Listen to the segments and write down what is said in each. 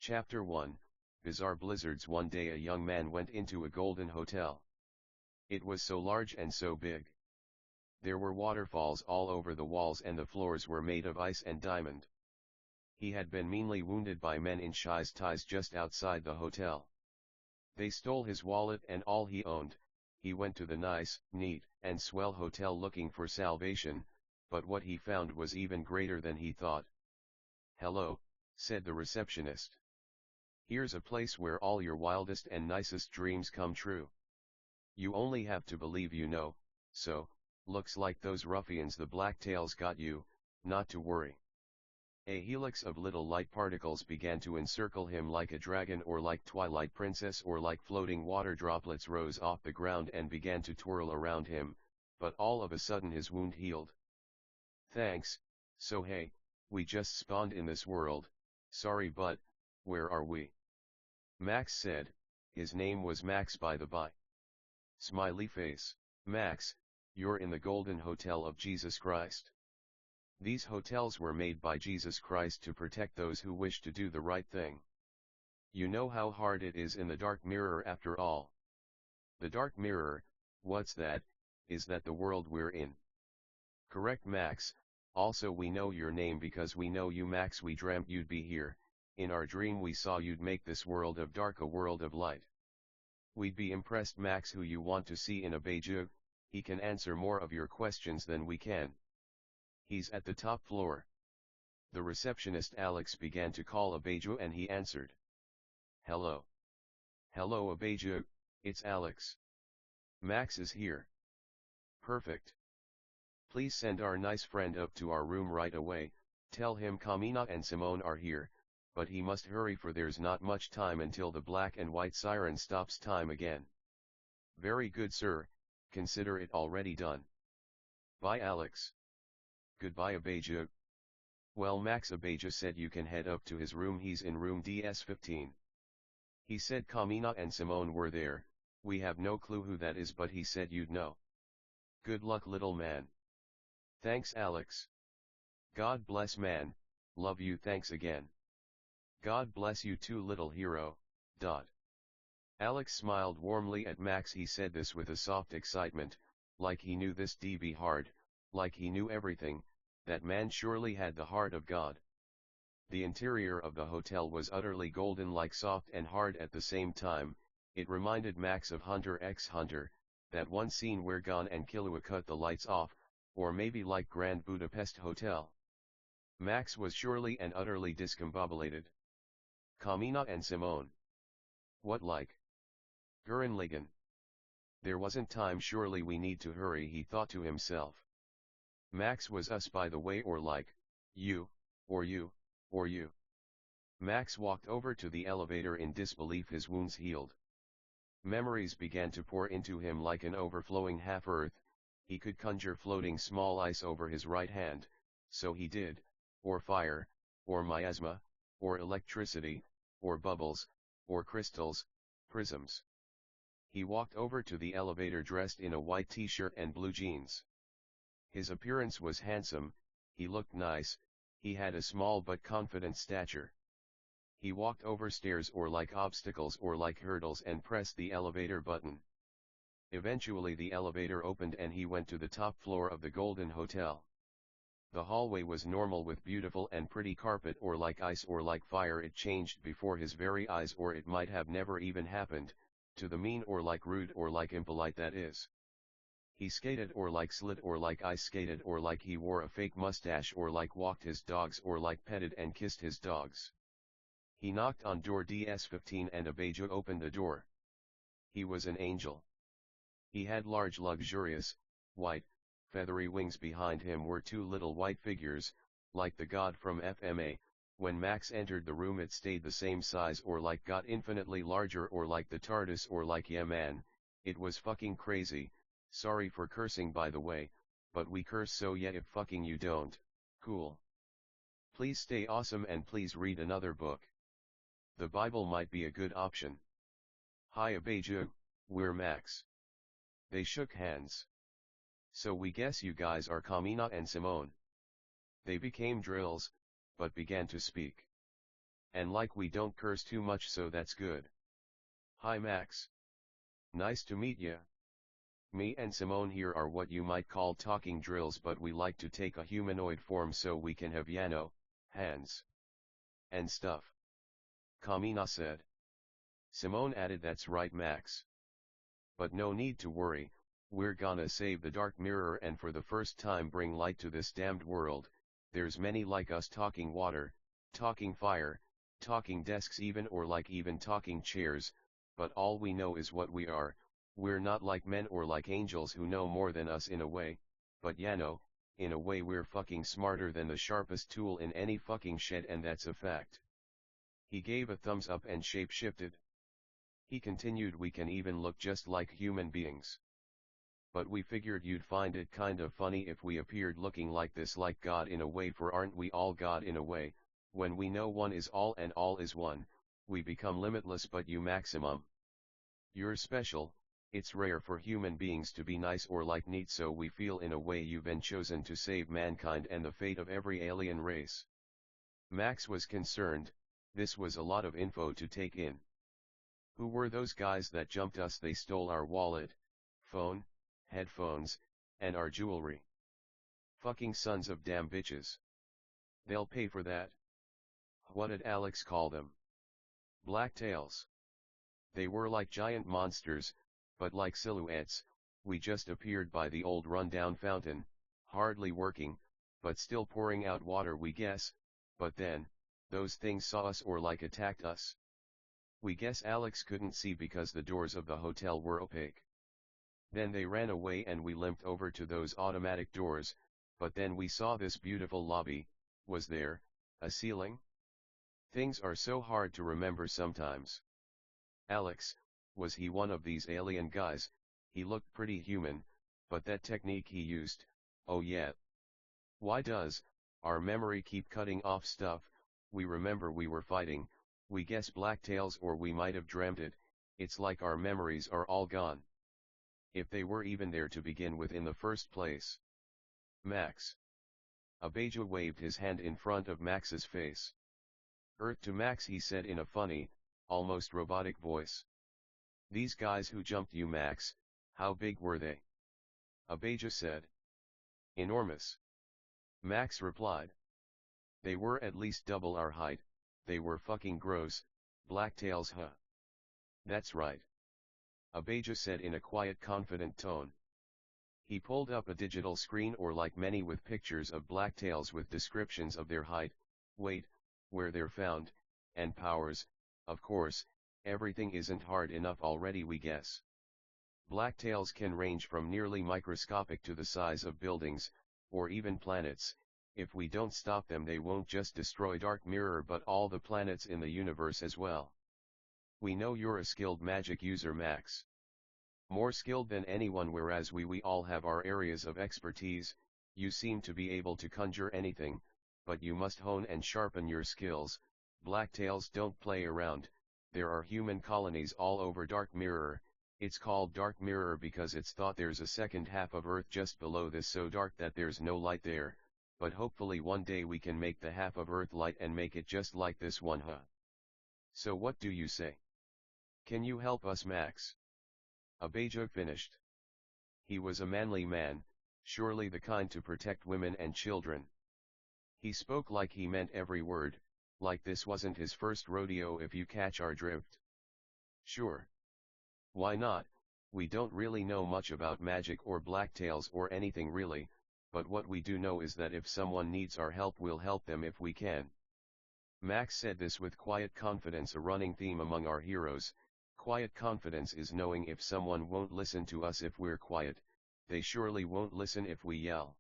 Chapter 1, Bizarre Blizzards. One day a young man went into a golden hotel. It was so large and so big. There were waterfalls all over the walls and the floors were made of ice and diamond. He had been meanly wounded by men in shies ties just outside the hotel. They stole his wallet and all he owned. He went to the nice, neat, and swell hotel looking for salvation, but what he found was even greater than he thought. "Hello," said the receptionist. "Here's a place where all your wildest and nicest dreams come true. You only have to believe you know, so, looks like those ruffians the Blacktails got you, not to worry." A helix of little light particles began to encircle him like a dragon or like Twilight Princess or like floating water droplets rose off the ground and began to twirl around him, but all of a sudden his wound healed. "Thanks, so hey, we just spawned in this world, sorry but, where are we?" Max said. His name was Max by the by. Smiley face. "Max, you're in the Golden Hotel of Jesus Christ. These hotels were made by Jesus Christ to protect those who wish to do the right thing. You know how hard it is in the dark mirror after all." "The dark mirror, what's that? Is that the world we're in?" "Correct, Max. Also we know your name because we know you, Max. We dreamt you'd be here. In our dream we saw you'd make this world of dark a world of light. We'd be impressed, Max. Who you want to see in a Beijing? He can answer more of your questions than we can." "He's at the top floor." The receptionist Alex began to call Abeju and he answered. "Hello. Hello Abeju, it's Alex. Max is here." "Perfect. Please send our nice friend up to our room right away. Tell him Kamina and Simone are here, but he must hurry for there's not much time until the black and white siren stops time again." "Very good, sir, consider it already done." "Bye, Alex." "Goodbye Abeju." "Well, Max," Abeju said, "you can head up to his room. He's in room DS15. He said Kamina and Simone were there. We have no clue who that is, but he said you'd know." "Good luck, little man." "Thanks, Alex." "God bless, man, love you." "Thanks again." "God bless you too, little hero." Alex smiled warmly at Max. He said this with a soft excitement, like he knew this d be hard, like he knew everything. That man surely had the heart of God. The interior of the hotel was utterly golden, like soft and hard at the same time. It reminded Max of Hunter x Hunter, that one scene where Gon and Killua cut the lights off, or maybe like Grand Budapest Hotel. Max was surely and utterly discombobulated. Kamina and Simone. What like? Gurren Lagann. There wasn't time, surely we need to hurry, he thought to himself. Max was us, by the way, or like, you, or you, or you. Max walked over to the elevator in disbelief. His wounds healed. Memories began to pour into him like an overflowing half-earth. He could conjure floating small ice over his right hand, so he did, or fire, or miasma, or electricity, or bubbles, or crystals, prisms. He walked over to the elevator dressed in a white t-shirt and blue jeans. His appearance was handsome, he looked nice, he had a small but confident stature. He walked over stairs or like obstacles or like hurdles and pressed the elevator button. Eventually the elevator opened and he went to the top floor of the Golden Hotel. The hallway was normal with beautiful and pretty carpet, or like ice or like fire. It changed before his very eyes, or it might have never even happened, to the mean or like rude or like impolite, that is. He skated or like slid or like ice skated, or like he wore a fake mustache, or like walked his dogs, or like petted and kissed his dogs. He knocked on door DS15 and Abeju opened the door. He was an angel. He had large, luxurious, white, feathery wings. Behind him were two little white figures, like the god from FMA. When Max entered the room it stayed the same size, or like got infinitely larger, or like the TARDIS, or like, yeah man, it was fucking crazy. Sorry for cursing, by the way, but we curse, so yeah, if fucking you don't, cool. Please stay awesome and please read another book. The Bible might be a good option. Hi Abeju, we're Max. They shook hands. So we guess you guys are Kamina and Simone. They became drills, but began to speak. And like we don't curse too much, so that's good. Hi Max. Nice to meet ya. Me and Simone here are what you might call talking drills, but we like to take a humanoid form so we can have hands, and stuff. Kamina said. Simone added, that's right Max. But no need to worry, we're gonna save the dark mirror and for the first time bring light to this damned world. There's many like us talking water, talking fire, talking desks even talking chairs, but all we know is what we are. We're not like men or like angels who know more than us in a way, but in a way we're fucking smarter than the sharpest tool in any fucking shed, and that's a fact. He gave a thumbs up and shape-shifted. He continued, we can even look just like human beings. But we figured you'd find it kind of funny if we appeared looking like this, like God in a way, for aren't we all God in a way? When we know one is all and all is one, we become limitless, but you maximum. You're special. It's rare for human beings to be nice or like neat, so we feel in a way you've been chosen to save mankind and the fate of every alien race. Max was concerned. This was a lot of info to take in. Who were those guys that jumped us? They stole our wallet, phone, headphones, and our jewelry. Fucking sons of damn bitches. They'll pay for that. What did Alex call them? Blacktails. They were like giant monsters, but like silhouettes. We just appeared by the old rundown fountain, hardly working, but still pouring out water, we guess. But then, those things saw us or like attacked us. We guess Alex couldn't see because the doors of the hotel were opaque. Then they ran away and we limped over to those automatic doors, but then we saw this beautiful lobby. Was there a ceiling? Things are so hard to remember sometimes. Alex, was he one of these alien guys? He looked pretty human, but that technique he used, oh yeah. Why does our memory keep cutting off stuff? We remember we were fighting, we guess blacktails, or we might have dreamt it. It's like our memories are all gone. If they were even there to begin with in the first place. Max. Abeja waved his hand in front of Max's face. Earth to Max, he said in a funny, almost robotic voice. These guys who jumped you, Max, how big were they? Abeja said. Enormous. Max replied. They were at least double our height. They were fucking gross, blacktails, huh? That's right. Abeja said in a quiet, confident tone. He pulled up a digital screen, or like many, with pictures of blacktails with descriptions of their height, weight, where they're found, and powers. Of course, everything isn't hard enough already, we guess. Blacktails can range from nearly microscopic to the size of buildings, or even planets. If we don't stop them, they won't just destroy Dark Mirror but all the planets in the universe as well. We know you're a skilled magic user, Max. More skilled than anyone, whereas we all have our areas of expertise. You seem to be able to conjure anything, but you must hone and sharpen your skills. Blacktails don't play around. There are human colonies all over Dark Mirror. It's called Dark Mirror because it's thought there's a second half of Earth just below this, so dark that there's no light there. But hopefully one day we can make the half of Earth light and make it just like this one, huh? So what do you say? Can you help us, Max? Abeja finished. He was a manly man, surely the kind to protect women and children. He spoke like he meant every word, like this wasn't his first rodeo, if you catch our drift. Sure. Why not? We don't really know much about magic or blacktails or anything really, but what we do know is that if someone needs our help, we'll help them if we can. Max said this with quiet confidence, a running theme among our heroes. Quiet confidence is knowing if someone won't listen to us if we're quiet, they surely won't listen if we yell.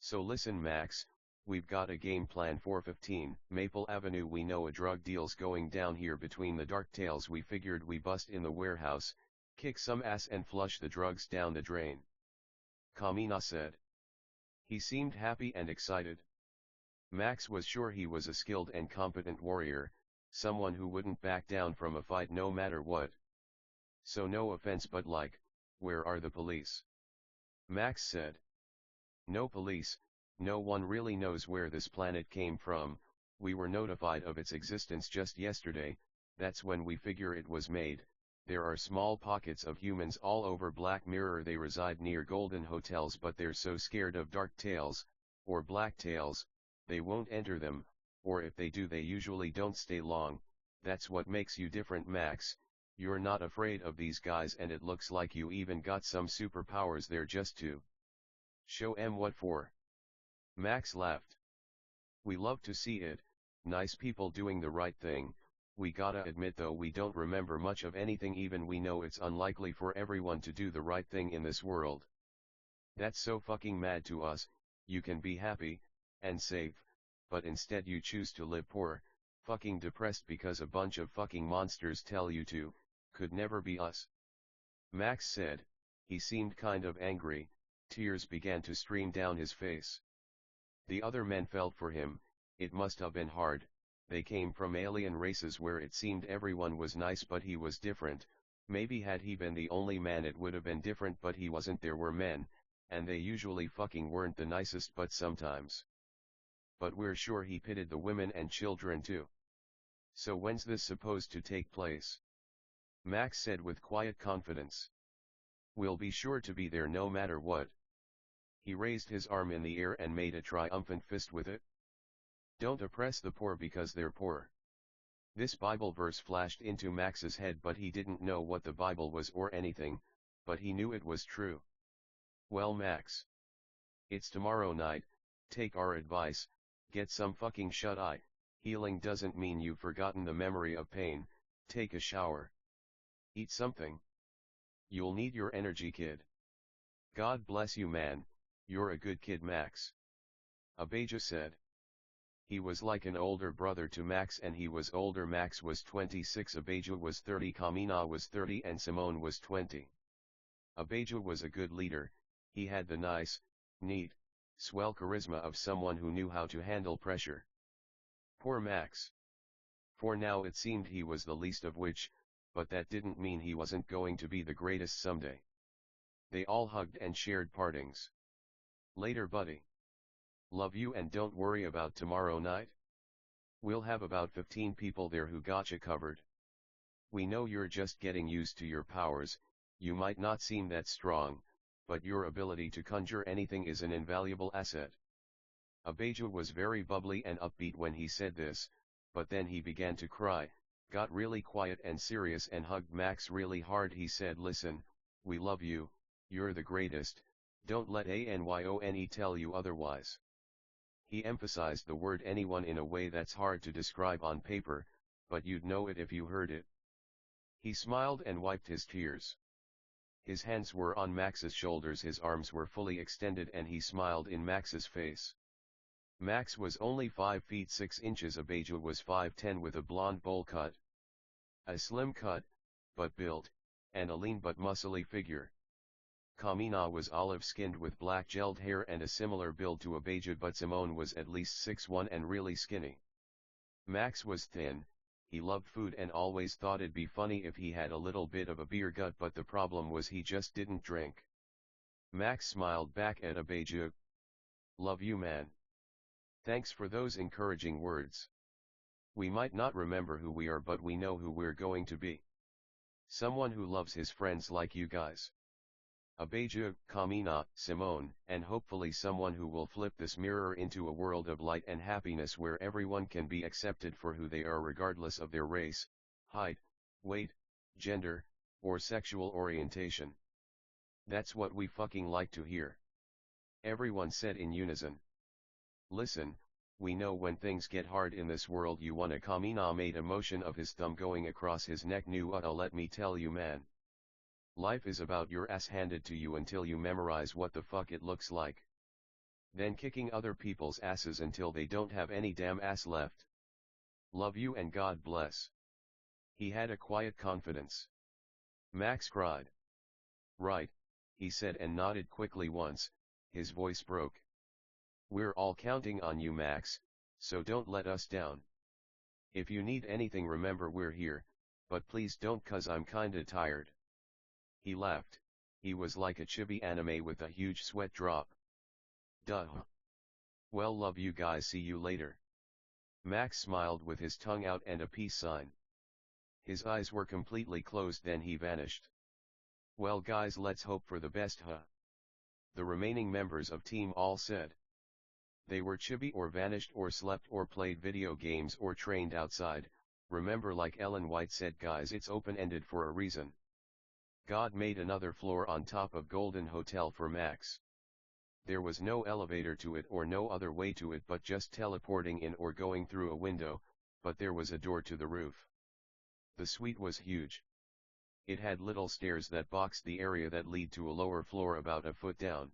So listen, Max, we've got a game plan for 15 Maple Avenue. We know a drug deal's going down here between the Darktails. We figured we bust in the warehouse, kick some ass and flush the drugs down the drain. Kamina said. He seemed happy and excited. Max was sure he was a skilled and competent warrior, someone who wouldn't back down from a fight no matter what. So no offense, but like, where are the police? Max said. No police, no one really knows where this planet came from. We were notified of its existence just yesterday, that's when we figure it was made. There are small pockets of humans all over Black Mirror. They reside near golden hotels, but they're so scared of dark tales, or black tales, they won't enter them, or if they do they usually don't stay long. That's what makes you different, Max. You're not afraid of these guys, and it looks like you even got some superpowers there just to show 'em what for. Max laughed. We love to see it, nice people doing the right thing. We gotta admit though, we don't remember much of anything, even we know it's unlikely for everyone to do the right thing in this world. That's so fucking mad to us. You can be happy and safe, but instead you choose to live poor, fucking depressed because a bunch of fucking monsters tell you to. Could never be us. Max said. He seemed kind of angry, tears began to stream down his face. The other men felt for him. It must have been hard. They came from alien races where it seemed everyone was nice, but he was different. Maybe had he been the only man it would have been different, but he wasn't. There were men, and they usually fucking weren't the nicest, but sometimes. But we're sure he pitied the women and children too. So when's this supposed to take place? Max said with quiet confidence. We'll be sure to be there no matter what. He raised his arm in the air and made a triumphant fist with it. Don't oppress the poor because they're poor. This Bible verse flashed into Max's head, but he didn't know what the Bible was or anything, but he knew it was true. Well, Max, it's tomorrow night, take our advice, get some fucking shut-eye. Healing doesn't mean you've forgotten the memory of pain. Take a shower. Eat something. You'll need your energy, kid. God bless you, man, you're a good kid, Max. Abijah said. He was like an older brother to Max, and he was older. Max was 26, Abijah was 30, Kamina was 30, and Simone was 20. Abijah was a good leader. He had the nice, neat, swell charisma of someone who knew how to handle pressure. Poor Max. For now it seemed he was the least of which, but that didn't mean he wasn't going to be the greatest someday. They all hugged and shared partings. Later, buddy. Love you, and don't worry about tomorrow night. We'll have about 15 people there who gotcha covered. We know you're just getting used to your powers. You might not seem that strong, but your ability to conjure anything is an invaluable asset. Abijah was very bubbly and upbeat when he said this, but then he began to cry, got really quiet and serious, and hugged Max really hard. He said, listen, we love you, you're the greatest, don't let anyone tell you otherwise. He emphasized the word anyone in a way that's hard to describe on paper, but you'd know it if you heard it. He smiled and wiped his tears. His hands were on Max's shoulders, his arms were fully extended, and he smiled in Max's face. Max was only 5 feet 6 inches, Abijah was 5'10" with a blonde bowl cut. A slim cut, but built, and a lean but muscly figure. Kamina was olive-skinned with black gelled hair and a similar build to Abijah, but Simone was at least 6'1" and really skinny. Max was thin. He loved food and always thought it'd be funny if he had a little bit of a beer gut, but the problem was he just didn't drink. Max smiled back at Abijah. Love you, man. Thanks for those encouraging words. We might not remember who we are, but we know who we're going to be. Someone who loves his friends like you guys. Abijah, Kamina, Simone, and hopefully someone who will flip this mirror into a world of light and happiness where everyone can be accepted for who they are regardless of their race, height, weight, gender, or sexual orientation. That's what we fucking like to hear. Everyone said in unison. Listen, we know when things get hard in this world you wanna. Kamina made a motion of his thumb going across his neck. Let me tell you, man. Life is about your ass handed to you until you memorize what the fuck it looks like. Then kicking other people's asses until they don't have any damn ass left. Love you and God bless. He had a quiet confidence. Max cried. Right, he said and nodded quickly once. His voice broke. We're all counting on you, Max, so don't let us down. If you need anything, remember we're here, but please don't, 'cause I'm kinda tired. He laughed. He was like a chibi anime with a huge sweat drop. Duh. Well, love you guys, see you later. Max smiled with his tongue out and a peace sign. His eyes were completely closed, then he vanished. Well guys, let's hope for the best, huh? The remaining members of team all said. They were chibi or vanished or slept or played video games or trained outside. Remember, like Ellen White said, guys, it's open-ended for a reason. God made another floor on top of Golden Hotel for Max. There was no elevator to it or no other way to it but just teleporting in or going through a window, but there was a door to the roof. The suite was huge. It had little stairs that boxed the area that lead to a lower floor about a foot down.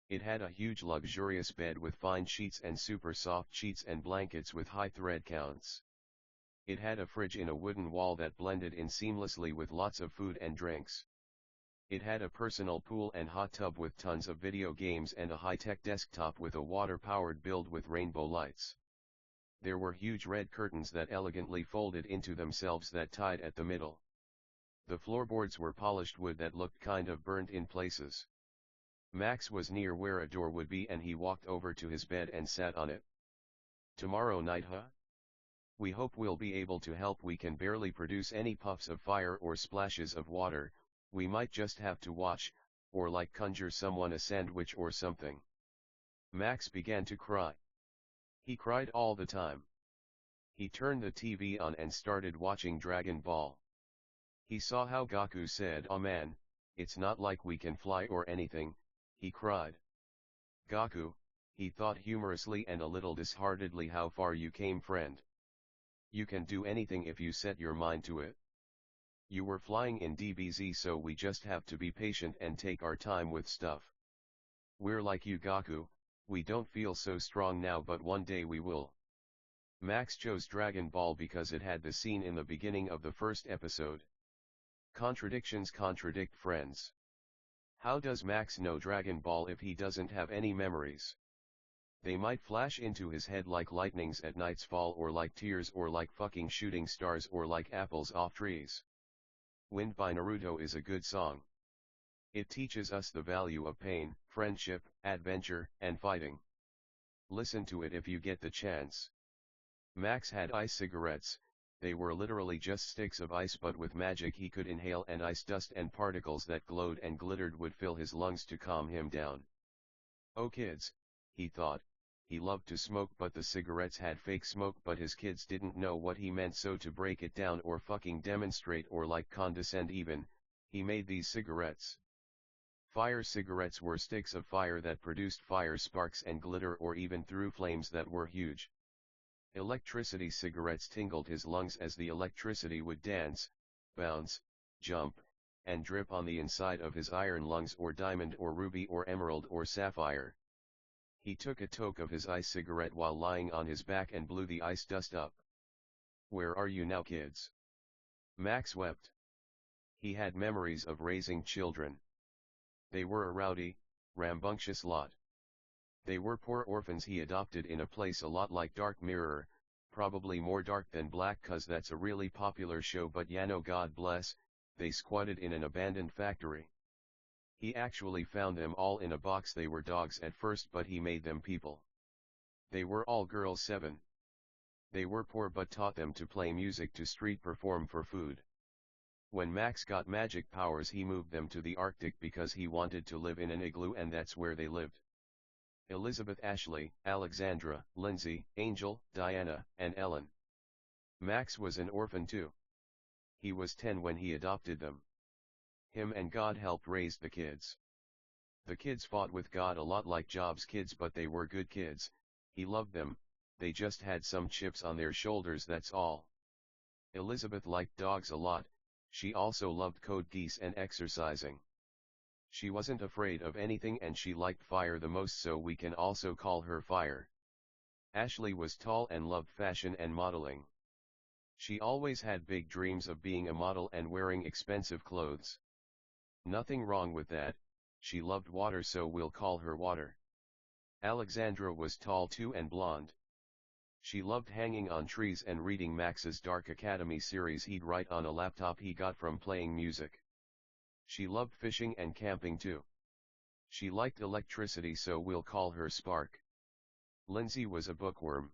It had a huge luxurious bed with fine sheets and super soft sheets and blankets with high thread counts. It had a fridge in a wooden wall that blended in seamlessly with lots of food and drinks. It had a personal pool and hot tub with tons of video games and a high-tech desktop with a water-powered build with rainbow lights. There were huge red curtains that elegantly folded into themselves that tied at the middle. The floorboards were polished wood that looked kind of burnt in places. Max was near where a door would be and he walked over to his bed and sat on it. Tomorrow night, huh? We hope we'll be able to help. We can barely produce any puffs of fire or splashes of water. We might just have to watch, or like conjure someone a sandwich or something. Max began to cry. He cried all the time. He turned the TV on and started watching Dragon Ball. He saw how Goku said, "Oh man, it's not like we can fly or anything," he cried. "Goku," he thought humorously and a little disheartedly, "how far you came, friend. You can do anything if you set your mind to it. You were flying in DBZ, so we just have to be patient and take our time with stuff. We're like you, Goku, we don't feel so strong now, but one day we will." Max chose Dragon Ball because it had the scene in the beginning of the first episode. Contradictions contradict, friends. How does Max know Dragon Ball if he doesn't have any memories? They might flash into his head like lightnings at night's fall, or like tears, or like fucking shooting stars, or like apples off trees. Wind by Naruto is a good song. It teaches us the value of pain, friendship, adventure, and fighting. Listen to it if you get the chance. Max had ice cigarettes. They were literally just sticks of ice, but with magic he could inhale, and ice dust and particles that glowed and glittered would fill his lungs to calm him down. Oh kids, he thought, he loved to smoke, but the cigarettes had fake smoke, but his kids didn't know what he meant, so to break it down or fucking demonstrate or like condescend even, he made these cigarettes. Fire cigarettes were sticks of fire that produced fire sparks and glitter, or even threw flames that were huge. Electricity cigarettes tingled his lungs as the electricity would dance, bounce, jump, and drip on the inside of his iron lungs, or diamond or ruby or emerald or sapphire. He took a toke of his ice cigarette while lying on his back and blew the ice dust up. "Where are you now, kids?" Max wept. He had memories of raising children. They were a rowdy, rambunctious lot. They were poor orphans he adopted in a place a lot like Dark Mirror, probably more dark than black, 'cause that's a really popular show, but God bless, they squatted in an abandoned factory. He actually found them all in a box. They were dogs at first, but he made them people. They were all girls, 7. They were poor but taught them to play music, to street perform for food. When Max got magic powers, he moved them to the Arctic because he wanted to live in an igloo, and that's where they lived. Elizabeth, Ashley, Alexandra, Lindsay, Angel, Diana, and Ellen. Max was an orphan too. He was 10 when he adopted them. Him and God helped raise the kids. The kids fought with God a lot like Job's kids, but they were good kids. He loved them, they just had some chips on their shoulders, that's all. Elizabeth liked dogs a lot. She also loved code geass and exercising. She wasn't afraid of anything, and she liked fire the most, so we can also call her Fire. Ashley was tall and loved fashion and modeling. She always had big dreams of being a model and wearing expensive clothes. Nothing wrong with that. She loved water, so we'll call her Water. Alexandra was tall too and blonde. She loved hanging on trees and reading Max's Dark Academy series he'd write on a laptop he got from playing music. She loved fishing and camping too. She liked electricity, so we'll call her Spark. Lindsay was a bookworm.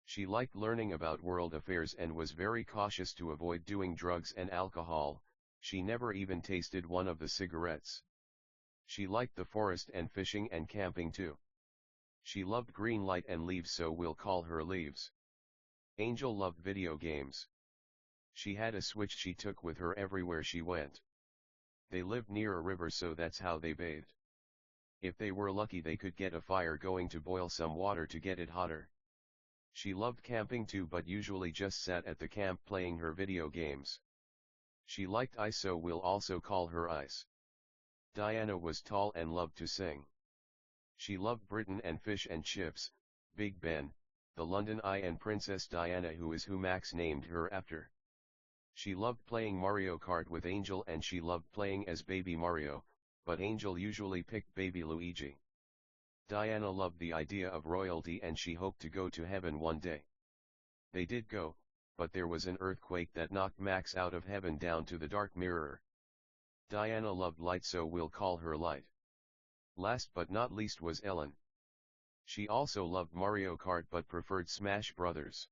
She liked learning about world affairs and was very cautious to avoid doing drugs and alcohol. She never even tasted one of the cigarettes. She liked the forest and fishing and camping too. She loved green light and leaves, so we'll call her Leaves. Angel loved video games. She had a Switch she took with her everywhere she went. They lived near a river, so that's how they bathed. If they were lucky, they could get a fire going to boil some water to get it hotter. She loved camping too, but usually just sat at the camp playing her video games. She liked ice, so we'll also call her Ice. Diana was tall and loved to sing. She loved Britain and fish and chips, Big Ben, the London Eye and Princess Diana, who is who Max named her after. She loved playing Mario Kart with Angel, and she loved playing as Baby Mario, but Angel usually picked Baby Luigi. Diana loved the idea of royalty and she hoped to go to heaven one day. They did go, but there was an earthquake that knocked Max out of heaven down to the dark mirror. Diana loved light, so we'll call her Light. Last but not least was Ellen. She also loved Mario Kart but preferred Smash Brothers.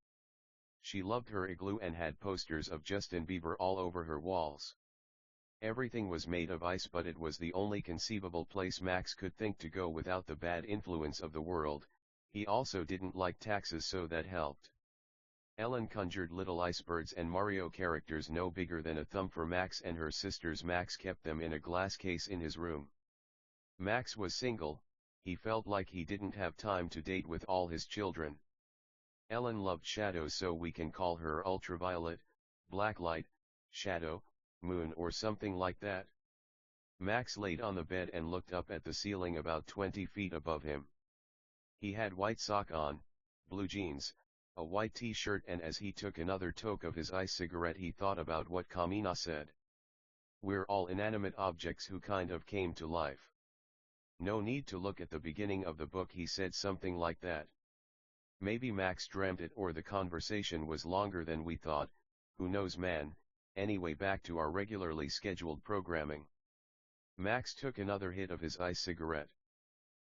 She loved her igloo and had posters of Justin Bieber all over her walls. Everything was made of ice, but it was the only conceivable place Max could think to go without the bad influence of the world. He also didn't like taxes, so that helped. Ellen conjured little icebergs and Mario characters no bigger than a thumb for Max and her sisters. Max kept them in a glass case in his room. Max was single. He felt like he didn't have time to date with all his children. Ellen loved shadows, so we can call her Ultraviolet, Blacklight, Shadow, Moon, or something like that. Max laid on the bed and looked up at the ceiling about 20 feet above him. He had white sock on, blue jeans, a white t-shirt, and as he took another toke of his ice cigarette he thought about what Kamina said. We're all inanimate objects who kind of came to life. No need to look at the beginning of the book, he said something like that. Maybe Max dreamt it, or the conversation was longer than we thought, who knows man. Anyway, back to our regularly scheduled programming. Max took another hit of his ice cigarette.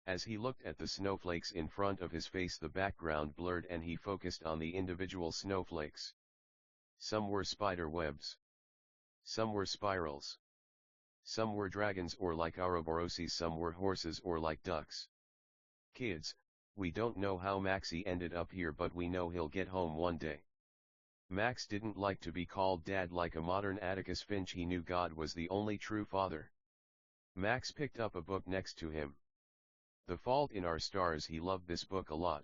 As he looked at the snowflakes in front of his face, the background blurred and he focused on the individual snowflakes. Some were spider webs. Some were spirals. Some were dragons or like Ouroboroses, some were horses or like ducks. Kids, we don't know how Maxie ended up here, but we know he'll get home one day. Max didn't like to be called dad like a modern Atticus Finch. He knew God was the only true father. Max picked up a book next to him. The Fault in Our Stars. He loved this book a lot.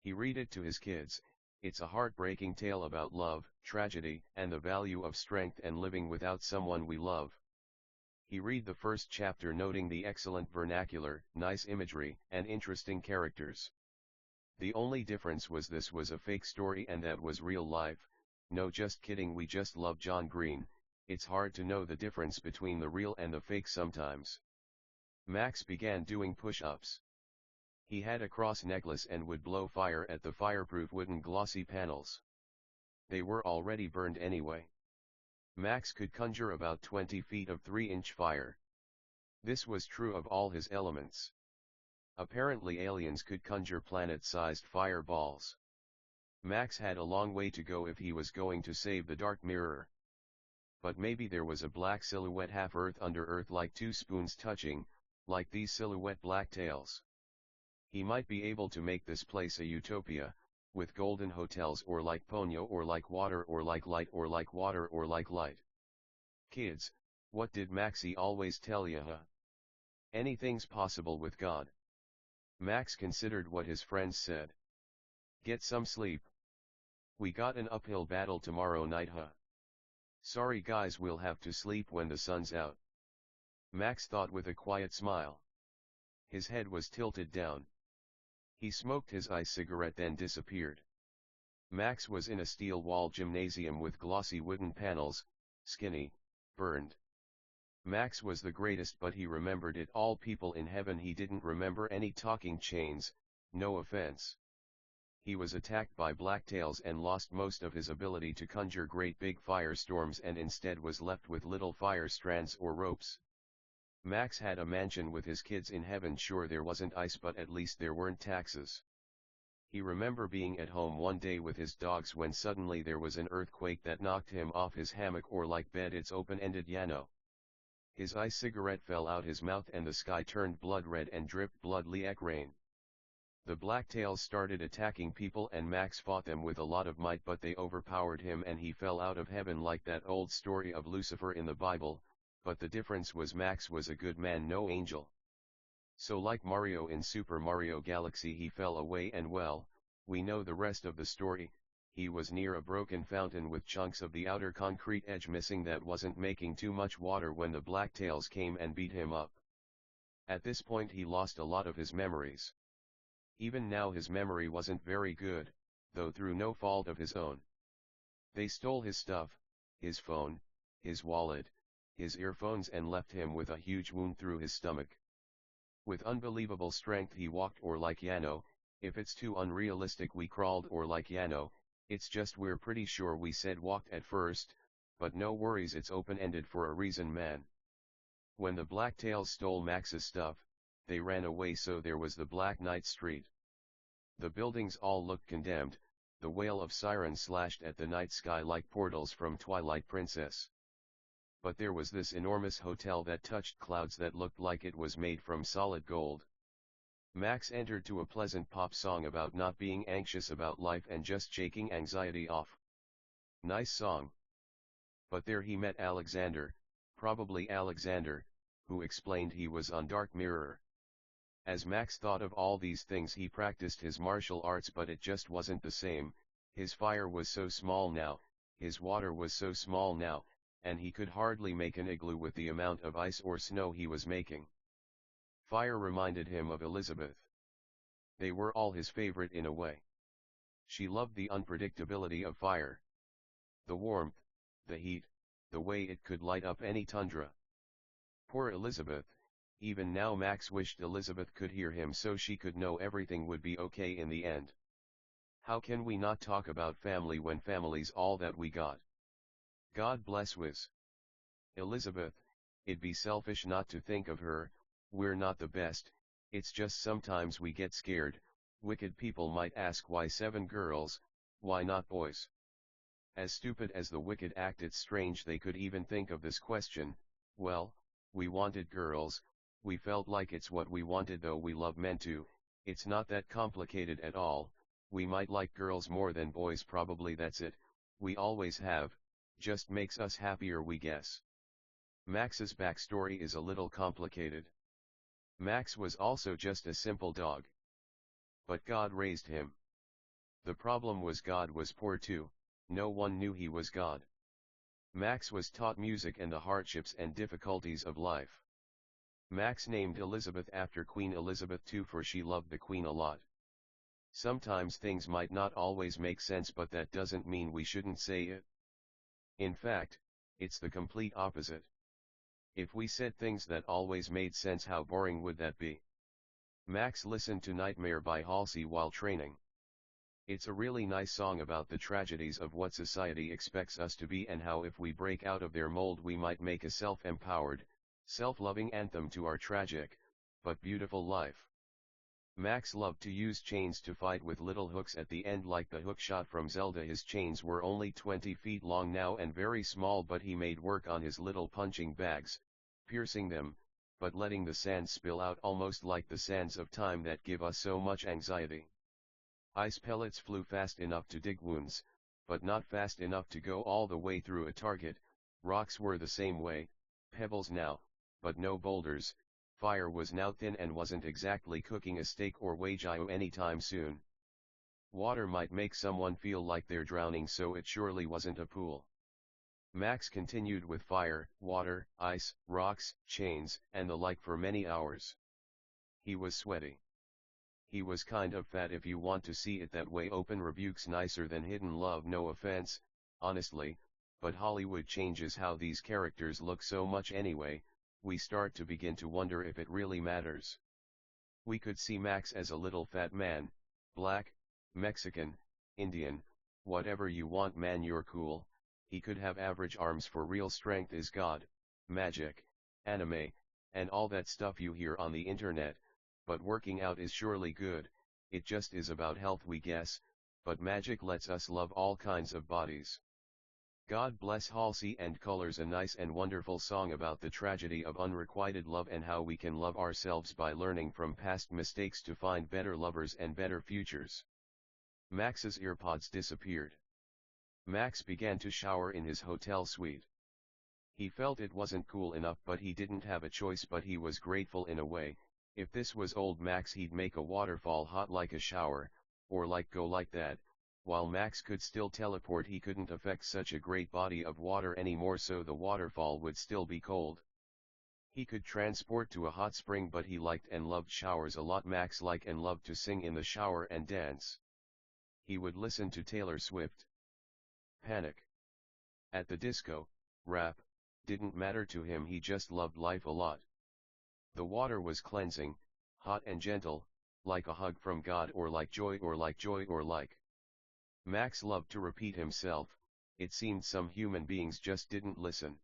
He read it to his kids. It's a heartbreaking tale about love, tragedy, and the value of strength and living without someone we love. He read the first chapter, noting the excellent vernacular, nice imagery, and interesting characters. The only difference was this was a fake story and that was real life. No, just kidding, we just love John Green. It's hard to know the difference between the real and the fake sometimes. Max began doing push-ups. He had a cross necklace and would blow fire at the fireproof wooden glossy panels. They were already burned anyway. Max could conjure about 20 feet of 3-inch fire. This was true of all his elements. Apparently aliens could conjure planet-sized fireballs. Max had a long way to go if he was going to save the Dark Mirror. But maybe there was a black silhouette half Earth under Earth, like two spoons touching, like these silhouette black tails. He might be able to make this place a utopia, with golden hotels, or like Ponyo, or like water, or like light, or like water, or like light. Kids, what did Maxie always tell ya, huh? Anything's possible with God. Max considered what his friends said. Get some sleep. We got an uphill battle tomorrow night, huh? Sorry guys, we'll have to sleep when the sun's out. Max thought with a quiet smile. His head was tilted down. He smoked his ice cigarette, then disappeared. Max was in a steel-walled gymnasium with glossy wooden panels, skinny, burned. Max was the greatest, but he remembered it all. People in heaven. He didn't remember any talking chains, no offense. He was attacked by blacktails and lost most of his ability to conjure great big firestorms, and instead was left with little fire strands or ropes. Max had a mansion with his kids in heaven. Sure, there wasn't ice, but at least there weren't taxes. He remember being at home one day with his dogs when suddenly there was an earthquake that knocked him off his hammock or like bed it's open-ended Yano. His cigarette fell out his mouth and the sky turned blood red and dripped blood like rain. The blacktails started attacking people and Max fought them with a lot of might but they overpowered him and he fell out of heaven like that old story of Lucifer in the Bible, but the difference was Max was a good man, no angel. So like Mario in Super Mario Galaxy he fell away and well, we know the rest of the story. He was near a broken fountain with chunks of the outer concrete edge missing that wasn't making too much water when the blacktails came and beat him up. At this point he lost a lot of his memories. Even now his memory wasn't very good, though through no fault of his own. They stole his stuff, his phone, his wallet, his earphones and left him with a huge wound through his stomach. With unbelievable strength he walked or like Yano, if it's too unrealistic we crawled or like Yano, it's just we're pretty sure we said walked at first, but no worries it's open-ended for a reason man. When the blacktails stole Max's stuff, they ran away so there was the Black Knight Street. The buildings all looked condemned, the wail of sirens slashed at the night sky like portals from Twilight Princess. But there was this enormous hotel that touched clouds that looked like it was made from solid gold. Max entered to a pleasant pop song about not being anxious about life and just shaking anxiety off. Nice song. But there he met Alexander, probably Alexander, who explained he was on Dark Mirror. As Max thought of all these things he practiced his martial arts but it just wasn't the same, his fire was so small now, his water was so small now, and he could hardly make an igloo with the amount of ice or snow he was making. Fire reminded him of Elizabeth. They were all his favorite in a way. She loved the unpredictability of fire. The warmth, the heat, the way it could light up any tundra. Poor Elizabeth. Even now Max wished Elizabeth could hear him so she could know everything would be okay in the end. How can we not talk about family when family's all that we got? God bless Wiz. Elizabeth, it'd be selfish not to think of her, we're not the best, it's just sometimes we get scared. Wicked people might ask why 7 girls, why not boys? As stupid as the wicked act it's strange they could even think of this question. Well, we wanted girls. We felt like it's what we wanted though we love men too, it's not that complicated at all, we might like girls more than boys probably that's it, we always have, just makes us happier we guess. Max's backstory is a little complicated. Max was also just a simple dog. But God raised him. The problem was God was poor too, no one knew he was God. Max was taught music and the hardships and difficulties of life. Max named Elizabeth after Queen Elizabeth II for she loved the Queen a lot. Sometimes things might not always make sense but that doesn't mean we shouldn't say it. In fact, it's the complete opposite. If we said things that always made sense how boring would that be? Max listened to Nightmare by Halsey while training. It's a really nice song about the tragedies of what society expects us to be and how if we break out of their mold we might make a self-empowered, self-loving anthem to our tragic, but beautiful life. Max loved to use chains to fight with little hooks at the end like the hook shot from Zelda. His chains were only 20 feet long now and very small but he made work on his little punching bags, piercing them, but letting the sands spill out almost like the sands of time that give us so much anxiety. Ice pellets flew fast enough to dig wounds, but not fast enough to go all the way through a target. Rocks were the same way, pebbles now, but no boulders. Fire was now thin and wasn't exactly cooking a steak or Wagyu anytime soon. Water might make someone feel like they're drowning so it surely wasn't a pool. Max continued with fire, water, ice, rocks, chains, and the like for many hours. He was sweaty. He was kind of fat if you want to see it that way. Open rebukes nicer than hidden love, no offense, honestly, but Hollywood changes how these characters look so much anyway. We start to begin to wonder if it really matters. We could see Max as a little fat man, black, Mexican, Indian, whatever you want man you're cool. He could have average arms for real strength is God, magic, anime, and all that stuff you hear on the internet, but working out is surely good. it just is about health we guess, but magic lets us love all kinds of bodies. God bless Halsey and Colors, a nice and wonderful song about the tragedy of unrequited love and how we can love ourselves by learning from past mistakes to find better lovers and better futures. Max's earpods disappeared. Max began to shower in his hotel suite. He felt it wasn't cool enough, but he didn't have a choice, but he was grateful in a way. If this was old Max, he'd make a waterfall hot like a shower, or like go like that. While Max could still teleport, he couldn't affect such a great body of water anymore, so the waterfall would still be cold. He could transport to a hot spring, but he liked and loved showers a lot. Max liked and loved to sing in the shower and dance. He would listen to Taylor Swift. Panic at the disco, rap, didn't matter to him, he just loved life a lot. The water was cleansing, hot and gentle, like a hug from God, or like joy, or like joy, or like. Max loved to repeat himself. It seemed some human beings just didn't listen.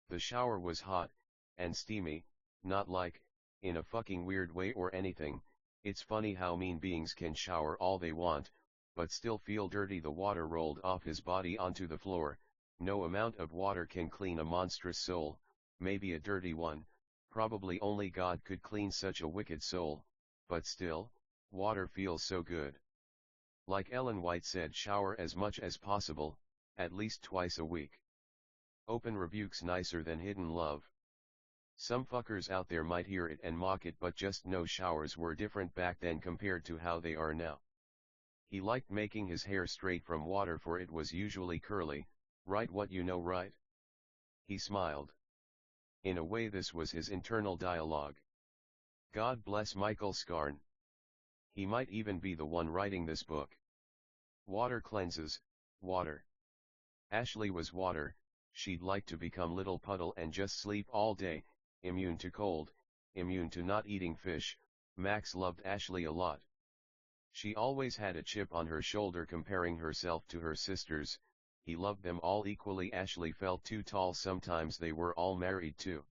The shower was hot and steamy, not like, in a fucking weird way or anything. It's funny how mean beings can shower all they want, but still feel dirty. The water rolled off his body onto the floor. No amount of water can clean a monstrous soul, maybe a dirty one. Probably only God could clean such a wicked soul, but still, water feels so good. Like Ellen White said, shower as much as possible, at least twice a week. Open rebuke's nicer than hidden love. Some fuckers out there might hear it and mock it, but just know showers were different back then compared to how they are now. He liked making his hair straight from water, for it was usually curly, right? What you know, right? He smiled. In a way, this was his internal dialogue. God bless Michael Scarn. He might even be the one writing this book. Water cleanses, water. Ashley was water. She'd like to become little puddle and just sleep all day, immune to cold, immune to not eating fish. Max loved Ashley a lot. She always had a chip on her shoulder comparing herself to her sisters. He loved them all equally. Ashley felt too tall sometimes. They were all married too.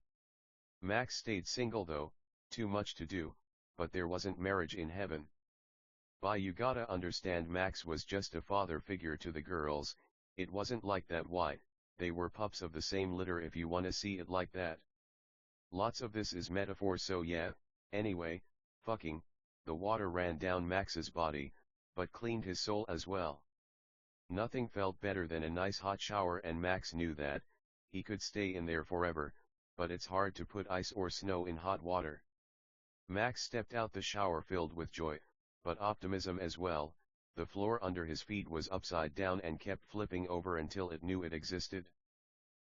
Max stayed single though, too much to do, but there wasn't marriage in heaven. You gotta understand, Max was just a father figure to the girls. It wasn't like that. Why, they were pups of the same litter, if you wanna see it like that. Lots of this is metaphor, so yeah. Anyway, fucking, the water ran down Max's body, but cleaned his soul as well. Nothing felt better than a nice hot shower, and Max knew that. He could stay in there forever, but it's hard to put ice or snow in hot water. Max stepped out the shower filled with joy, but optimism as well. The floor under his feet was upside down and kept flipping over until it knew it existed.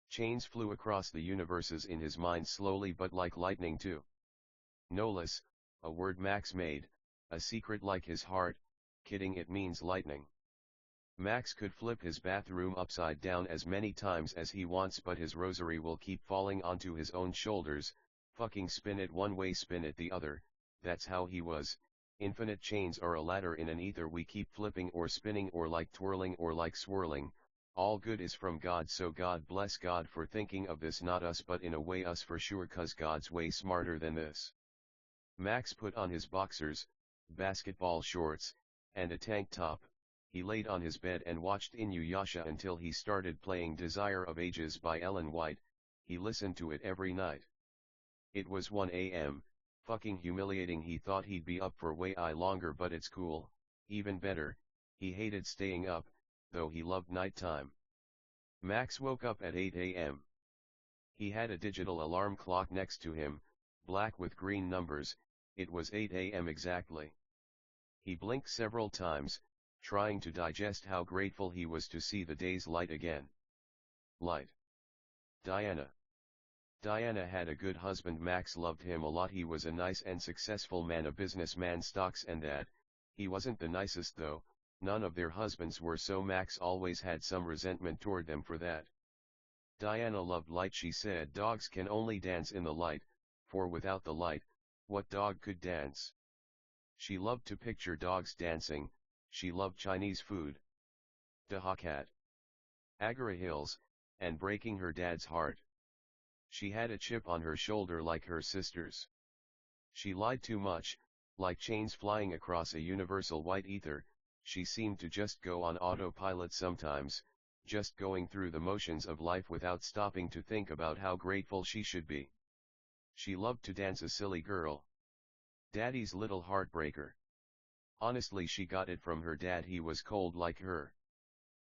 Chains flew across the universes in his mind slowly, but like lightning too. Nolus, a word Max made, a secret like his heart. Kidding, it means lightning. Max could flip his bathroom upside down as many times as he wants, but his rosary will keep falling onto his own shoulders. Fucking spin it one way, spin it the other. That's how he was. Infinite chains are a ladder in an ether we keep flipping or spinning, or like twirling or like swirling. All good is from God, so God bless God for thinking of this, not us, but in a way us for sure, cause God's way smarter than this. Max put on his boxers, basketball shorts, and a tank top. He laid on his bed and watched Inuyasha until he started playing Desire of Ages by Ellen White. He listened to it every night. It was 1 a.m, fucking humiliating. He thought he'd be up for way longer, but it's cool. Even better, he hated staying up, though he loved nighttime. Max woke up at 8 a.m. He had a digital alarm clock next to him, black with green numbers. It was 8 a.m. exactly. He blinked several times, trying to digest how grateful he was to see the day's light again. Light. Diana. Diana had a good husband. Max loved him a lot. He was a nice and successful man, a businessman, stocks and that. He wasn't the nicest though. None of their husbands were, so Max always had some resentment toward them for that. Diana loved light. She said dogs can only dance in the light, for without the light, what dog could dance? She loved to picture dogs dancing. She loved Chinese food, Dahakat, Agara Hills, and breaking her dad's heart. She had a chip on her shoulder like her sisters. She lied too much, Like chains flying across a universal white ether, she seemed to just go on autopilot sometimes, just going through the motions of life without stopping to think about how grateful she should be. She loved to dance, a silly girl. Daddy's little heartbreaker. Honestly, she got it from her dad, he was cold like her.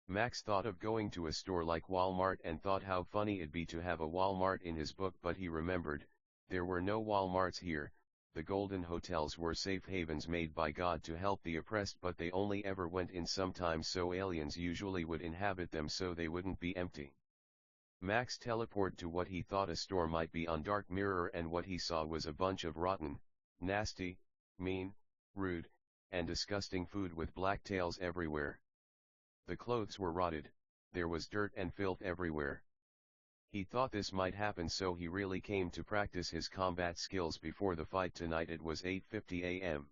Max thought of going to a store like Walmart and thought how funny it'd be to have a Walmart in his book, but he remembered, there were no Walmarts here. The golden hotels were safe havens made by God to help the oppressed, but they only ever went in sometimes, so aliens usually would inhabit them so they wouldn't be empty. Max teleported to what he thought a store might be on Dark Mirror, and what he saw was a bunch of rotten, nasty, mean, rude, and disgusting food with black tails everywhere. The clothes were rotted, there was dirt and filth everywhere. He thought this might happen, so he really came to practice his combat skills before the fight tonight. It was 8:50 a.m.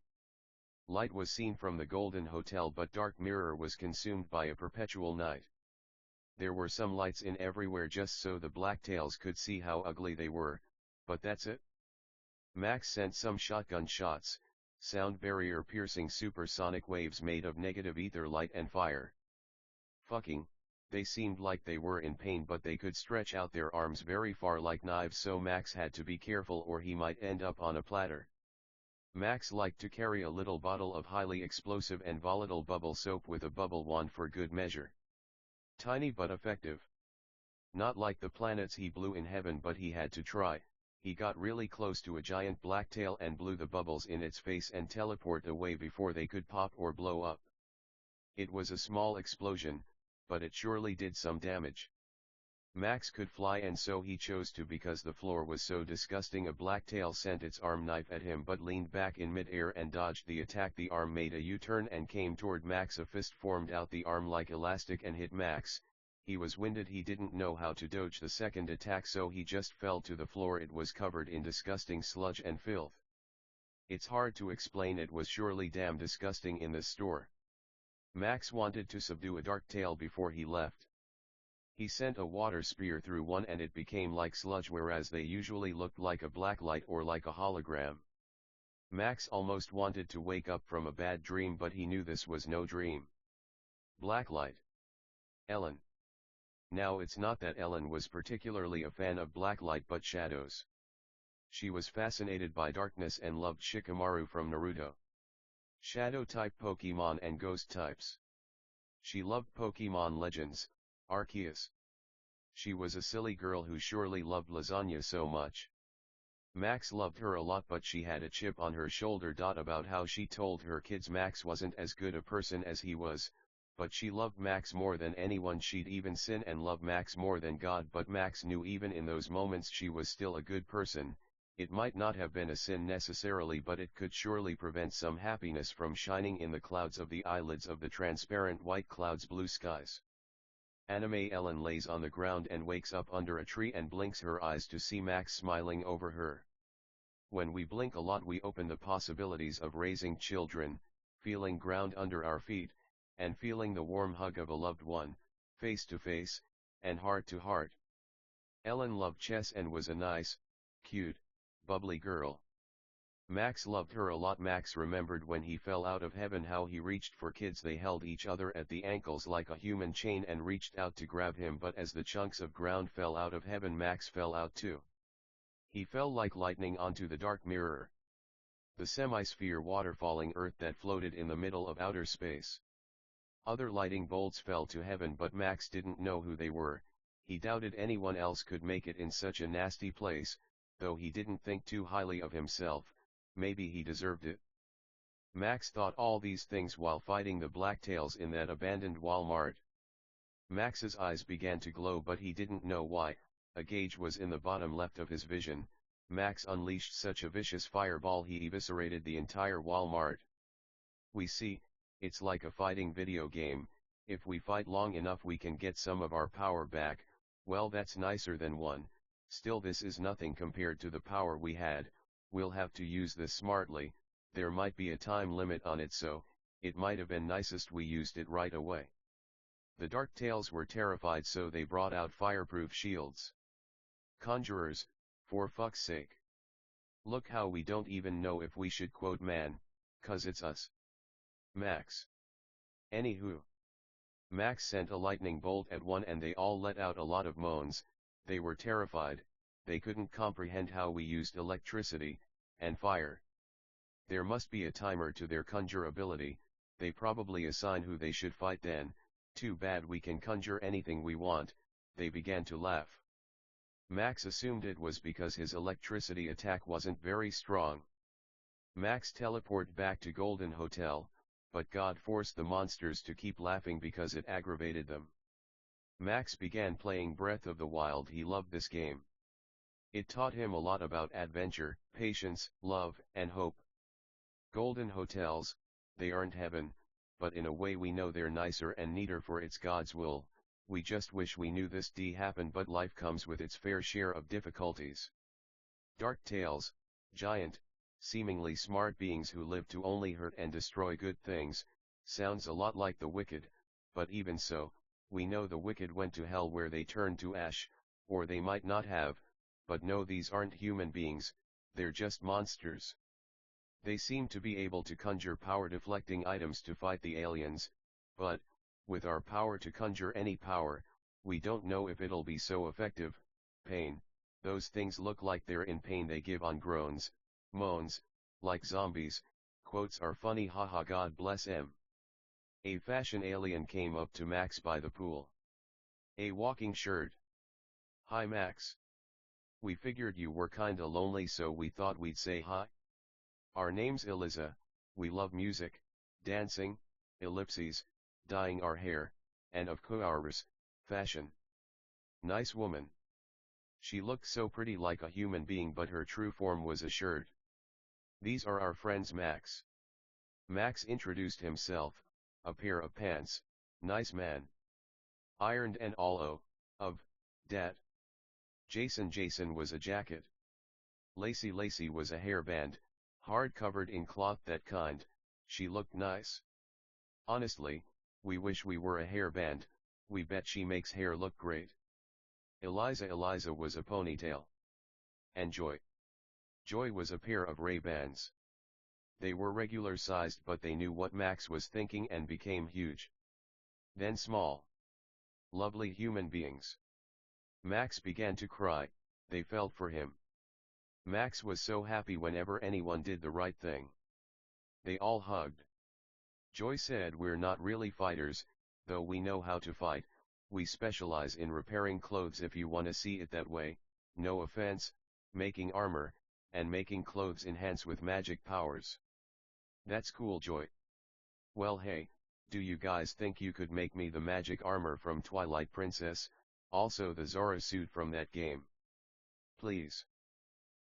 Light was seen from the Golden Hotel, but Dark Mirror was consumed by a perpetual night. There were some lights in everywhere just so the blacktails could see how ugly they were, but that's it. Max sent some shotgun shots, sound barrier piercing supersonic waves made of negative ether, light and fire. Fucking, they seemed like they were in pain, but they could stretch out their arms very far like knives, so Max had to be careful or he might end up on a platter. Max liked to carry a little bottle of highly explosive and volatile bubble soap with a bubble wand for good measure. Tiny but effective. Not like the planets he blew in heaven, but he had to try. He got really close to a giant blacktail and blew the bubbles in its face and teleported away before they could pop or blow up. It was a small explosion, but it surely did some damage. Max could fly, and so he chose to because the floor was so disgusting. A blacktail sent its arm knife at him but leaned back in mid-air and dodged the attack. The arm made a U-turn and came toward Max. A fist formed out the arm like elastic and hit Max. He was winded, he didn't know how to dodge the second attack, so he just fell to the floor. It was covered in disgusting sludge and filth. It's hard to explain, it was surely damn disgusting in this store. Max wanted to subdue a dark tail before he left. He sent a water spear through one and it became like sludge, whereas they usually looked like a black light or like a hologram. Max almost wanted to wake up from a bad dream, but he knew this was no dream. Blacklight. Ellen. Now it's not that Ellen was particularly a fan of blacklight but shadows. She was fascinated by darkness and loved Shikamaru from Naruto. Shadow-type Pokemon and ghost types. She loved Pokemon Legends, Arceus. She was a silly girl who surely loved lasagna so much. Max loved her a lot, but she had a chip on her shoulder. About how she told her kids Max wasn't as good a person as he was, but she loved Max more than anyone. She'd even sin and love Max more than God, but Max knew even in those moments she was still a good person. It might not have been a sin necessarily, but it could surely prevent some happiness from shining in the clouds of the eyelids of the transparent white clouds, blue skies. Anime Ellen lays on the ground and wakes up under a tree and blinks her eyes to see Max smiling over her. When we blink a lot, we open the possibilities of raising children, feeling ground under our feet, and feeling the warm hug of a loved one, face to face, and heart to heart. Ellen loved chess and was a nice, cute, bubbly girl. Max loved her a lot. Max remembered when he fell out of heaven how he reached for kids. They held each other at the ankles like a human chain and reached out to grab him, but as the chunks of ground fell out of heaven, Max fell out too. He fell like lightning onto the dark mirror. The semi-sphere waterfalling earth that floated in the middle of outer space. Other lightning bolts fell to heaven, but Max didn't know who they were. He doubted anyone else could make it in such a nasty place, though he didn't think too highly of himself. Maybe he deserved it. Max thought all these things while fighting the blacktails in that abandoned Walmart. Max's eyes began to glow, but he didn't know why. A gauge was in the bottom left of his vision. Max unleashed such a vicious fireball he eviscerated the entire Walmart. We see, it's like a fighting video game. If we fight long enough we can get some of our power back. Well, that's nicer than one. Still, this is nothing compared to the power we had. We'll have to use this smartly. There might be a time limit on it, so it might have been nicest we used it right away. The Dark Tails were terrified, so they brought out fireproof shields. Conjurers, for fuck's sake. Look how we don't even know if we should quote man, 'Cause it's us. Max. Anywho. Max sent a lightning bolt at one and they all let out a lot of moans. They were terrified, they couldn't comprehend how we used electricity, and fire. There must be a timer to their conjure ability, they probably assign who they should fight then. Too bad we can conjure anything we want. They began to laugh. Max assumed it was because his electricity attack wasn't very strong. Max teleported back to Golden Hotel, but God forced the monsters to keep laughing because it aggravated them. Max began playing Breath of the Wild. He loved this game. It taught him a lot about adventure, patience, love, and hope. Golden hotels, they aren't heaven, but in a way we know they're nicer and neater for it's God's will. We just wish we knew this happened, but life comes with its fair share of difficulties. Dark tales, giant, seemingly smart beings who live to only hurt and destroy good things, sounds a lot like the wicked, but even so, we know the wicked went to hell where they turned to ash, or they might not have, but no, these aren't human beings, they're just monsters. They seem to be able to conjure power-deflecting items to fight the aliens, but, with our power to conjure any power, we don't know if it'll be so effective. Pain, those things look like they're in pain. They give on groans, moans, like zombies. Quotes are funny, haha, God bless em. A fashion alien came up to Max by the pool. A walking shirt. Hi Max. We figured you were kinda lonely, so we thought we'd say hi. Our name's Eliza, we love music, dancing, ellipses, dyeing our hair, and of course, fashion. Nice woman. She looked so pretty, like a human being, but her true form was a shirt. These are our friends Max. Max introduced himself, a pair of pants, nice man. Ironed and all of, dat. Jason was a jacket. Lacey was a hairband, hard covered in cloth, that kind. She looked nice. Honestly, we wish we were a hairband, we bet she makes hair look great. Eliza was a ponytail. And Joy was a pair of Ray-Bans. They were regular sized, but they knew what Max was thinking and became huge. Then small. Lovely human beings. Max began to cry, they felt for him. Max was so happy whenever anyone did the right thing. They all hugged. Joy said, we're not really fighters, though we know how to fight, we specialize in repairing clothes if you wanna see it that way, no offense, making armor, and making clothes enhance with magic powers. That's cool, Joy. Well, hey, do you guys think you could make me the magic armor from Twilight Princess, also the Zora suit from that game? Please.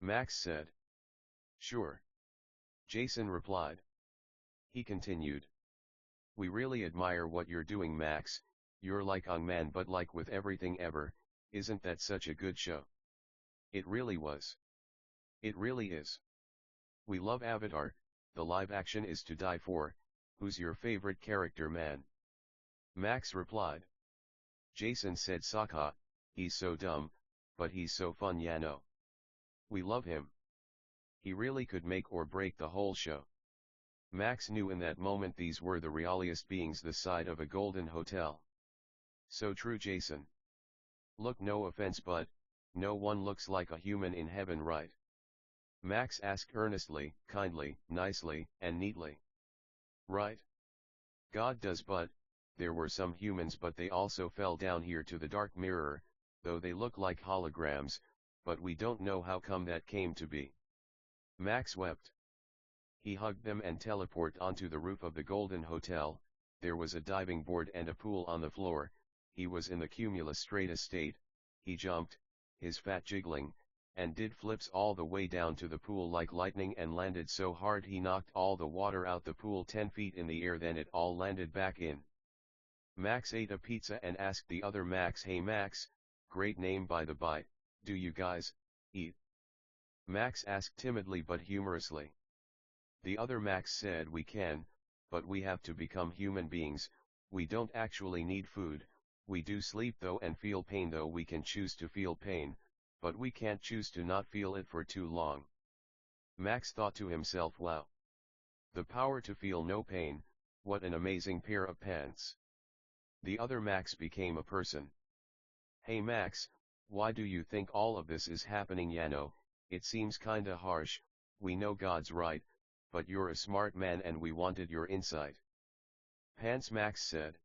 Max said. Sure. Jason replied. He continued. We really admire what you're doing, Max, you're like Ong Man, but like with everything ever, isn't that such a good show? It really was. It really is. We love Avatar, the live action is to die for. Who's your favorite character, man? Max replied. Jason said Sokka, he's so dumb, but he's so fun, ya know. We love him. He really could make or break the whole show. Max knew in that moment these were the realiest beings this side of a golden hotel. So true, Jason. Look, no offense, but no one looks like a human in heaven, right? Max asked earnestly, kindly, nicely, and neatly. Right? God does, but there were some humans, but they also fell down here to the dark mirror, though they look like holograms, but we don't know how come that came to be. Max wept. He hugged them and teleported onto the roof of the Golden Hotel. There was a diving board and a pool on the floor. He was in the cumulus strata state. He jumped, his fat jiggling, and did flips all the way down to the pool like lightning, and landed so hard he knocked all the water out the pool 10 feet in the air, then it all landed back in. Max ate a pizza and asked the other Max, hey Max, great name by the by, do you guys eat? Max asked timidly but humorously. The other Max said, we can, but we have to become human beings, we don't actually need food, we do sleep though and feel pain, though we can choose to feel pain, but we can't choose to not feel it for too long. Max thought to himself, wow. The power to feel no pain, what an amazing pair of pants. The other Max became a person. Hey Max, why do you think all of this is happening? Yano, it seems kinda harsh, we know God's right, but you're a smart man and we wanted your insight. Pants, Max said.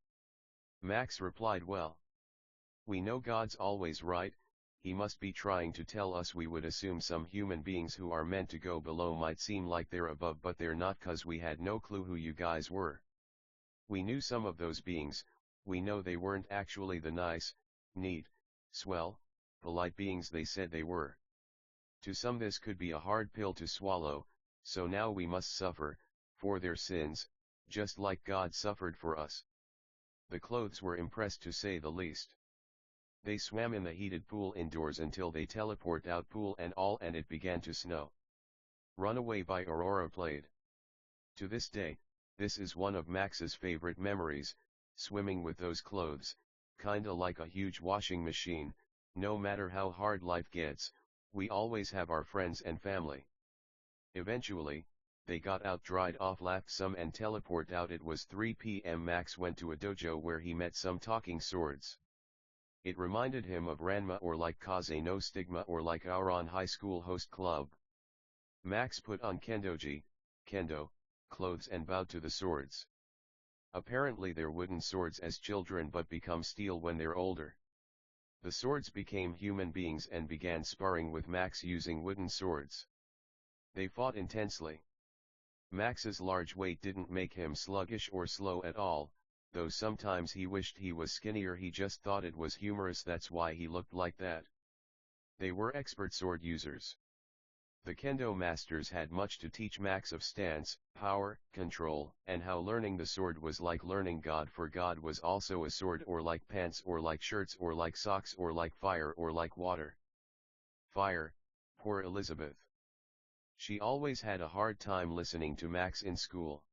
Max replied, well, we know God's always right, he must be trying to tell us we would assume some human beings who are meant to go below might seem like they're above but they're not, 'cause we had no clue who you guys were. We knew some of those beings, we know they weren't actually the nice, neat, swell, polite beings they said they were. To some this could be a hard pill to swallow, so now we must suffer, for their sins, just like God suffered for us. The clothes were impressed to say the least. They swam in the heated pool indoors until they teleport out pool and all, and it began to snow. Runaway by Aurora played. To this day, this is one of Max's favorite memories, swimming with those clothes, kinda like a huge washing machine. No matter how hard life gets, we always have our friends and family. Eventually, they got out, dried off, laughed some and teleport out. It was 3 p.m. Max went to a dojo where he met some talking swords. It reminded him of Ranma or like Kaze no Stigma or like our on high school host club. Max put on kendoji, kendo, clothes and bowed to the swords. Apparently they're wooden swords as children but become steel when they're older. The swords became human beings and began sparring with Max using wooden swords. They fought intensely. Max's large weight didn't make him sluggish or slow at all, though sometimes he wished he was skinnier. He just thought it was humorous, that's why he looked like that. They were expert sword users. The kendo masters had much to teach Max of stance, power, control, and how learning the sword was like learning God, for God was also a sword, or like pants, or like shirts, or like socks, or like fire, or like water. Fire, poor Elizabeth. She always had a hard time listening to Max in school.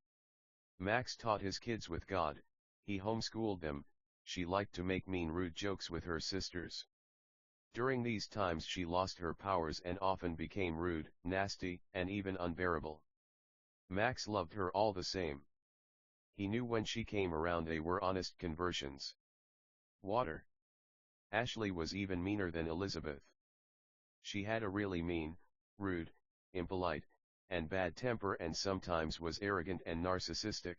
Max taught his kids with God, he homeschooled them. She liked to make mean, rude jokes with her sisters. During these times she lost her powers and often became rude, nasty, and even unbearable. Max loved her all the same. He knew when she came around they were honest conversions. Water. Ashley was even meaner than Elizabeth. She had a really mean, rude, impolite, and bad temper, and sometimes was arrogant and narcissistic.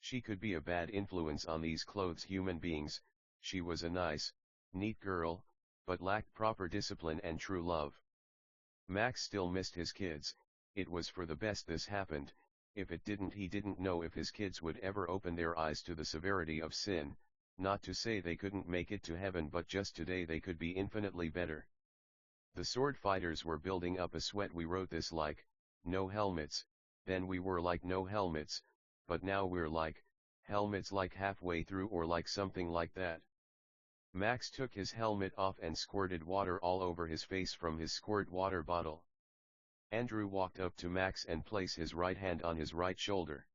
She could be a bad influence on these clothes human beings. She was a nice, neat girl, but lacked proper discipline and true love. Max still missed his kids. It was for the best this happened. If it didn't, he didn't know if his kids would ever open their eyes to the severity of sin. Not to say they couldn't make it to heaven, but just today they could be infinitely better. The sword fighters were building up a sweat. We wrote this like, no helmets, then we were like no helmets, but now we're like, helmets like halfway through or like something like that. Max took his helmet off and squirted water all over his face from his squirt water bottle. Andrew walked up to Max and placed his right hand on his right shoulder.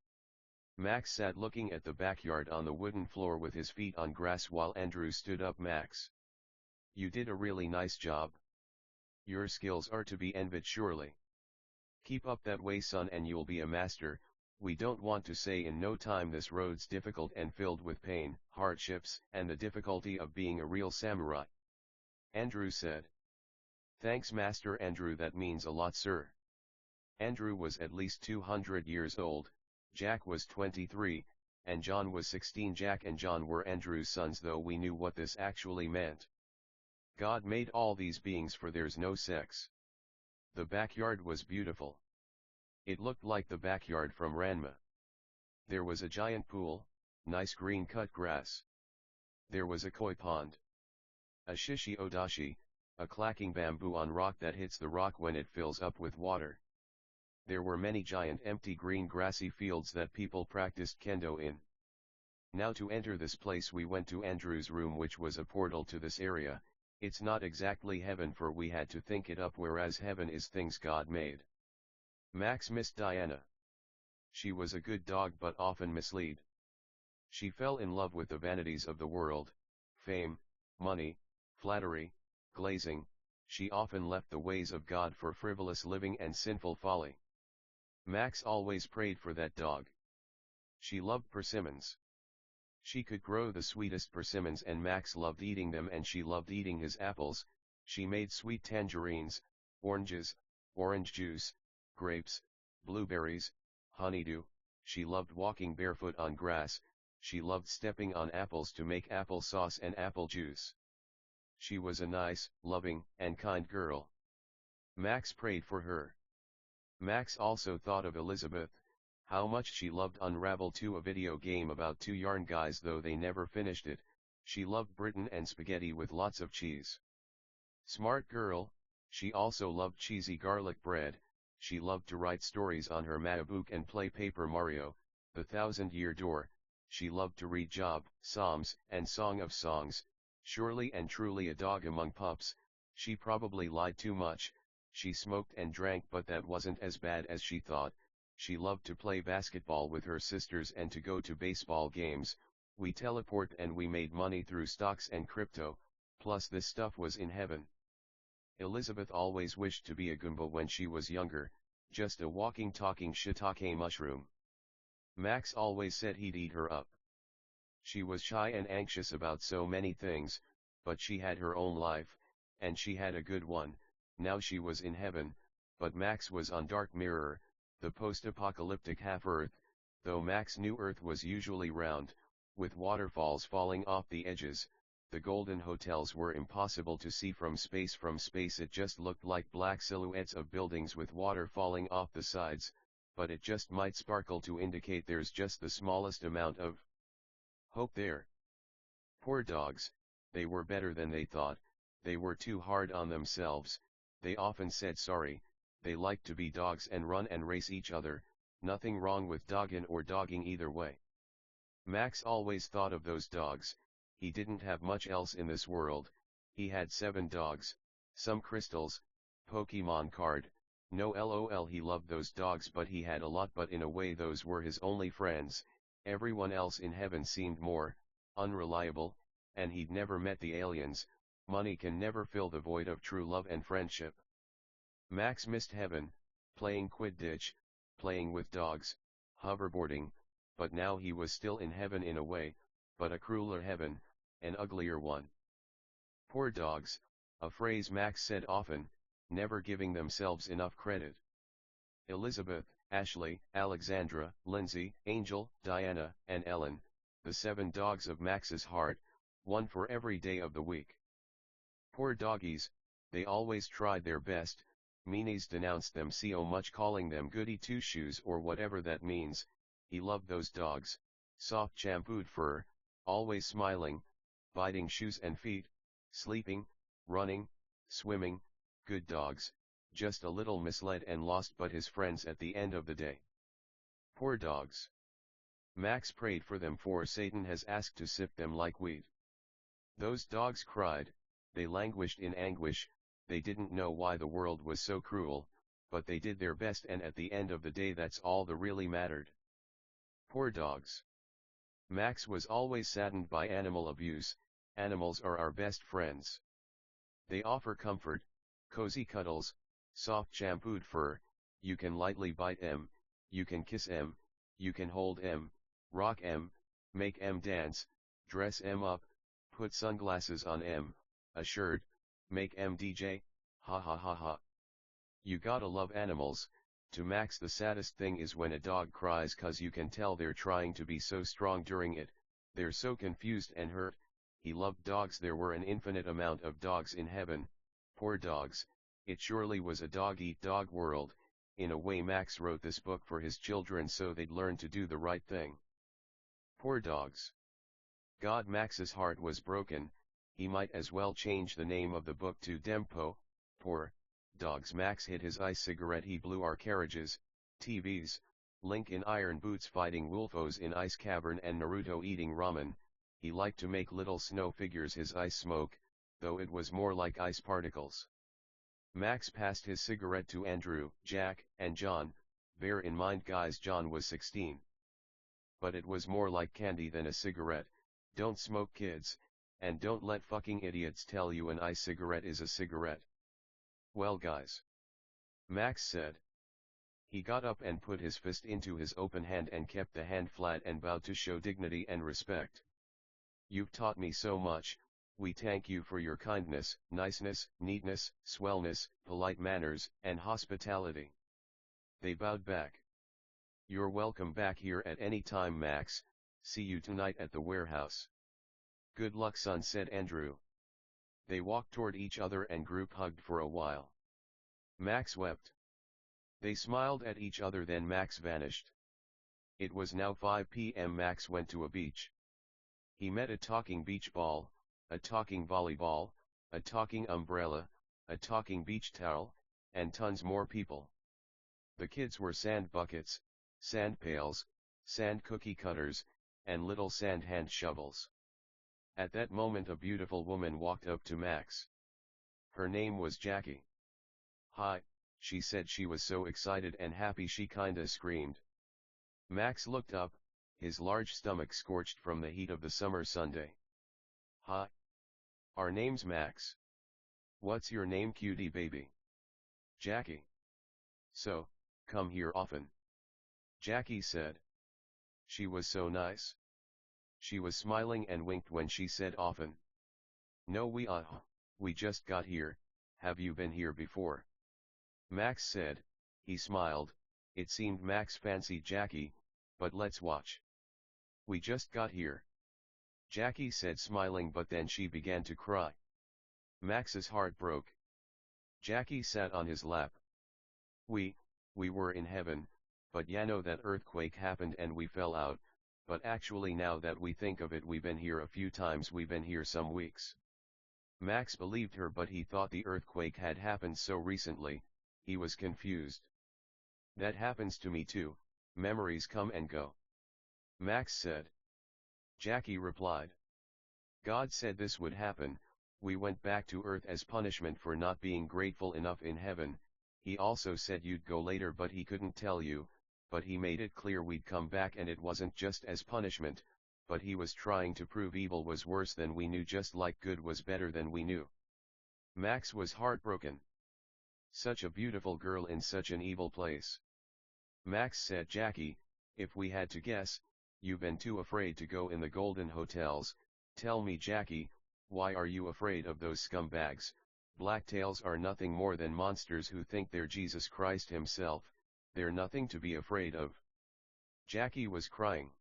Max sat looking at the backyard on the wooden floor with his feet on grass while Andrew stood up. Max, you did a really nice job. Your skills are to be envied surely. Keep up that way, son, and you'll be a master. We don't want to say in no time this road's difficult and filled with pain, hardships, and the difficulty of being a real samurai. Andrew said. Thanks, Master Andrew, that means a lot, sir. Andrew was at least 200 years old, Jack was 23, and John was 16. Jack and John were Andrew's sons, though we knew what this actually meant. God made all these beings for there's no sex. The backyard was beautiful. It looked like the backyard from Ranma. There was a giant pool, nice green cut grass. There was a koi pond. A shishi odashi, a clacking bamboo on rock that hits the rock when it fills up with water. There were many giant empty green grassy fields that people practiced kendo in. Now to enter this place we went to Andrew's room, which was a portal to this area. It's not exactly heaven, for we had to think it up, whereas heaven is things God made. Max missed Diana. She was a good dog but often misled. She fell in love with the vanities of the world, fame, money, flattery, glazing. She often left the ways of God for frivolous living and sinful folly. Max always prayed for that dog. She loved persimmons. She could grow the sweetest persimmons and Max loved eating them and she loved eating his apples. She made sweet tangerines, oranges, orange juice, grapes, blueberries, honeydew. She loved walking barefoot on grass. She loved stepping on apples to make apple sauce and apple juice. She was a nice, loving, and kind girl. Max prayed for her. Max also thought of Elizabeth, how much she loved Unravel 2, a video game about two yarn guys, though they never finished it. She loved Britain and spaghetti with lots of cheese. Smart girl, she also loved cheesy garlic bread. She loved to write stories on her MacBook and play Paper Mario, The Thousand-Year Door. She loved to read Job, Psalms, and Song of Songs. Surely and truly a dog among pups. She probably lied too much. She smoked and drank, but that wasn't as bad as she thought. She loved to play basketball with her sisters and to go to baseball games. We teleport and we made money through stocks and crypto, plus this stuff was in heaven. Elizabeth always wished to be a Goomba when she was younger, just a walking talking shiitake mushroom. Max always said he'd eat her up. She was shy and anxious about so many things, but she had her own life, and she had a good one. Now she was in heaven, but Max was on Dark Mirror, the post-apocalyptic half-Earth, though Max knew Earth was usually round, with waterfalls falling off the edges. The golden hotels were impossible to see from space. From space it just looked like black silhouettes of buildings with water falling off the sides, but it just might sparkle to indicate there's just the smallest amount of hope there. Poor dogs, they were better than they thought. They were too hard on themselves. They often said sorry. They liked to be dogs and run and race each other. Nothing wrong with dogging or dogging either way. Max always thought of those dogs. He didn't have much else in this world. He had 7 dogs, some crystals, Pokemon card. No lol, he loved those dogs, but he had a lot, but in a way those were his only friends. Everyone else in heaven seemed more unreliable, and he'd never met the aliens. Money can never fill the void of true love and friendship. Max missed heaven, playing Quidditch, playing with dogs, hoverboarding, but now he was still in heaven in a way, but a crueler heaven, an uglier one. Poor dogs, a phrase Max said often, never giving themselves enough credit. Elizabeth, Ashley, Alexandra, Lindsay, Angel, Diana, and Ellen, the 7 dogs of Max's heart, one for every day of the week. Poor doggies, they always tried their best. Meanies denounced them so much, calling them goody two-shoes or whatever that means. He loved those dogs, soft shampooed fur, always smiling, biting shoes and feet, sleeping, running, swimming, good dogs, just a little misled and lost but his friends at the end of the day. Poor dogs. Max prayed for them, for Satan has asked to sift them like wheat. Those dogs cried, they languished in anguish. They didn't know why the world was so cruel, but they did their best, and at the end of the day that's all that really mattered. Poor dogs. Max was always saddened by animal abuse. Animals are our best friends. They offer comfort, cozy cuddles, soft shampooed fur. You can lightly bite them, you can kiss them, you can hold them, rock them, make them dance, dress them up, put sunglasses on them, a shirt, make them DJ, ha ha ha ha. You gotta love animals. To Max the saddest thing is when a dog cries, cause you can tell they're trying to be so strong during it. They're so confused and hurt. He loved dogs. There were an infinite amount of dogs in heaven. Poor dogs. It surely was a dog-eat-dog world. In a way Max wrote this book for his children so they'd learn to do the right thing. Poor dogs. God, Max's heart was broken. He might as well change the name of the book to Dempo. Poor dogs. Max hit his ice cigarette. He blew our carriages, TVs, Link in iron boots fighting Wolfos in ice cavern, and Naruto eating ramen. He liked to make little snow figures his ice smoke, though it was more like ice particles. Max passed his cigarette to Andrew, Jack, and John. Bear in mind guys, John was 16. But it was more like candy than a cigarette. Don't smoke, kids, and don't let fucking idiots tell you an ice cigarette is a cigarette. Well guys, Max said. He got up and put his fist into his open hand and kept the hand flat and bowed to show dignity and respect. "You've taught me so much, we thank you for your kindness, niceness, neatness, swellness, polite manners, and hospitality." They bowed back. "You're welcome back here at any time, Max. See you tonight at the warehouse." "Good luck, son," said Andrew. They walked toward each other and group hugged for a while. Max wept. They smiled at each other, then Max vanished. It was now 5 p.m. Max went to a beach. He met a talking beach ball, a talking volleyball, a talking umbrella, a talking beach towel, and tons more people. The kids were sand buckets, sand pails, sand cookie cutters, and little sand hand shovels. At that moment a beautiful woman walked up to Max. Her name was Jackie. "Hi," she said. She was so excited and happy she kinda screamed. Max looked up, his large stomach scorched from the heat of the summer Sunday. "Hi. Our name's Max. What's your name, cutie baby?" "Jackie." "So, come here often?" Jackie said. She was so nice. She was smiling and winked when she said often. "No, we just got here. Have you been here before?" Max said. He smiled. It seemed Max fancied Jackie, but let's watch. "We just got here," Jackie said, smiling, but then she began to cry. Max's heart broke. Jackie sat on his lap. We were in heaven, but ya know that earthquake happened and we fell out, but actually now that we think of it, we've been here a few times, we've been here some weeks." Max believed her, but he thought the earthquake had happened so recently, he was confused. "That happens to me too, memories come and go," Max said. Jackie replied. "God said this would happen. We went back to Earth as punishment for not being grateful enough in heaven. He also said you'd go later, but he couldn't tell you, but he made it clear we'd come back, and it wasn't just as punishment, but he was trying to prove evil was worse than we knew, just like good was better than we knew." Max was heartbroken. Such a beautiful girl in such an evil place. Max said, "Jackie, if we had to guess, you've been too afraid to go in the golden hotels. Tell me, Jackie, why are you afraid of those scumbags? Blacktails are nothing more than monsters who think they're Jesus Christ himself. They're nothing to be afraid of." Jackie was crying.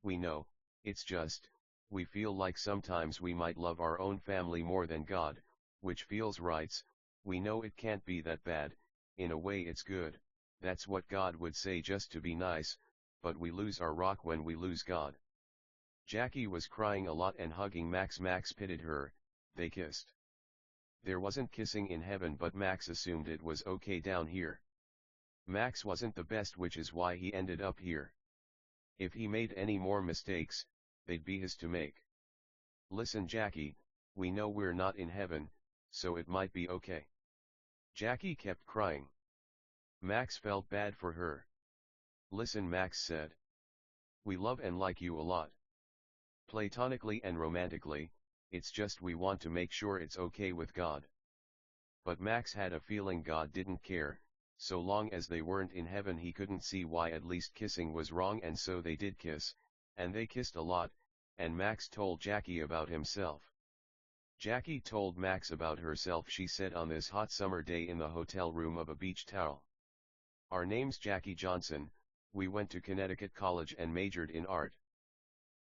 "We know, it's just, we feel like sometimes we might love our own family more than God, which feels right. We know it can't be that bad, in a way it's good, that's what God would say just to be nice, but we lose our rock when we lose God." Jackie was crying a lot and hugging Max. Max pitied her. They kissed. There wasn't kissing in heaven, but Max assumed it was okay down here. Max wasn't the best, which is why he ended up here. If he made any more mistakes, they'd be his to make. "Listen, Jackie, we know we're not in heaven, so it might be okay." Jackie kept crying. Max felt bad for her. "Listen," Max said. "We love and like you a lot. Platonically and romantically, it's just we want to make sure it's okay with God." But Max had a feeling God didn't care. So long as they weren't in heaven, he couldn't see why at least kissing was wrong, and so they did kiss, and they kissed a lot, and Max told Jackie about himself. Jackie told Max about herself. She said, "On this hot summer day in the hotel room of a beach towel. Our name's Jackie Johnson, we went to Connecticut College and majored in art.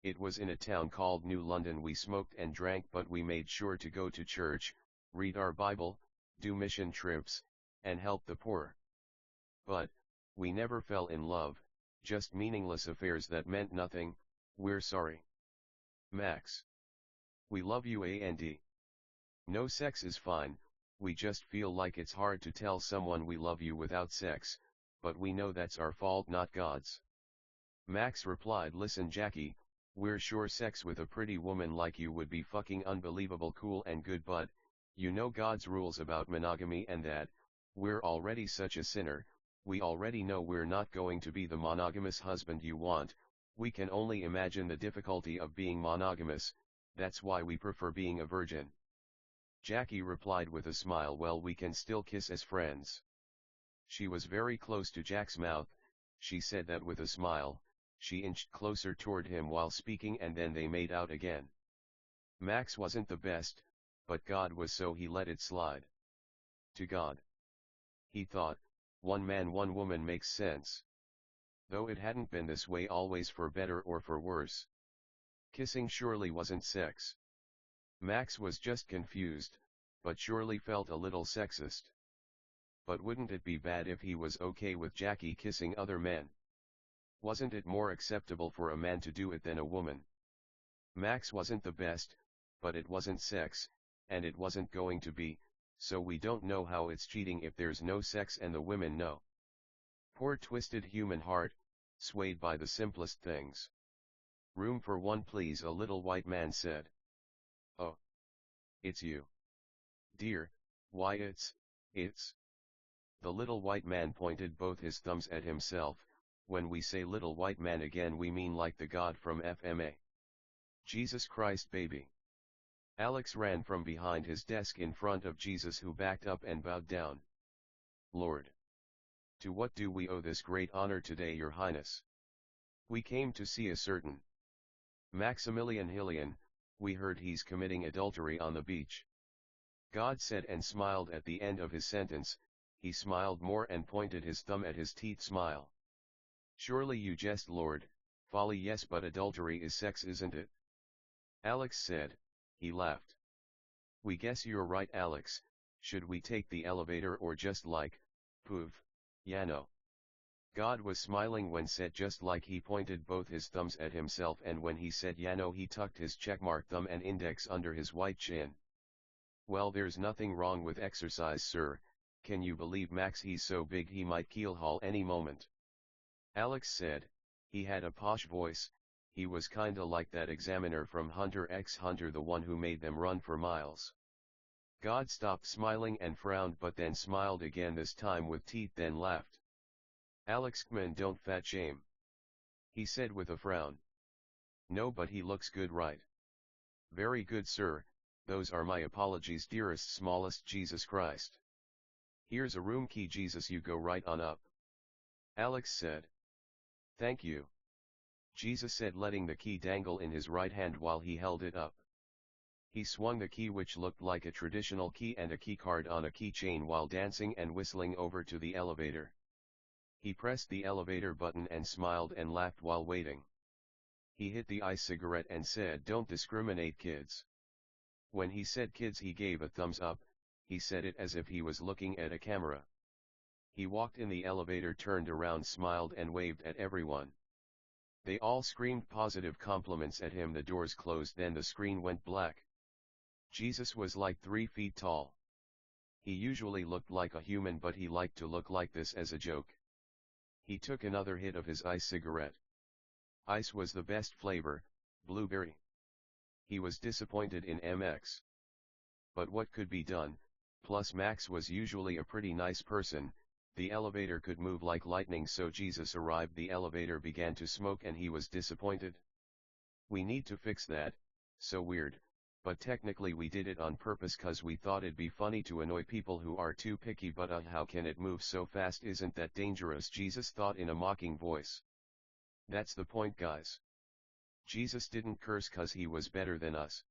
It was in a town called New London. We smoked and drank, but we made sure to go to church, read our Bible, do mission trips, and help the poor. But, we never fell in love, just meaningless affairs that meant nothing. We're sorry. Max. We love you, and no sex is fine, we just feel like it's hard to tell someone we love you without sex, but we know that's our fault, not God's." Max replied, "Listen, Jackie, we're sure sex with a pretty woman like you would be fucking unbelievable cool and good, but, you know God's rules about monogamy and that, we're already such a sinner. We already know we're not going to be the monogamous husband you want. We can only imagine the difficulty of being monogamous, that's why we prefer being a virgin." Jackie replied with a smile, "Well, we can still kiss as friends." She was very close to Jack's mouth. She said that with a smile. She inched closer toward him while speaking, and then they made out again. Max wasn't the best, but God was, so he let it slide. To God, he thought, one man one woman makes sense. Though it hadn't been this way always, for better or for worse. Kissing surely wasn't sex. Max was just confused, but surely felt a little sexist. But wouldn't it be bad if he was okay with Jackie kissing other men? Wasn't it more acceptable for a man to do it than a woman? Max wasn't the best, but it wasn't sex, and it wasn't going to be, so we don't know how it's cheating if there's no sex and the women know. Poor twisted human heart, swayed by the simplest things. Room for one please, a little white man said. Oh. It's you. Dear, why it's. The little white man pointed both his thumbs at himself. When we say little white man again, we mean like the God from FMA. Jesus Christ, baby. Alex ran from behind his desk in front of Jesus, who backed up and bowed down. Lord. To what do we owe this great honor today, Your Highness? We came to see a certain Maximilian Hillian. We heard he's committing adultery on the beach. God said and smiled at the end of his sentence. He smiled more and pointed his thumb at his teeth. Smile. Surely you jest, Lord. Folly, yes, but adultery is sex, isn't it? Alex said. He laughed. We guess you're right, Alex. Should we take the elevator or just like, poof, Yano? God was smiling when said just like. He pointed both his thumbs at himself, and when he said Yano he tucked his checkmark thumb and index under his white chin. Well, there's nothing wrong with exercise, sir. Can you believe Max? He's so big he might keelhaul any moment. Alex said. He had a posh voice. He was kinda like that examiner from Hunter x Hunter, the one who made them run for miles. God stopped smiling and frowned, but then smiled again, this time with teeth, then laughed. Alex, man, don't fat shame, he said with a frown. No, but he looks good, right? Very good, sir. Those are my apologies, dearest, smallest Jesus Christ. Here's a room key, Jesus, you go right on up. Alex said. Thank you, Jesus said, letting the key dangle in his right hand while he held it up. He swung the key, which looked like a traditional key and a keycard on a keychain, while dancing and whistling over to the elevator. He pressed the elevator button and smiled and laughed while waiting. He hit the e-cigarette and said, "Don't discriminate, kids." When he said kids, he gave a thumbs up. He said it as if he was looking at a camera. He walked in the elevator, turned around, smiled and waved at everyone. They all screamed positive compliments at him. The doors closed, then the screen went black. Jesus was like 3 feet tall. He usually looked like a human, but he liked to look like this as a joke. He took another hit of his ice cigarette. Ice was the best flavor, blueberry. He was disappointed in MX. But what could be done? Plus Max was usually a pretty nice person. The elevator could move like lightning, so Jesus arrived. The elevator began to smoke and he was disappointed. We need to fix that. So weird. But technically we did it on purpose, cause we thought it'd be funny to annoy people who are too picky. But how can it move so fast? Isn't that dangerous? Jesus thought in a mocking voice. That's the point, guys. Jesus didn't curse cause he was better than us.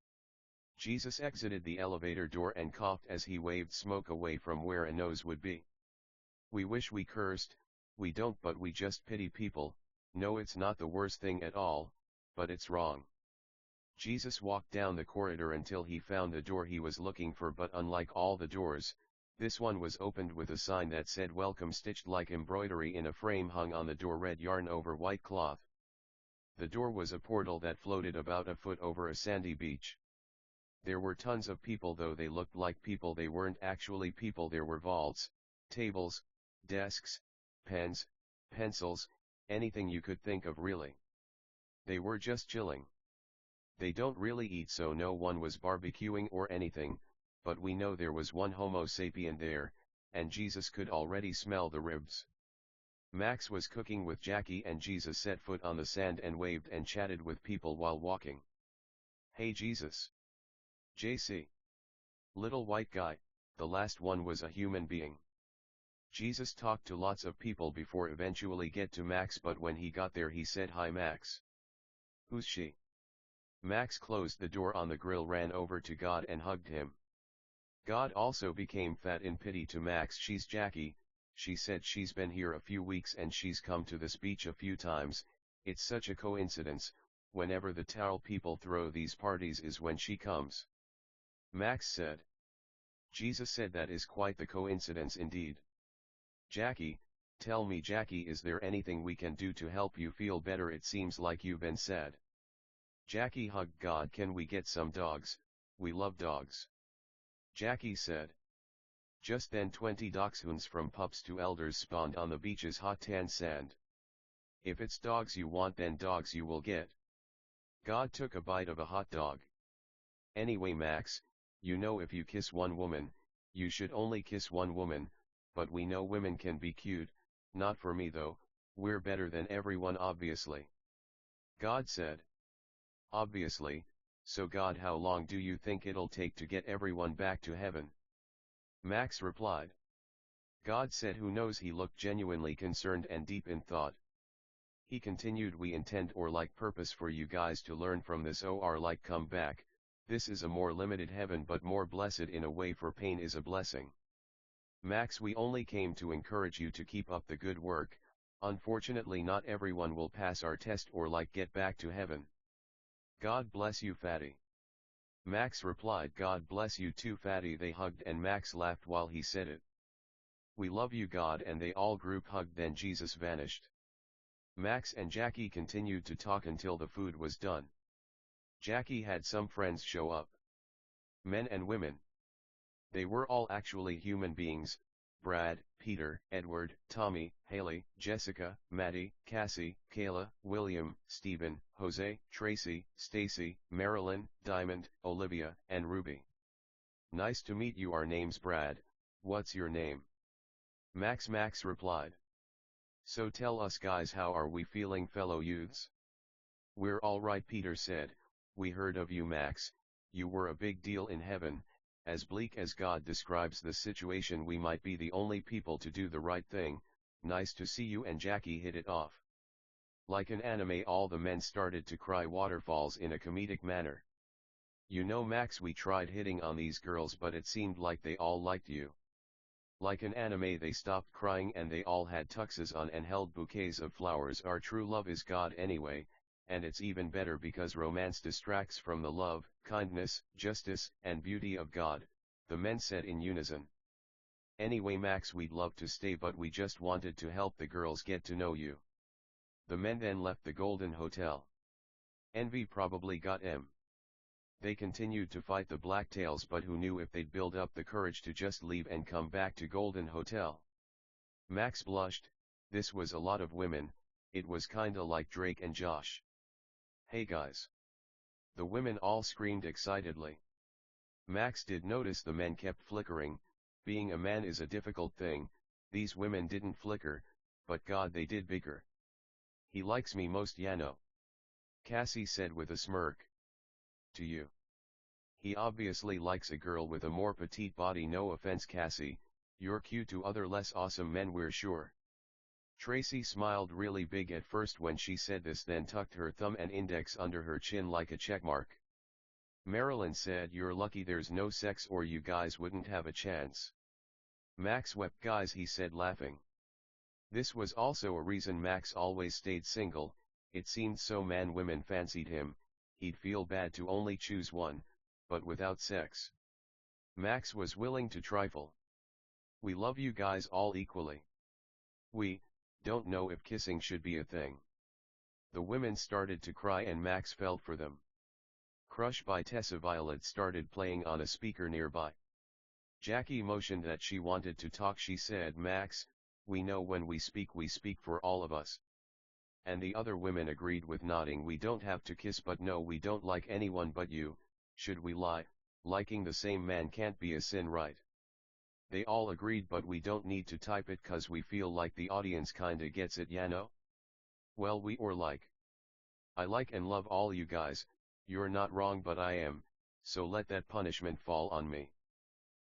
Jesus exited the elevator door and coughed as he waved smoke away from where a nose would be. We wish we cursed. We don't, but we just pity people. No, it's not the worst thing at all, but it's wrong. Jesus walked down the corridor until he found the door he was looking for, but unlike all the doors, this one was opened with a sign that said welcome, stitched like embroidery in a frame hung on the door, red yarn over white cloth. The door was a portal that floated about a foot over a sandy beach. There were tons of people, though they looked like people. They weren't actually people. There were vaults, tables, desks, pens, pencils, anything you could think of, really. They were just chilling. They don't really eat, so no one was barbecuing or anything, but we know there was one Homo sapien there, and Jesus could already smell the ribs. Max was cooking with Jackie, and Jesus set foot on the sand and waved and chatted with people while walking. Hey Jesus. JC. Little white guy, the last one was a human being. Jesus talked to lots of people before eventually get to Max, but when he got there he said, "Hi Max." "Who's she?" Max closed the door on the grill, ran over to God and hugged him. God also became fat in pity to Max. "She's Jackie," she said. "She's been here a few weeks and she's come to this beach a few times. It's such a coincidence, whenever the towel people throw these parties is when she comes." Max said. Jesus said, "That is quite the coincidence indeed. Jackie, tell me Jackie, is there anything we can do to help you feel better? It seems like you've been sad." Jackie hugged God. "Can we get some dogs? We love dogs." Jackie said. Just then 20 dachshunds from pups to elders spawned on the beach's hot tan sand. "If it's dogs you want, then dogs you will get." God took a bite of a hot dog. "Anyway Max, you know if you kiss one woman, you should only kiss one woman, but we know women can be cute, not for me though, we're better than everyone obviously." God said. "Obviously, so God, how long do you think it'll take to get everyone back to heaven?" Max replied. God said, "Who knows?" He looked genuinely concerned and deep in thought. He continued, "We intend or like purpose for you guys to learn from this, or like come back. This is a more limited heaven but more blessed in a way, for pain is a blessing. Max, we only came to encourage you to keep up the good work. Unfortunately not everyone will pass our test or like get back to heaven." "God bless you fatty." Max replied. "God bless you too fatty." They hugged and Max laughed while he said it. "We love you God," and they all group hugged. Then Jesus vanished. Max and Jackie continued to talk until the food was done. Jackie had some friends show up. Men and women. They were all actually human beings: Brad, Peter, Edward, Tommy, Haley, Jessica, Maddie, Cassie, Kayla, William, Stephen, Jose, Tracy, Stacy, Marilyn, Diamond, Olivia, and Ruby. "Nice to meet you. Our name's Brad. What's your name?" Max replied. "So tell us guys, how are we feeling, fellow youths?" "We're all right," Peter said. "We heard of you Max, you were a big deal in heaven. As bleak as God describes the situation, we might be the only people to do the right thing. Nice to see you." And Jackie hit it off. Like an anime, all the men started to cry waterfalls in a comedic manner. "You know Max, we tried hitting on these girls but it seemed like they all liked you." Like an anime, they stopped crying and they all had tuxes on and held bouquets of flowers. "Our true love is God anyway, and it's even better because romance distracts from the love, kindness, justice, and beauty of God," the men said in unison. "Anyway Max, we'd love to stay but we just wanted to help the girls get to know you." The men then left the Golden Hotel. Envy probably got them. They continued to fight the Blacktails, but who knew if they'd build up the courage to just leave and come back to Golden Hotel. Max blushed. This was a lot of women. It was kinda like Drake and Josh. "Hey guys!" the women all screamed excitedly. Max did notice the men kept flickering. Being a man is a difficult thing. These women didn't flicker, but God, they did bicker. "He likes me most, Yano," Cassie said with a smirk. "To you. He obviously likes a girl with a more petite body. No offense Cassie, you're cute to other less awesome men, we're sure." Tracy smiled really big at first when she said this, then tucked her thumb and index under her chin like a checkmark. Marilyn said, "You're lucky there's no sex or you guys wouldn't have a chance." Max wept. "Guys," he said laughing. This was also a reason Max always stayed single. It seemed so women fancied him, he'd feel bad to only choose one, but without sex. Max was willing to trifle. "We love you guys all equally. We don't know if kissing should be a thing." The women started to cry and Max felt for them. Crush by Tessa Violet started playing on a speaker nearby. Jackie motioned that she wanted to talk. She said, "Max, we know when we speak for all of us." And the other women agreed with nodding. "We don't have to kiss, but no, we don't like anyone but you. Should we lie? Liking the same man can't be a sin, right?" They all agreed, "But we don't need to type it 'cause we feel like the audience kinda gets it, Yano." "Well, I like and love all you guys. You're not wrong, but I am, so let that punishment fall on me."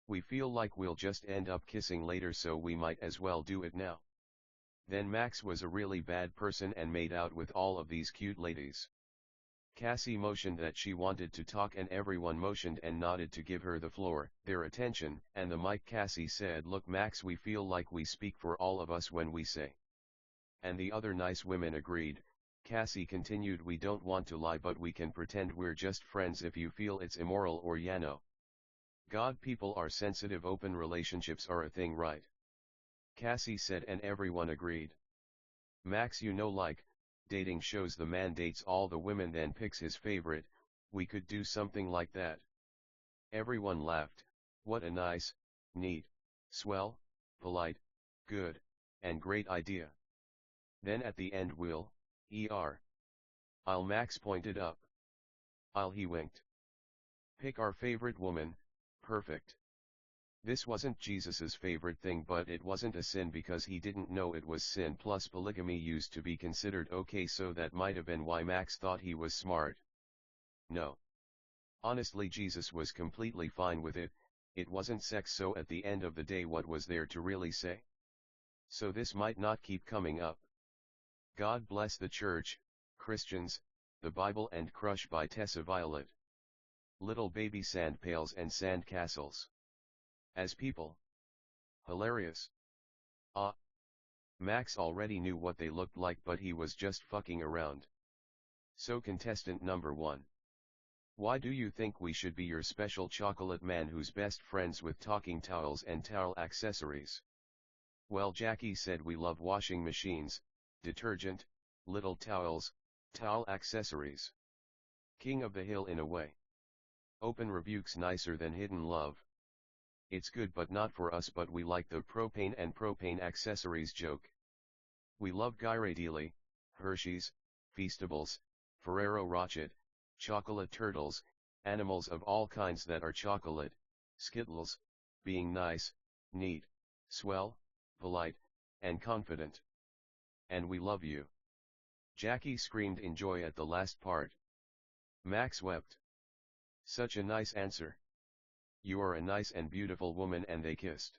We feel like we'll just end up kissing later, so we might as well do it now. Then Max was a really bad person and made out with all of these cute ladies. Cassie motioned that she wanted to talk and everyone motioned and nodded to give her the floor, their attention, and the mic. Cassie said, "Look Max, we feel like we speak for all of us when we say." And the other nice women agreed. Cassie continued, "We don't want to lie, but we can pretend we're just friends if you feel it's immoral or God, people are sensitive, open relationships are a thing, right?" Cassie said, and everyone agreed. Max, like, dating shows the man dates all the women then picks his favorite, we could do something like that. Everyone laughed. What a nice, neat, swell, polite, good, and great idea. Then at the end I'll Max pointed up. He winked. Pick our favorite woman, perfect. This wasn't Jesus's favorite thing, but it wasn't a sin because he didn't know it was sin, plus polygamy used to be considered okay, so that might have been why Max thought he was smart. No. Honestly, Jesus was completely fine with it, it wasn't sex, so at the end of the day what was there to really say? So this might not keep coming up. God bless the church, Christians, the Bible, and Crush by Tessa Violet. Little baby sand pails and sand castles. As people. Hilarious. Max already knew what they looked like, but he was just fucking around. So contestant number 1. Why do you think we should be your special chocolate man who's best friends with talking towels and towel accessories? Well, Jackie said we love washing machines, detergent, little towels, towel accessories. King of the hill in a way. Open rebukes nicer than hidden love. It's good but not for us, but we like the propane and propane accessories joke. We love Ghirardelli, Hershey's, Feastables, Ferrero Rocher, chocolate turtles, animals of all kinds that are chocolate, Skittles, being nice, neat, swell, polite, and confident. And we love you. Jackie screamed in joy at the last part. Max wept. Such a nice answer. You are a nice and beautiful woman, and they kissed.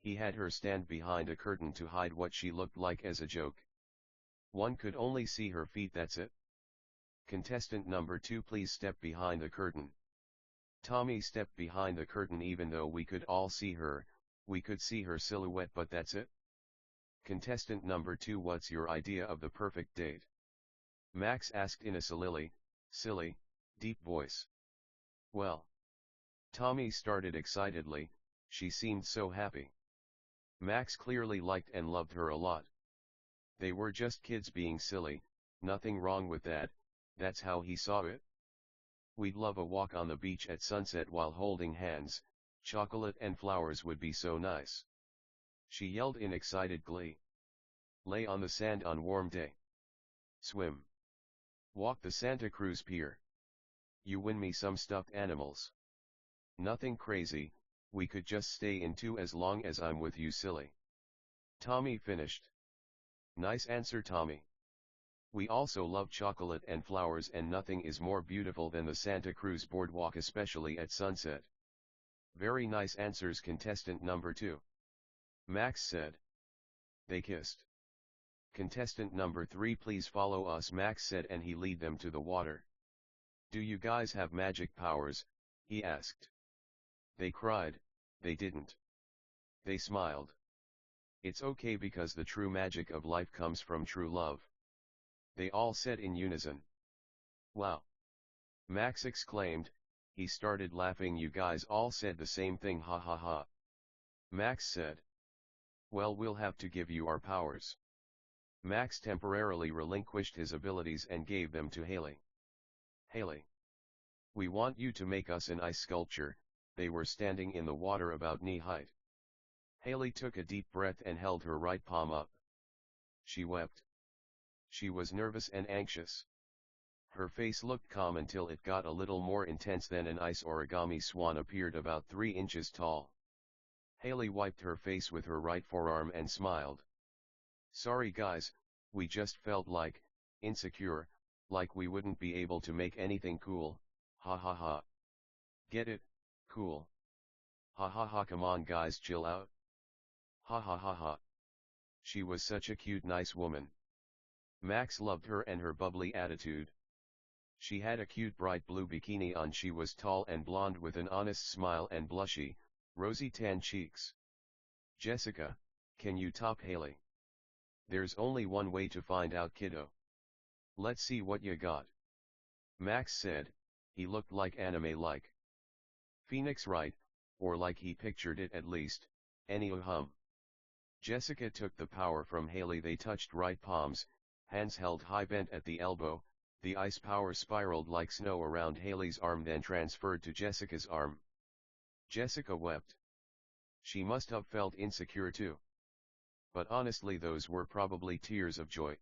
He had her stand behind a curtain to hide what she looked like as a joke. One could only see her feet, that's it. Contestant number 2, please step behind the curtain. Tommy stepped behind the curtain. Even though we could all see her, we could see her silhouette, but that's it. Contestant number 2, what's your idea of the perfect date? Max asked in a silly, deep voice. Well. Tommy started excitedly, she seemed so happy. Max clearly liked and loved her a lot. They were just kids being silly, nothing wrong with that, that's how he saw it. We'd love a walk on the beach at sunset while holding hands, chocolate and flowers would be so nice. She yelled in excited glee. Lay on the sand on warm day. Swim. Walk the Santa Cruz Pier. You win me some stuffed animals. Nothing crazy, we could just stay in two as long as I'm with you, silly. Tommy finished. Nice answer, Tommy. We also love chocolate and flowers, and nothing is more beautiful than the Santa Cruz boardwalk, especially at sunset. Very nice answers, contestant number 2. Max said. They kissed. Contestant number 3, please follow us, Max said, and he lead them to the water. Do you guys have magic powers? He asked. They cried, they didn't. They smiled. It's okay because the true magic of life comes from true love. They all said in unison. Wow! Max exclaimed, he started laughing. You guys all said the same thing, ha ha ha. Max said. Well, we'll have to give you our powers. Max temporarily relinquished his abilities and gave them to Haley. Haley. We want you to make us an ice sculpture. They were standing in the water about knee height. Haley took a deep breath and held her right palm up. She wept. She was nervous and anxious. Her face looked calm until it got a little more intense. Then an ice origami swan appeared about 3 inches tall. Haley wiped her face with her right forearm and smiled. Sorry guys, we just felt like, insecure, like we wouldn't be able to make anything cool, ha ha ha. Get it? Cool. Ha ha ha, come on guys, chill out. Ha ha ha ha. She was such a cute nice woman. Max loved her and her bubbly attitude. She had a cute bright blue bikini on. She was tall and blonde with an honest smile and blushy, rosy tan cheeks. Jessica, can you top Haley? There's only one way to find out, kiddo. Let's see what you got. Max said. He looked like anime-like. Phoenix, right, or like he pictured it at least. Anywho. Jessica took the power from Haley. They touched right palms, hands held high bent at the elbow. The ice power spiraled like snow around Haley's arm, then transferred to Jessica's arm. Jessica wept. She must have felt insecure too. But honestly, those were probably tears of joy.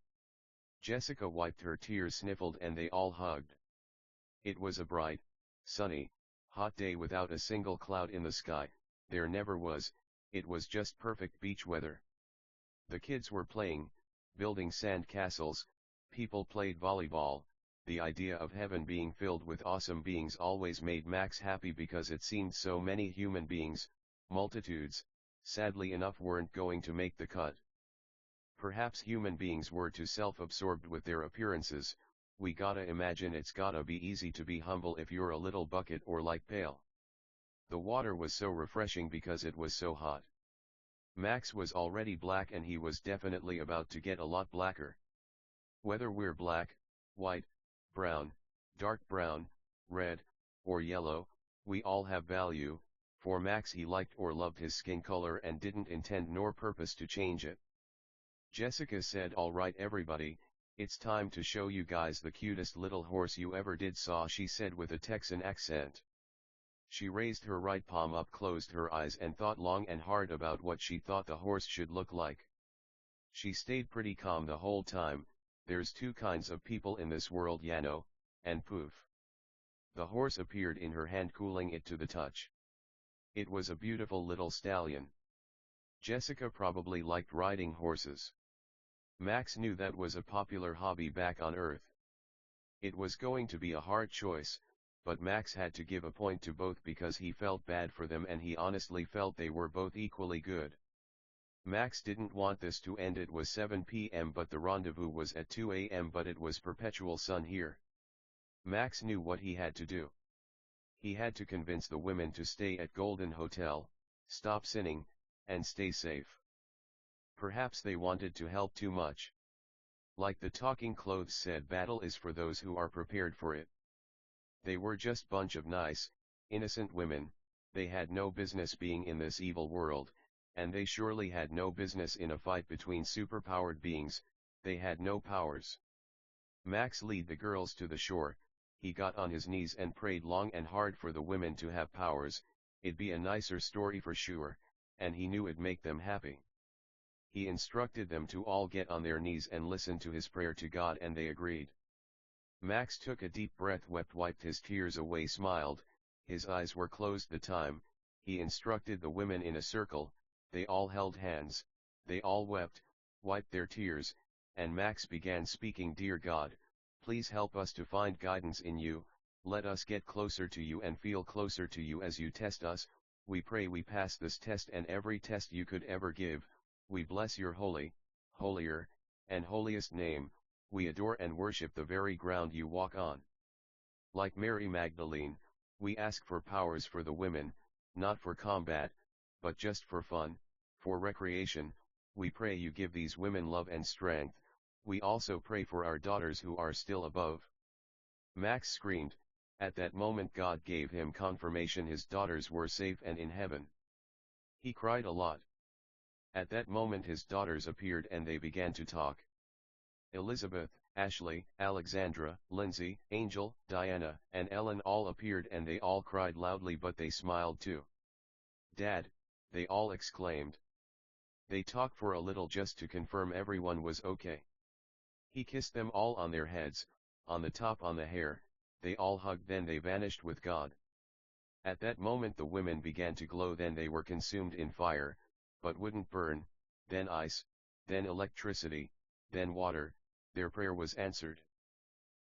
Jessica wiped her tears, sniffled, and they all hugged. It was a bright, sunny, hot day without a single cloud in the sky. There never was. It was just perfect beach weather. The kids were playing, building sand castles. People played volleyball. The idea of heaven being filled with awesome beings always made Max happy because it seemed so many human beings, multitudes, sadly enough, weren't going to make the cut. Perhaps human beings were too self-absorbed with their appearances. We gotta imagine it's gotta be easy to be humble if you're a little bucket or like pale. The water was so refreshing because it was so hot. Max was already black and he was definitely about to get a lot blacker. Whether we're black, white, brown, dark brown, red, or yellow, we all have value. For Max, he liked or loved his skin color and didn't intend nor purpose to change it. Jessica said, "All right everybody, it's time to show you guys the cutest little horse you ever did saw," she said with a Texan accent. She raised her right palm up, closed her eyes, and thought long and hard about what she thought the horse should look like. She stayed pretty calm the whole time. There's two kinds of people in this world, Yano, and poof. The horse appeared in her hand, cooling it to the touch. It was a beautiful little stallion. Jessica probably liked riding horses. Max knew that was a popular hobby back on Earth. It was going to be a hard choice, but Max had to give a point to both because he felt bad for them and he honestly felt they were both equally good. Max didn't want this to end. It was 7 p.m. but the rendezvous was at 2 a.m. but it was perpetual sun here. Max knew what he had to do. He had to convince the women to stay at Golden Hotel, stop sinning, and stay safe. Perhaps they wanted to help too much. Like the Talking Clothes said, battle is for those who are prepared for it. They were just bunch of nice, innocent women. They had no business being in this evil world, and they surely had no business in a fight between superpowered beings. They had no powers. Max led the girls to the shore. He got on his knees and prayed long and hard for the women to have powers. It'd be a nicer story for sure, and he knew it'd make them happy. He instructed them to all get on their knees and listen to his prayer to God, and they agreed. Max took a deep breath, wept, wiped his tears away, smiled. His eyes were closed the time. He instructed the women in a circle. They all held hands. They all wept, wiped their tears, and Max began speaking, "Dear God, please help us to find guidance in you. Let us get closer to you and feel closer to you as you test us. We pray we pass this test and every test you could ever give. We bless your holy, holier, and holiest name. We adore and worship the very ground you walk on. Like Mary Magdalene, we ask for powers for the women, not for combat, but just for fun, for recreation. We pray you give these women love and strength. We also pray for our daughters who are still above." Max screamed. At that moment God gave him confirmation his daughters were safe and in heaven. He cried a lot. At that moment his daughters appeared and they began to talk. Elizabeth, Ashley, Alexandra, Lindsay, Angel, Diana, and Ellen all appeared and they all cried loudly, but they smiled too. "Dad," they all exclaimed. They talked for a little just to confirm everyone was okay. He kissed them all on their heads, on the top, on the hair. They all hugged, then they vanished with God. At that moment the women began to glow, then they were consumed in fire, but wouldn't burn, then ice, then electricity, then water. Their prayer was answered.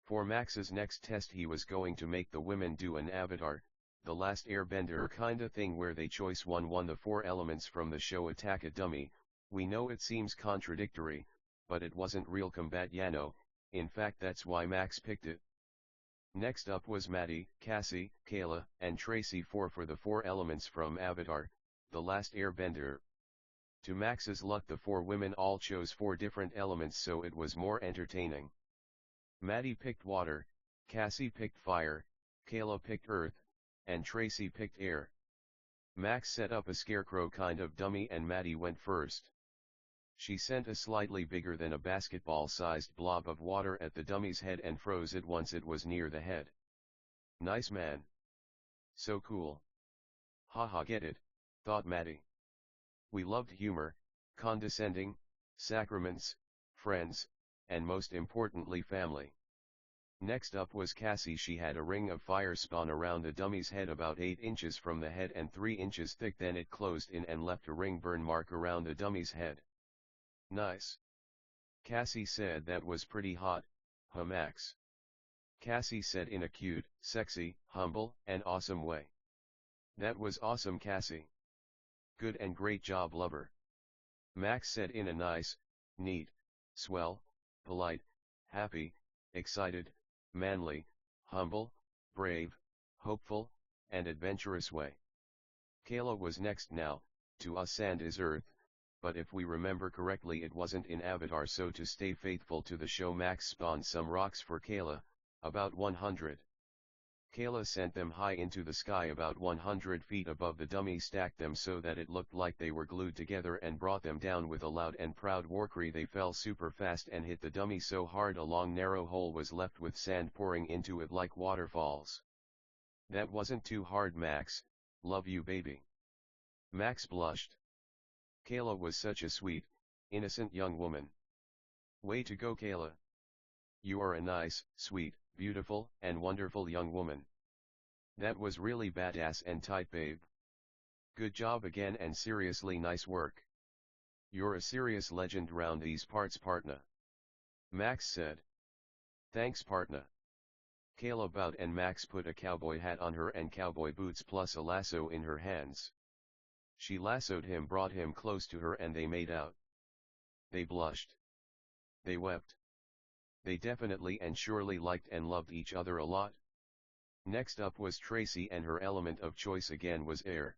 For Max's next test he was going to make the women do an avatar. the last airbender kinda thing where they choice one the four elements from the show Attack a Dummy. We know it seems contradictory, but it wasn't real combat Yano, in fact that's why Max picked it. Next up was Maddie, Cassie, Kayla, and Tracy for the four elements from Avatar, The Last Airbender. To Max's luck the four women all chose four different elements so it was more entertaining. Maddie picked water, Cassie picked fire, Kayla picked earth, and Tracy picked air. Max set up a scarecrow kind of dummy and Maddie went first. She sent a slightly bigger than a basketball-sized blob of water at the dummy's head and froze it once it was near the head. Nice man. So cool. Haha, get it, thought Maddie. We loved humor, condescending, sacraments, friends, and most importantly family. Next up was Cassie. She had a ring of fire spun around the dummy's head about 8 inches from the head and 3 inches thick, then it closed in and left a ring burn mark around the dummy's head. Nice. Cassie said that was pretty hot, huh Max? Cassie said in a cute, sexy, humble, and awesome way. That was awesome Cassie. Good and great job lover. Max said in a nice, neat, swell, polite, happy, excited, manly, humble, brave, hopeful, and adventurous way. Kayla was next. Now, to us sand is earth, but if we remember correctly it wasn't in Avatar, so to stay faithful to the show Max spawned some rocks for Kayla, about 100. Kayla sent them high into the sky about 100 feet above the dummy, stacked them so that it looked like they were glued together, and brought them down with a loud and proud warcry. They fell super fast and hit the dummy so hard a long narrow hole was left with sand pouring into it like waterfalls. That wasn't too hard Max, love you baby. Max blushed. Kayla was such a sweet, innocent young woman. Way to go Kayla. You are a nice, sweet, beautiful, and wonderful young woman. That was really badass and tight babe. Good job again and seriously nice work. You're a serious legend round these parts partner. Max said. Thanks partner. Kayla bowed and Max put a cowboy hat on her and cowboy boots plus a lasso in her hands. She lassoed him, brought him close to her, and they made out. They blushed. They wept. They definitely and surely liked and loved each other a lot. Next up was Tracy, and her element of choice again was air.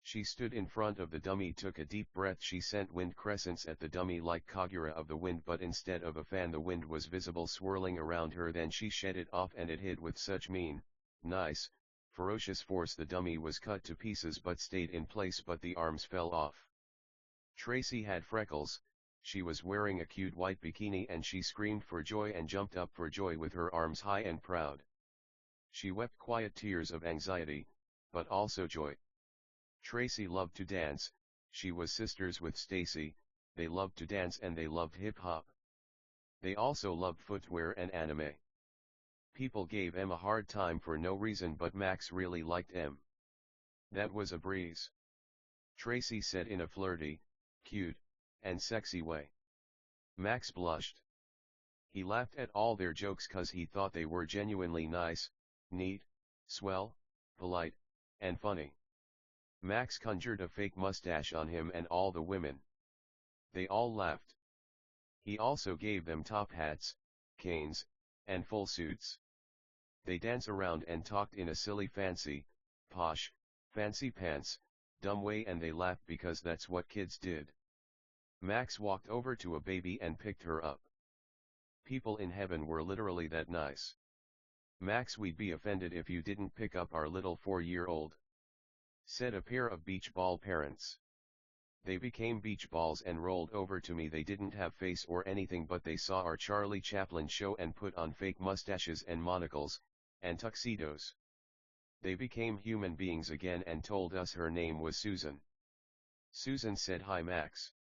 She stood in front of the dummy, took a deep breath. She sent wind crescents at the dummy like Kagura of the wind, but instead of a fan the wind was visible swirling around her. Then she shed it off and it hid with such mean, nice, ferocious force the dummy was cut to pieces but stayed in place, but the arms fell off. Tracy had freckles, she was wearing a cute white bikini, and she screamed for joy and jumped up for joy with her arms high and proud. She wept quiet tears of anxiety, but also joy. Tracy loved to dance, she was sisters with Stacy, they loved to dance and they loved hip-hop. They also loved footwear and anime. People gave Em a hard time for no reason, but Max really liked Em. That was a breeze. Tracy said in a flirty, cute, and sexy way. Max blushed. He laughed at all their jokes cause he thought they were genuinely nice, neat, swell, polite, and funny. Max conjured a fake mustache on him and all the women. They all laughed. He also gave them top hats, canes, and full suits. They danced around and talked in a silly fancy pants, dumb way, and they laughed because that's what kids did. Max walked over to a baby and picked her up. People in heaven were literally that nice. Max, we'd be offended if you didn't pick up our little 4-year-old. Said a pair of beach ball parents. They became beach balls and rolled over to me. They didn't have face or anything, but they saw our Charlie Chaplin show and put on fake mustaches and monocles, and tuxedos. They became human beings again and told us her name was Susan. Susan said, "Hi Max.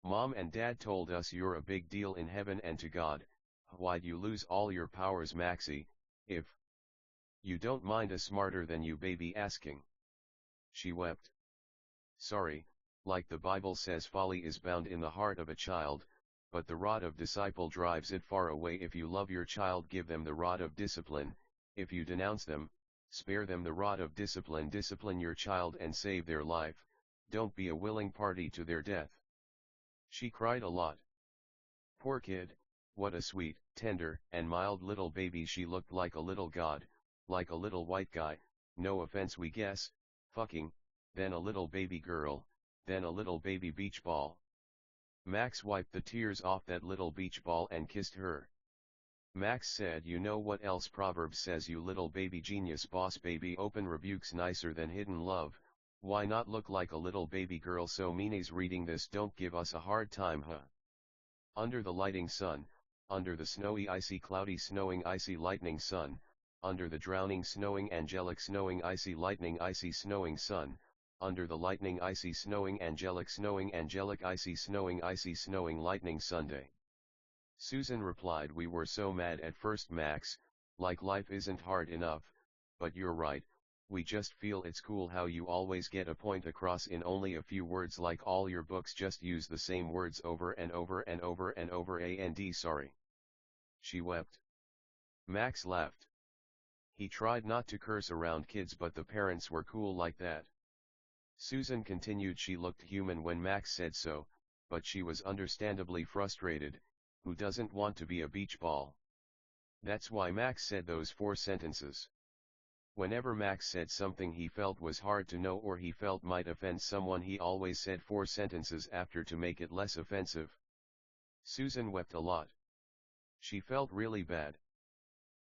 Mom and Dad told us you're a big deal in heaven, and to God, why'd you lose all your powers Maxie, if you don't mind a smarter than you baby asking?" She wept. Sorry, like the Bible says, folly is bound in the heart of a child, but the rod of disciple drives it far away. If you love your child, give them the rod of discipline. If you denounce them, Spare them the rod of discipline. Discipline your child and save their life, don't be a willing party to their death. She cried a lot. Poor kid, what a sweet, tender, and mild little baby. She looked like a little god, like a little white guy, no offense we guess, fucking, then a little baby girl, then a little baby beach ball. Max wiped the tears off that little beach ball and kissed her. Max said, you know what else Proverbs says, you little baby genius boss baby. Open rebukes nicer than hidden love, why not look like a little baby girl? So meanies reading this, don't give us a hard time, huh? Under the lighting sun, under the snowy icy cloudy snowing icy lightning sun, under the drowning snowing angelic snowing icy lightning icy snowing sun, under the lightning icy snowing angelic icy snowing lightning Sunday. Susan replied, we were so mad at first, Max, like life isn't hard enough, but you're right, we just feel it's cool how you always get a point across in only a few words, like all your books just use the same words over and over and over and over. And sorry. She wept. Max laughed. He tried not to curse around kids, but the parents were cool like that. Susan continued, she looked human when Max said so, but she was understandably frustrated. Who doesn't want to be a beach ball? That's why Max said those 4 sentences. Whenever Max said something he felt was hard to know or he felt might offend someone, he always said 4 sentences after to make it less offensive. Susan wept a lot. She felt really bad.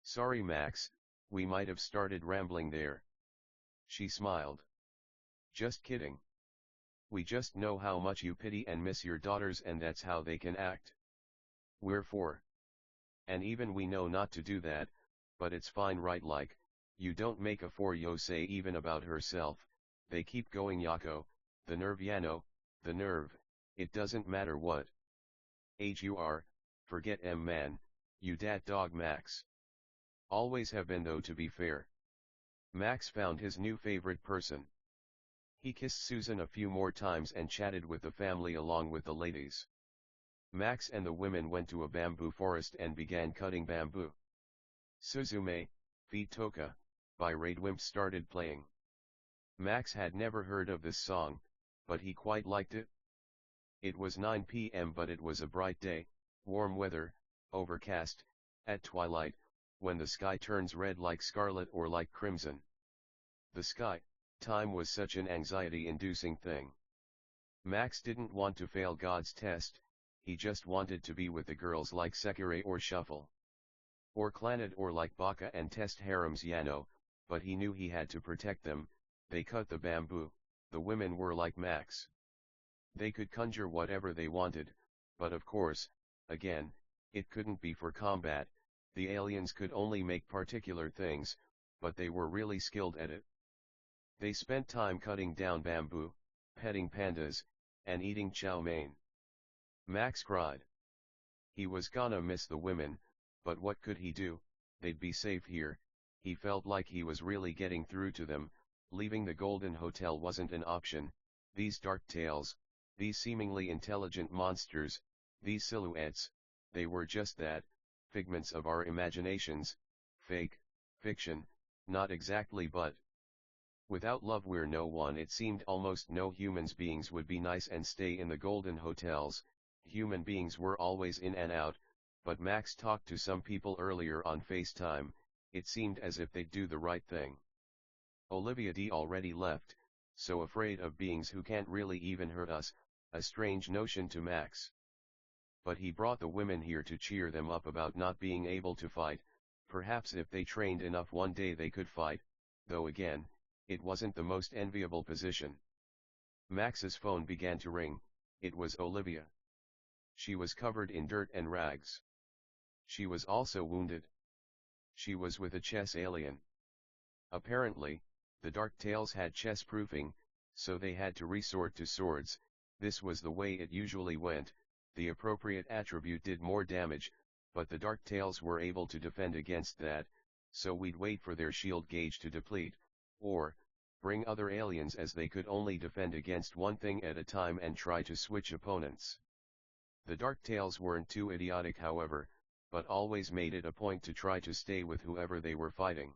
Sorry, Max, we might have started rambling there. She smiled. Just kidding. We just know how much you pity and miss your daughters, and that's how they can act. We're 4. And even we know not to do that, but it's fine, right? Like, you don't make a 4-yo say even about herself, they keep going, Yako, the nerve, Yano, the nerve, it doesn't matter what age you are, forget man, you dat dog Max. Always have been, though, to be fair. Max found his new favorite person. He kissed Susan a few more times and chatted with the family along with the ladies. Max and the women went to a bamboo forest and began cutting bamboo. Suzume, Feet Toka, by Raidwimp started playing. Max had never heard of this song, but he quite liked it. It was 9 p.m. but it was a bright day, warm weather, overcast, at twilight, when the sky turns red like scarlet or like crimson. The sky, time was such an anxiety-inducing thing. Max didn't want to fail God's test, he just wanted to be with the girls like Sekire or Shuffle. Or Clannad or like Baka and Test Harems Yano, but he knew he had to protect them. They cut the bamboo, the women were like Max. They could conjure whatever they wanted, but of course, again, it couldn't be for combat. The aliens could only make particular things, but they were really skilled at it. They spent time cutting down bamboo, petting pandas, and eating chow mein. Max cried. He was gonna miss the women, but what could he do? They'd be safe here. He felt like he was really getting through to them. Leaving the Golden Hotel wasn't an option. These dark tales, these seemingly intelligent monsters, these silhouettes, they were just that, figments of our imaginations, fake, fiction, not exactly, but without love we're no one. It seemed almost no humans beings would be nice and stay in the Golden Hotels. Human beings were always in and out, but Max talked to some people earlier on FaceTime, it seemed as if they'd do the right thing. Olivia D already left, so afraid of beings who can't really even hurt us, a strange notion to Max. But he brought the women here to cheer them up about not being able to fight. Perhaps if they trained enough one day they could fight, though again, it wasn't the most enviable position. Max's phone began to ring. It was Olivia. She was covered in dirt and rags. She was also wounded. She was with a chess alien. Apparently, the Dark Tales had chess proofing, so they had to resort to swords. This was the way it usually went. The appropriate attribute did more damage, but the Dark Tales were able to defend against that, so we'd wait for their shield gauge to deplete, or bring other aliens, as they could only defend against one thing at a time and try to switch opponents. The Dark Tales weren't too idiotic, however, but always made it a point to try to stay with whoever they were fighting.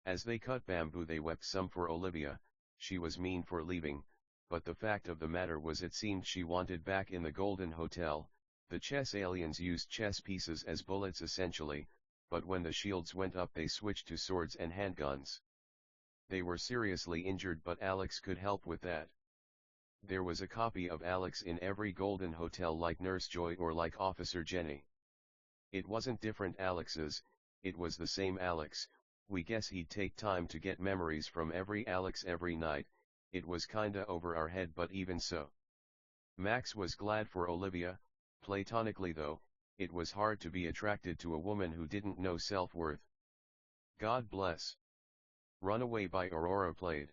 As they cut bamboo they wept some for Olivia, she was mean for leaving, but the fact of the matter was it seemed she wanted back in the Golden Hotel. The chess aliens used chess pieces as bullets essentially, but when the shields went up they switched to swords and handguns. They were seriously injured but Alex could help with that. There was a copy of Alex in every Golden Hotel like Nurse Joy or like Officer Jenny. It wasn't different Alexes, it was the same Alex. We guess he'd take time to get memories from every Alex every night. It was kinda over our head but even so. Max was glad for Olivia, platonically though, it was hard to be attracted to a woman who didn't know self-worth. God bless. Runaway by Aurora played.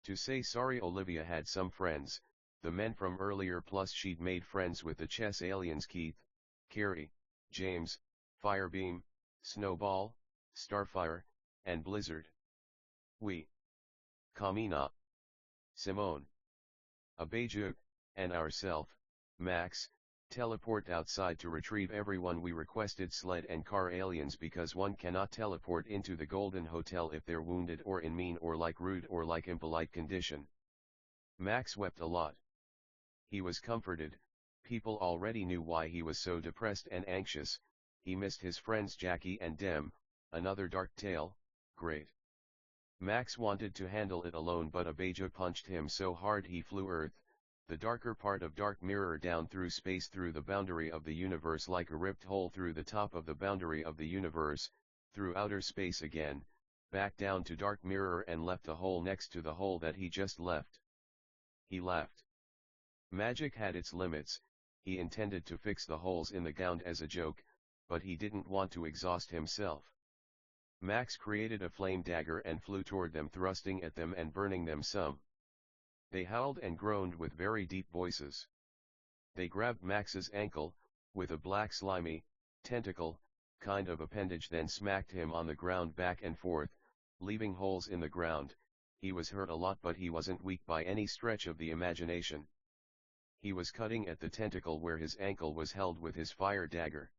To say sorry Olivia had some friends, the men from earlier plus she'd made friends with the chess aliens Keith, Carrie, James, Firebeam, Snowball, Starfire, and Blizzard. We. Kamina. Simone. Abejuk, and ourself, Max, teleport outside to retrieve everyone we requested sled and car aliens because one cannot teleport into the Golden Hotel if they're wounded or in mean or like rude or like impolite condition. Max wept a lot. He was comforted, people already knew why he was so depressed and anxious, he missed his friends Jackie and Dem, another dark tale, great. Max wanted to handle it alone but Abeja punched him so hard he flew Earth, the darker part of Dark Mirror down through space through the boundary of the universe like a ripped hole through the top of the boundary of the universe, through outer space again, back down to Dark Mirror and left a hole next to the hole that he just left. He laughed. Magic had its limits, he intended to fix the holes in the ground as a joke, but he didn't want to exhaust himself. Max created a flame dagger and flew toward them thrusting at them and burning them some. They howled and groaned with very deep voices. They grabbed Max's ankle, with a black slimy, tentacle, kind of appendage then smacked him on the ground back and forth, leaving holes in the ground. He was hurt a lot but he wasn't weak by any stretch of the imagination. He was cutting at the tentacle where his ankle was held with his fire dagger.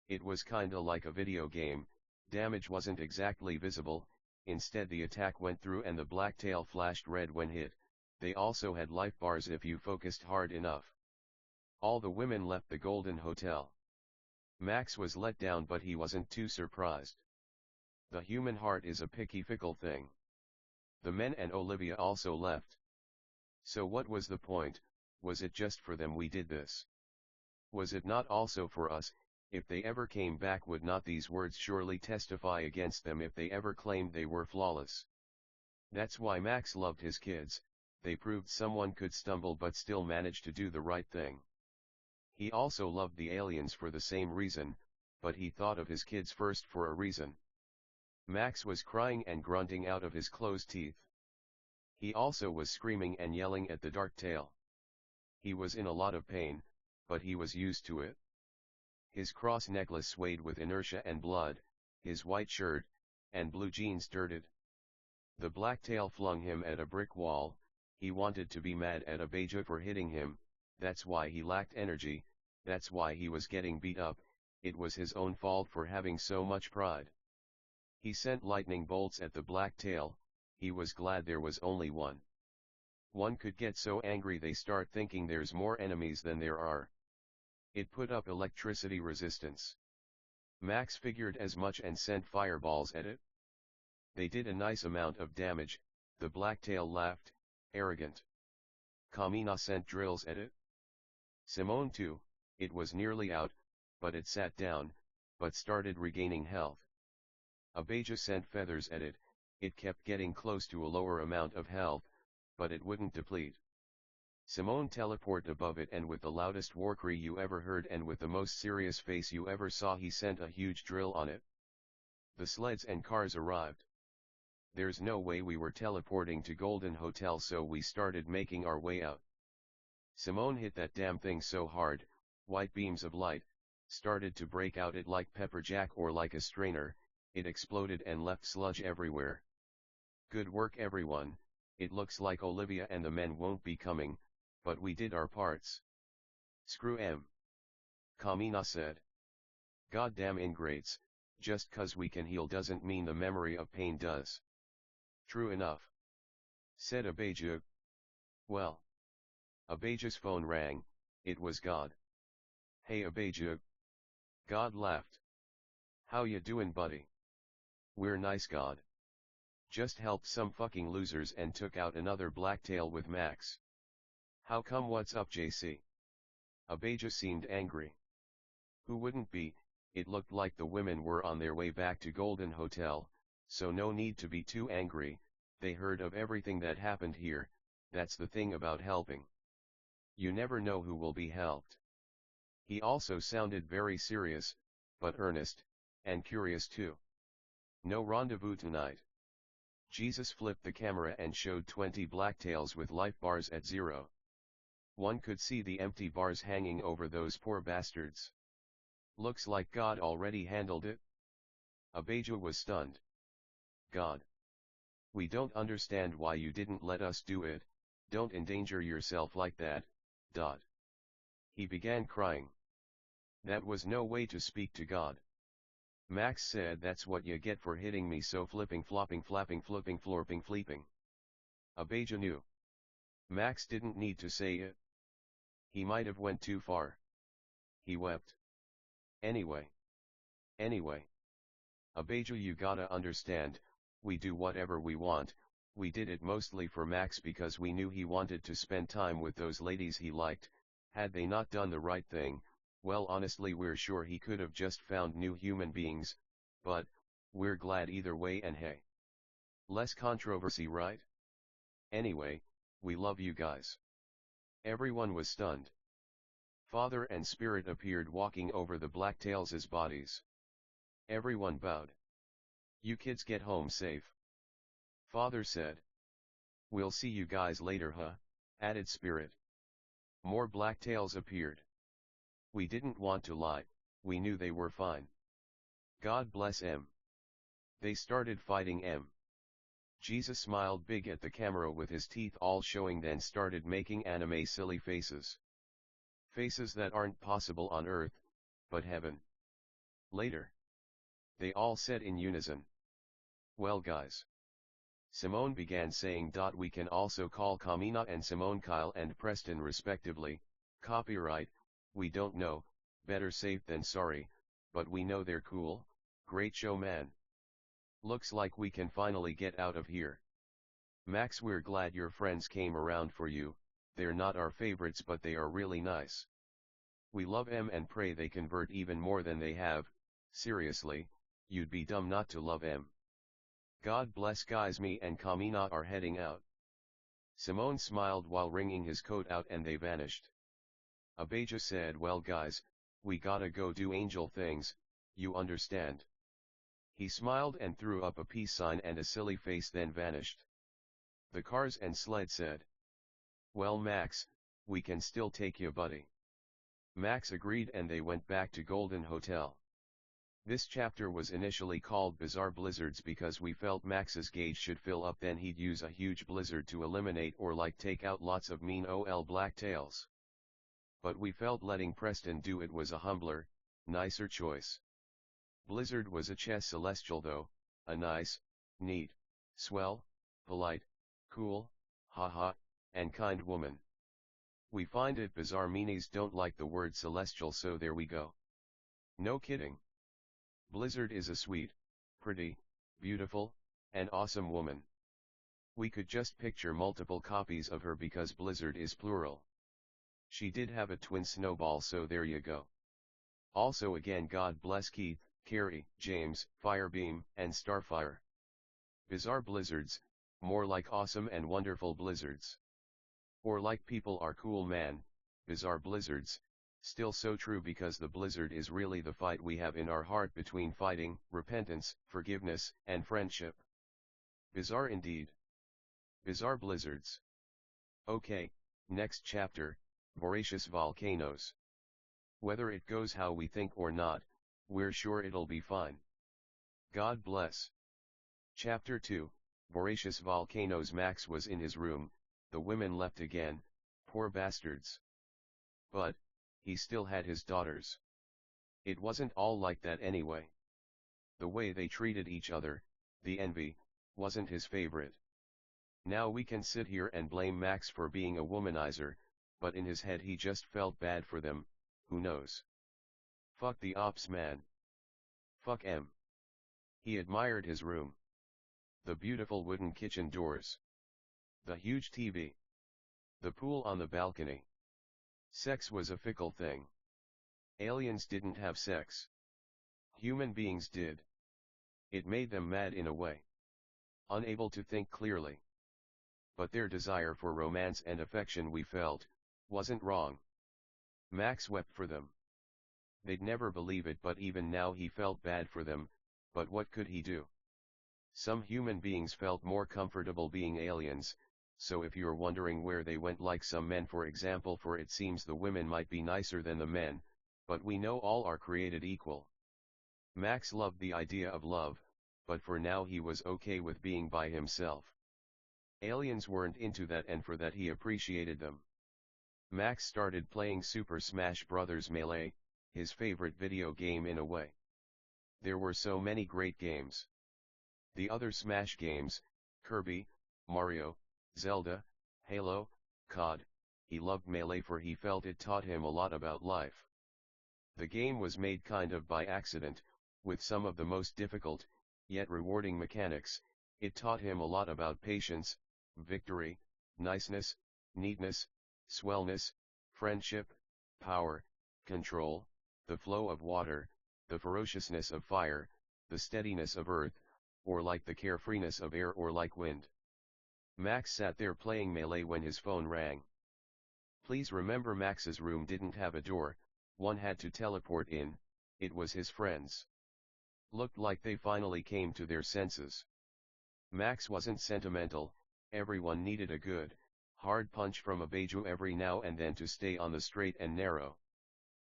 It was kinda like a video game. Damage wasn't exactly visible, instead the attack went through and the black tail flashed red when hit. They also had life bars if you focused hard enough. All the women left the Golden Hotel. Max was let down but he wasn't too surprised. The human heart is a picky fickle thing. The men and Olivia also left. So what was the point? Was it just for them we did this? Was it not also for us? If they ever came back would not these words surely testify against them if they ever claimed they were flawless? That's why Max loved his kids, they proved someone could stumble but still manage to do the right thing. He also loved the aliens for the same reason, but he thought of his kids first for a reason. Max was crying and grunting out of his closed teeth. He also was screaming and yelling at the dark tail. He was in a lot of pain, but he was used to it. His cross necklace swayed with inertia and blood, his white shirt, and blue jeans dirted. The black tail flung him at a brick wall, he wanted to be mad at Abeja for hitting him, that's why he lacked energy, that's why he was getting beat up, it was his own fault for having so much pride. He sent lightning bolts at the black tail, he was glad there was only one. One could get so angry they start thinking there's more enemies than there are. It put up electricity resistance. Max figured as much and sent fireballs at it. They did a nice amount of damage, the blacktail laughed, arrogant. Kamina sent drills at it. Simone too, it was nearly out, but it sat down, but started regaining health. Abeja sent feathers at it, it kept getting close to a lower amount of health, but it wouldn't deplete. Simone teleported above it and with the loudest war cry you ever heard and with the most serious face you ever saw he sent a huge drill on it. The sleds and cars arrived. There's no way we were teleporting to Golden Hotel so we started making our way out. Simone hit that damn thing so hard, white beams of light, started to break out it like pepperjack or like a strainer, it exploded and left sludge everywhere. Good work everyone, it looks like Olivia and the men won't be coming, but we did our parts. Screw 'em. Kamina said. Goddamn ingrates, just 'cause we can heal doesn't mean the memory of pain does. True enough, said Abijah. Well. Abijah's phone rang, it was God. Hey Abijah. God laughed. How ya doin' buddy? We're nice God. Just helped some fucking losers and took out another blacktail with Max. How come what's up JC? Abijah seemed angry. Who wouldn't be? It looked like the women were on their way back to Golden Hotel, so no need to be too angry, they heard of everything that happened here, that's the thing about helping. You never know who will be helped. He also sounded very serious, but earnest, and curious too. No rendezvous tonight. Jesus flipped the camera and showed 20 blacktails with life bars at 0. One could see the empty bars hanging over those poor bastards. Looks like God already handled it. Abijah was stunned. God. We don't understand why you didn't let us do it, don't endanger yourself like that, dot. He began crying. That was no way to speak to God. Max said that's what you get for hitting me so flipping flopping flapping flipping florping fleeping. Abijah knew. Max didn't need to say it. He might have went too far. He wept. Anyway. Abijah, you gotta understand, we do whatever we want, we did it mostly for Max because we knew he wanted to spend time with those ladies he liked. Had they not done the right thing, well honestly we're sure he could have just found new human beings, but, we're glad either way and hey. Less controversy, right? Anyway, we love you guys. Everyone was stunned. Father and Spirit appeared walking over the blacktails' bodies. Everyone bowed. You kids get home safe. Father said. We'll see you guys later, huh? Added Spirit. More blacktails appeared. We didn't want to lie, we knew they were fine. God bless M. They started fighting M. Jesus smiled big at the camera with his teeth all showing, then started making anime silly faces. Faces that aren't possible on earth, but heaven. Later. They all said in unison. Well guys. Simone began saying. We can also call Kamina and Simone Kyle and Preston respectively, copyright, we don't know, better safe than sorry, but we know they're cool, great show man. Looks like we can finally get out of here. Max, we're glad your friends came around for you, they're not our favorites but they are really nice. We love them and pray they convert even more than they have, seriously, you'd be dumb not to love them. God bless guys, me and Kamina are heading out. Simone smiled while wringing his coat out and they vanished. Abijah said, well guys, we gotta go do angel things, you understand. He smiled and threw up a peace sign and a silly face, then vanished. The cars and sled said. Well Max, we can still take you buddy. Max agreed and they went back to Golden Hotel. This chapter was initially called Bizarre Blizzards because we felt Max's gauge should fill up, then he'd use a huge blizzard to eliminate or like take out lots of mean ol blacktails. But we felt letting Preston do it was a humbler, nicer choice. Blizzard was a chess celestial though, a nice, neat, swell, polite, cool, haha, and kind woman. We find it bizarre meanies don't like the word celestial, so there we go. No kidding. Blizzard is a sweet, pretty, beautiful, and awesome woman. We could just picture multiple copies of her because Blizzard is plural. She did have a twin Snowball, so there you go. Also again, God bless Keith, Carrie, James, Firebeam, and Starfire. Bizarre blizzards, more like awesome and wonderful blizzards. Or like people are cool man, bizarre blizzards, still so true because the blizzard is really the fight we have in our heart between fighting, repentance, forgiveness, and friendship. Bizarre indeed. Bizarre blizzards. Okay, next chapter, voracious volcanoes. Whether it goes how we think or not, we're sure it'll be fine. God bless. Chapter 2, Voracious Volcanoes. Max was in his room, the women left again, poor bastards. But, he still had his daughters. It wasn't all like that anyway. The way they treated each other, the envy, wasn't his favorite. Now we can sit here and blame Max for being a womanizer, but in his head he just felt bad for them, who knows. Fuck the ops man. Fuck M. He admired his room. The beautiful wooden kitchen doors. The huge TV. The pool on the balcony. Sex was a fickle thing. Aliens didn't have sex. Human beings did. It made them mad in a way. Unable to think clearly. But their desire for romance and affection, we felt, wasn't wrong. Max wept for them. They'd never believe it, but even now he felt bad for them, but what could he do? Some human beings felt more comfortable being aliens, so if you're wondering where they went, like some men for example, for it seems the women might be nicer than the men, but we know all are created equal. Max loved the idea of love, but for now he was okay with being by himself. Aliens weren't into that, and for that he appreciated them. Max started playing Super Smash Bros. Melee, his favorite video game in a way. There were so many great games. The other Smash games, Kirby, Mario, Zelda, Halo, COD, he loved Melee for he felt it taught him a lot about life. The game was made kind of by accident, with some of the most difficult, yet rewarding mechanics. It taught him a lot about patience, victory, niceness, neatness, swellness, friendship, power, control, the flow of water, the ferociousness of fire, the steadiness of earth, or like the carefreeness of air or like wind. Max sat there playing Melee when his phone rang. Please remember, Max's room didn't have a door, one had to teleport in. It was his friends. Looked like they finally came to their senses. Max wasn't sentimental, everyone needed a good, hard punch from a Beiju every now and then to stay on the straight and narrow.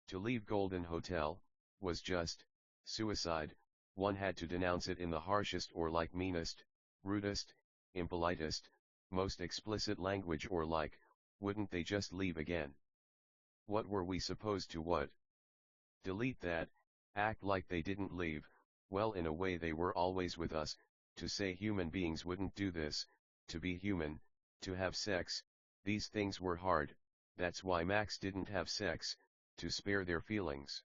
To leave Golden Hotel was just suicide. One had to denounce it in the harshest or like meanest, rudest, impolitest, most explicit language, or like, wouldn't they just leave again? What were we supposed to what? Delete that, act like they didn't leave? Well, in a way they were always with us, to say human beings wouldn't do this, to be human, to have sex, these things were hard. That's why Max didn't have sex, to spare their feelings.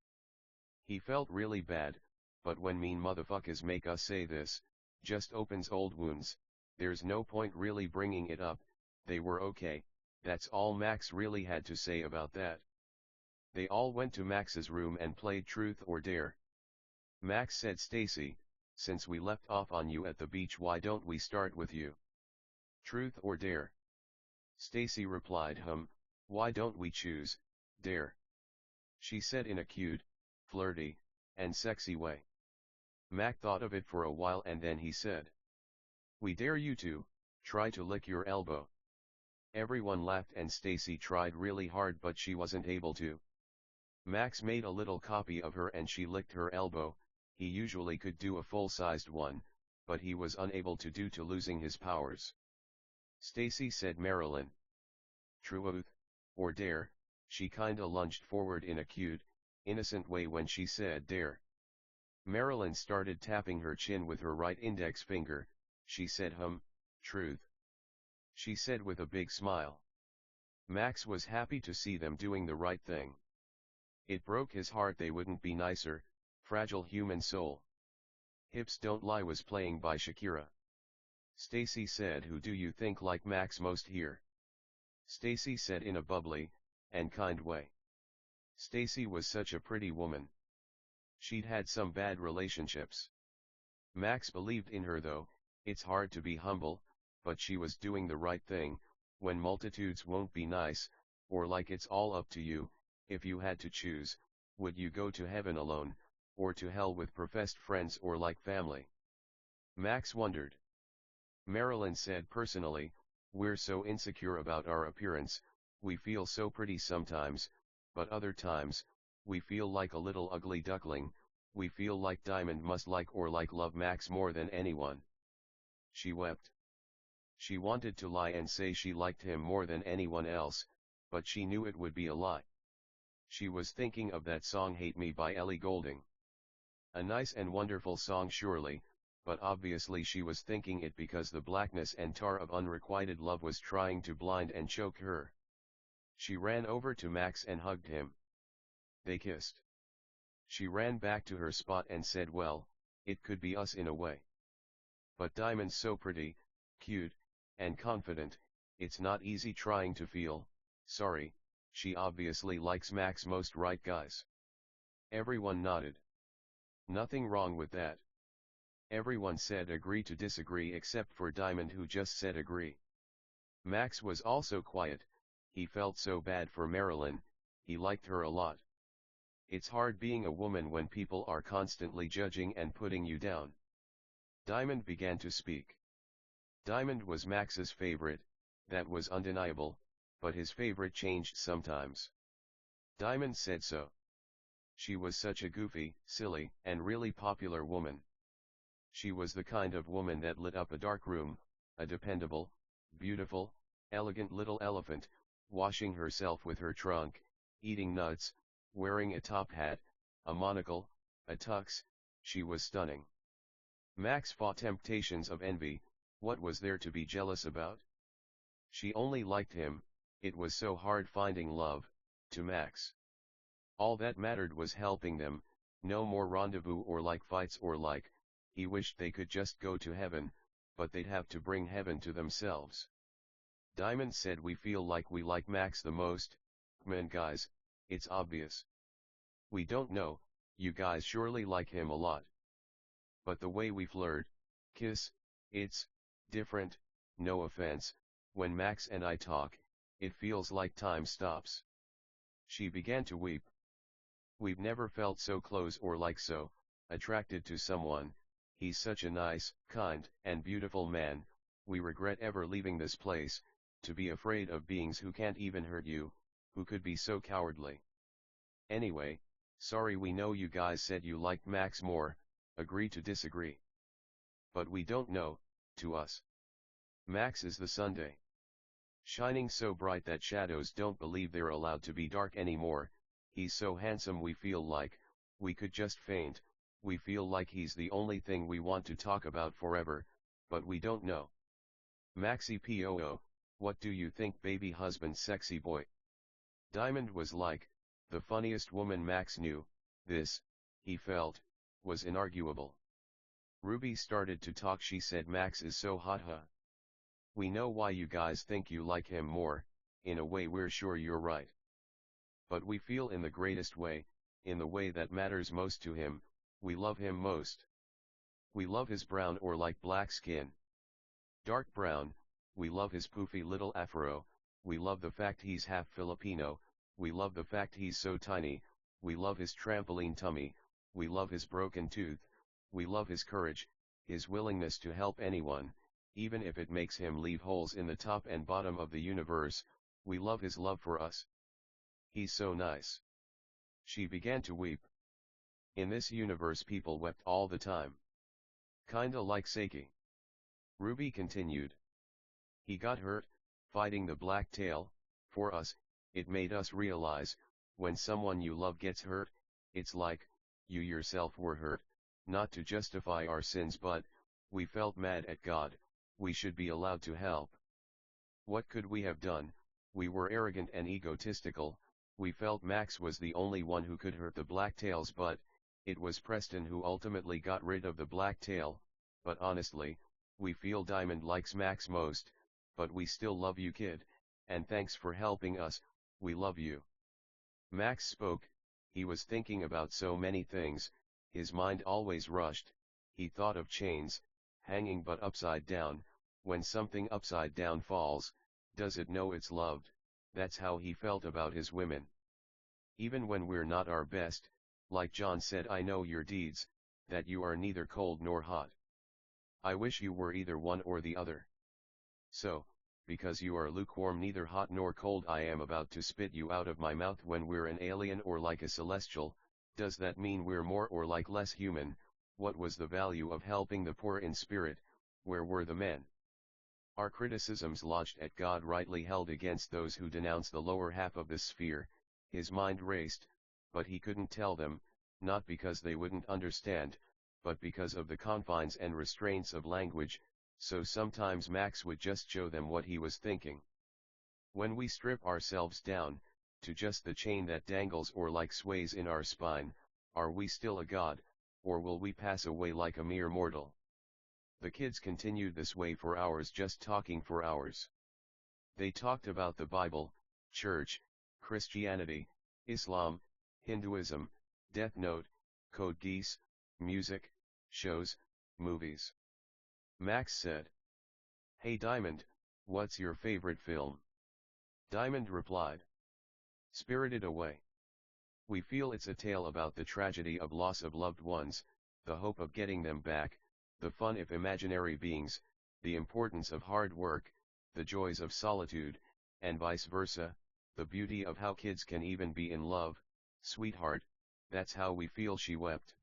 He felt really bad, but when mean motherfuckers make us say this, just opens old wounds. There's no point really bringing it up. They were okay, that's all Max really had to say about that. They all went to Max's room and played Truth or Dare. Max said, Stacy, since we left off on you at the beach, why don't we start with you? Truth or Dare? Stacy replied, why don't we choose Dare? She said in a cute, flirty, and sexy way. Mac thought of it for a while and then he said, we dare you to try to lick your elbow. Everyone laughed and Stacy tried really hard, but she wasn't able to. Max made a little copy of her and she licked her elbow. He usually could do a full-sized one, but he was unable to due to losing his powers. Stacy said, Marilyn. Truth or Dare? She kinda lunged forward in a cute, innocent way when she said Dare. Marilyn started tapping her chin with her right index finger. She said, Truth. She said with a big smile. Max was happy to see them doing the right thing. It broke his heart they wouldn't be nicer. Fragile human soul. Hips Don't Lie was playing by Shakira. Stacy said, who do you think like Max most here? Stacy said in a bubbly and kind way. Stacy was such a pretty woman. She'd had some bad relationships. Max believed in her though. It's hard to be humble, but she was doing the right thing. When multitudes won't be nice, or like it's all up to you, if you had to choose, would you go to heaven alone, or to hell with professed friends or like family? Max wondered. Marilyn said, personally, we're so insecure about our appearance, we feel so pretty sometimes, but other times, we feel like a little ugly duckling. We feel like Diamond must like or like love Max more than anyone. She wept. She wanted to lie and say she liked him more than anyone else, but she knew it would be a lie. She was thinking of that song Hate Me by Ellie Goulding. A nice and wonderful song surely, but obviously she was thinking it because the blackness and tar of unrequited love was trying to blind and choke her. She ran over to Max and hugged him. They kissed. She ran back to her spot and said, well, it could be us in a way. But Diamond's so pretty, cute, and confident, it's not easy trying to feel sorry. She obviously likes Max most, right guys? Everyone nodded. Nothing wrong with that. Everyone said agree to disagree except for Diamond, who just said agree. Max was also quiet. He felt so bad for Marilyn, he liked her a lot. It's hard being a woman when people are constantly judging and putting you down. Diamond began to speak. Diamond was Max's favorite, that was undeniable, but his favorite changed sometimes. Diamond said so. She was such a goofy, silly, and really popular woman. She was the kind of woman that lit up a dark room, a dependable, beautiful, elegant little elephant, washing herself with her trunk, eating nuts, wearing a top hat, a monocle, a tux. She was stunning. Max fought temptations of envy. What was there to be jealous about? She only liked him. It was so hard finding love, to Max. All that mattered was helping them, no more rendezvous or like fights or like, he wished they could just go to heaven, but they'd have to bring heaven to themselves. Diamond said, we feel like we like Max the most. Man guys, it's obvious. We don't know, you guys surely like him a lot. But the way we flirt, kiss, it's different, no offense. When Max and I talk, it feels like time stops. She began to weep. We've never felt so close or like so attracted to someone. He's such a nice, kind, and beautiful man. We regret ever leaving this place, to be afraid of beings who can't even hurt you, who could be so cowardly. Anyway, sorry, we know you guys said you liked Max more, agree to disagree. But we don't know, to us, Max is the Sunday. Shining so bright that shadows don't believe they're allowed to be dark anymore. He's so handsome we feel like we could just faint. We feel like he's the only thing we want to talk about forever, but we don't know. Maxi Poo, what do you think, baby husband, sexy boy? Diamond was like the funniest woman Max knew. This, he felt, was inarguable. Ruby started to talk. She said, Max is so hot, huh? We know why you guys think you like him more. In a way we're sure you're right. But we feel in the greatest way, in the way that matters most to him, we love him most. We love his brown or like black skin. Dark brown, we love his poofy little afro, we love the fact he's half Filipino, we love the fact he's so tiny, we love his trampoline tummy, we love his broken tooth, we love his courage, his willingness to help anyone, even if it makes him leave holes in the top and bottom of the universe. We love his love for us. He's so nice. She began to weep. In this universe people wept all the time. Kinda like Saki. Ruby continued. He got hurt, fighting the black tail. For us, it made us realize, when someone you love gets hurt, it's like, you yourself were hurt. Not to justify our sins, but, we felt mad at God. We should be allowed to help. What could we have done? We were arrogant and egotistical. We felt Max was the only one who could hurt the blacktails, but it was Preston who ultimately got rid of the blacktail. But honestly, we feel Diamond likes Max most, but we still love you, kid, and thanks for helping us. We love you. Max spoke. He was thinking about so many things. His mind always rushed. He thought of chains, hanging but upside down. When something upside down falls, does it know it's loved? That's how he felt about his women. Even when we're not our best, like John said, I know your deeds, that you are neither cold nor hot. I wish you were either one or the other. So, because you are lukewarm, neither hot nor cold, I am about to spit you out of my mouth. When we're an alien or like a celestial, does that mean we're more or like less human? What was the value of helping the poor in spirit? Where were the men? Our criticisms lodged at God rightly held against those who denounce the lower half of the sphere. His mind raced, but he couldn't tell them, not because they wouldn't understand, but because of the confines and restraints of language, so sometimes Max would just show them what he was thinking. When we strip ourselves down, to just the chain that dangles or like sways in our spine, are we still a god, or will we pass away like a mere mortal? The kids continued this way for hours, just talking for hours. They talked about the Bible, church, Christianity, Islam, Hinduism, Death Note, Code Geass, music, shows, movies. Max said, "Hey Diamond, what's your favorite film?" Diamond replied, "Spirited Away. We feel it's a tale about the tragedy of loss of loved ones, the hope of getting them back, the fun of imaginary beings, the importance of hard work, the joys of solitude, and vice versa, the beauty of how kids can even be in love, sweetheart, that's how we feel," she wept.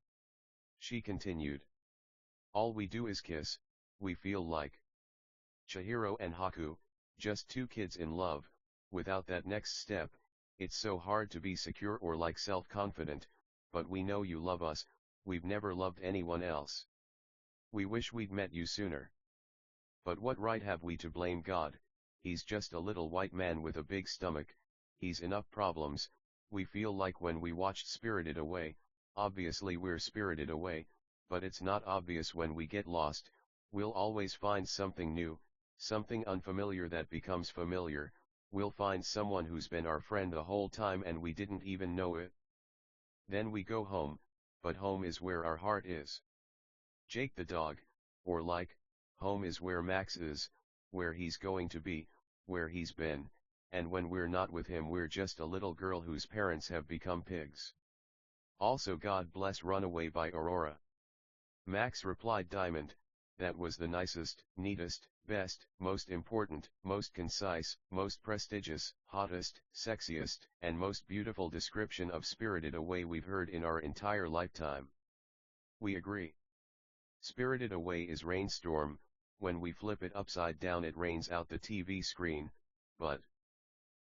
She continued, "All we do is kiss, we feel like Chihiro and Haku, just two kids in love, without that next step. It's so hard to be secure or like self-confident, but we know you love us, we've never loved anyone else. We wish we'd met you sooner. But what right have we to blame God? He's just a little white man with a big stomach, he's enough problems." We feel like when we watched Spirited Away, obviously we're spirited away, but it's not obvious when we get lost, we'll always find something new, something unfamiliar that becomes familiar, we'll find someone who's been our friend the whole time and we didn't even know it. Then we go home, but home is where our heart is. Jake the dog, or like, home is where Max is, where he's going to be, where he's been, and when we're not with him we're just a little girl whose parents have become pigs. Also God bless Runaway by Aurora. Max replied, "Diamond, that was the nicest, neatest, best, most important, most concise, most prestigious, hottest, sexiest, and most beautiful description of Spirited Away we've heard in our entire lifetime." We agree. Spirited Away is rainstorm, when we flip it upside down it rains out the TV screen, but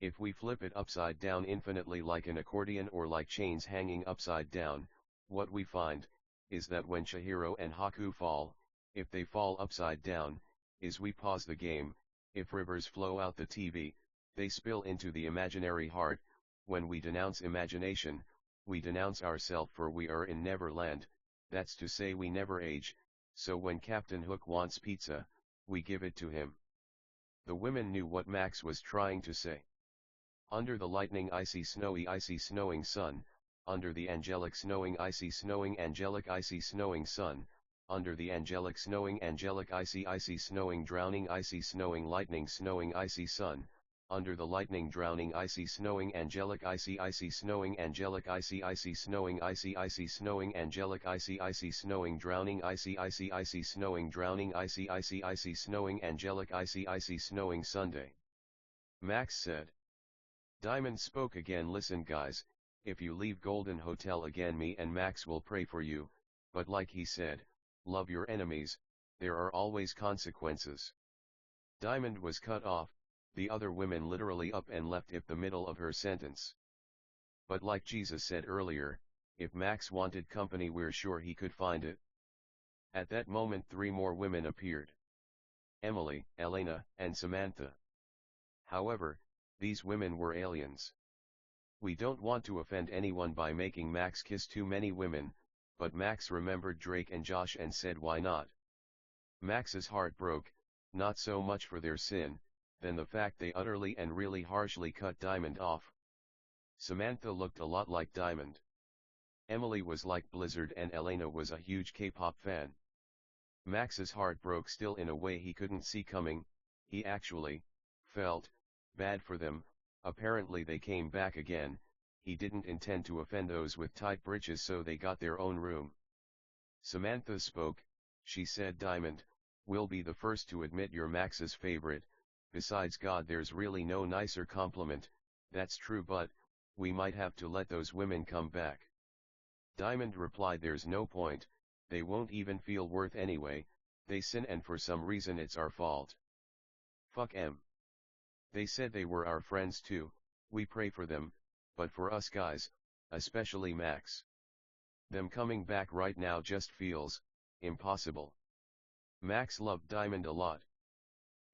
if we flip it upside down infinitely like an accordion or like chains hanging upside down, what we find, is that when Chihiro and Haku fall, if they fall upside down, is we pause the game, if rivers flow out the TV, they spill into the imaginary heart, when we denounce imagination, we denounce ourself for we are in Neverland, that's to say we never age, so when Captain Hook wants pizza, we give it to him. The women knew what Max was trying to say. Under the lightning icy snowing sun, under the angelic snowing angelic icy snowing sun, under the angelic icy snowing drowning lightning icy sun, under the lightning drowning icy snowing angelic icy snowing angelic icy snowing angelic icy snowing drowning icy snowing drowning icy snowing angelic icy snowing Sunday. Max said. Diamond spoke again. "Listen guys, if you leave Golden Hotel again me and Max will pray for you, but like he said, love your enemies, there are always consequences." Diamond was cut off, the other women literally up and left if the middle of her sentence. But like Jesus said earlier, if Max wanted company we're sure he could find it. At that moment 3 more women appeared. Emily, Elena, and Samantha. However, these women were aliens. We don't want to offend anyone by making Max kiss too many women, but Max remembered Drake and Josh and said why not. Max's heart broke, not so much for their sin, than the fact they utterly and really harshly cut Diamond off. Samantha looked a lot like Diamond. Emily was like Blizzard and Elena was a huge K-pop fan. Max's heart broke still in a way he couldn't see coming, he actually felt bad for them. Apparently they came back again, he didn't intend to offend those with tight britches so they got their own room. Samantha spoke, she said, "Diamond, we'll be the first to admit you're Max's favorite, besides God there's really no nicer compliment, that's true but, we might have to let those women come back." Diamond replied, "There's no point, they won't even feel worth anyway, they sin and for some reason it's our fault. Fuck 'em. They said they were our friends too, we pray for them, but for us guys, especially Max. Them coming back right now just feels impossible. Max loved Diamond a lot.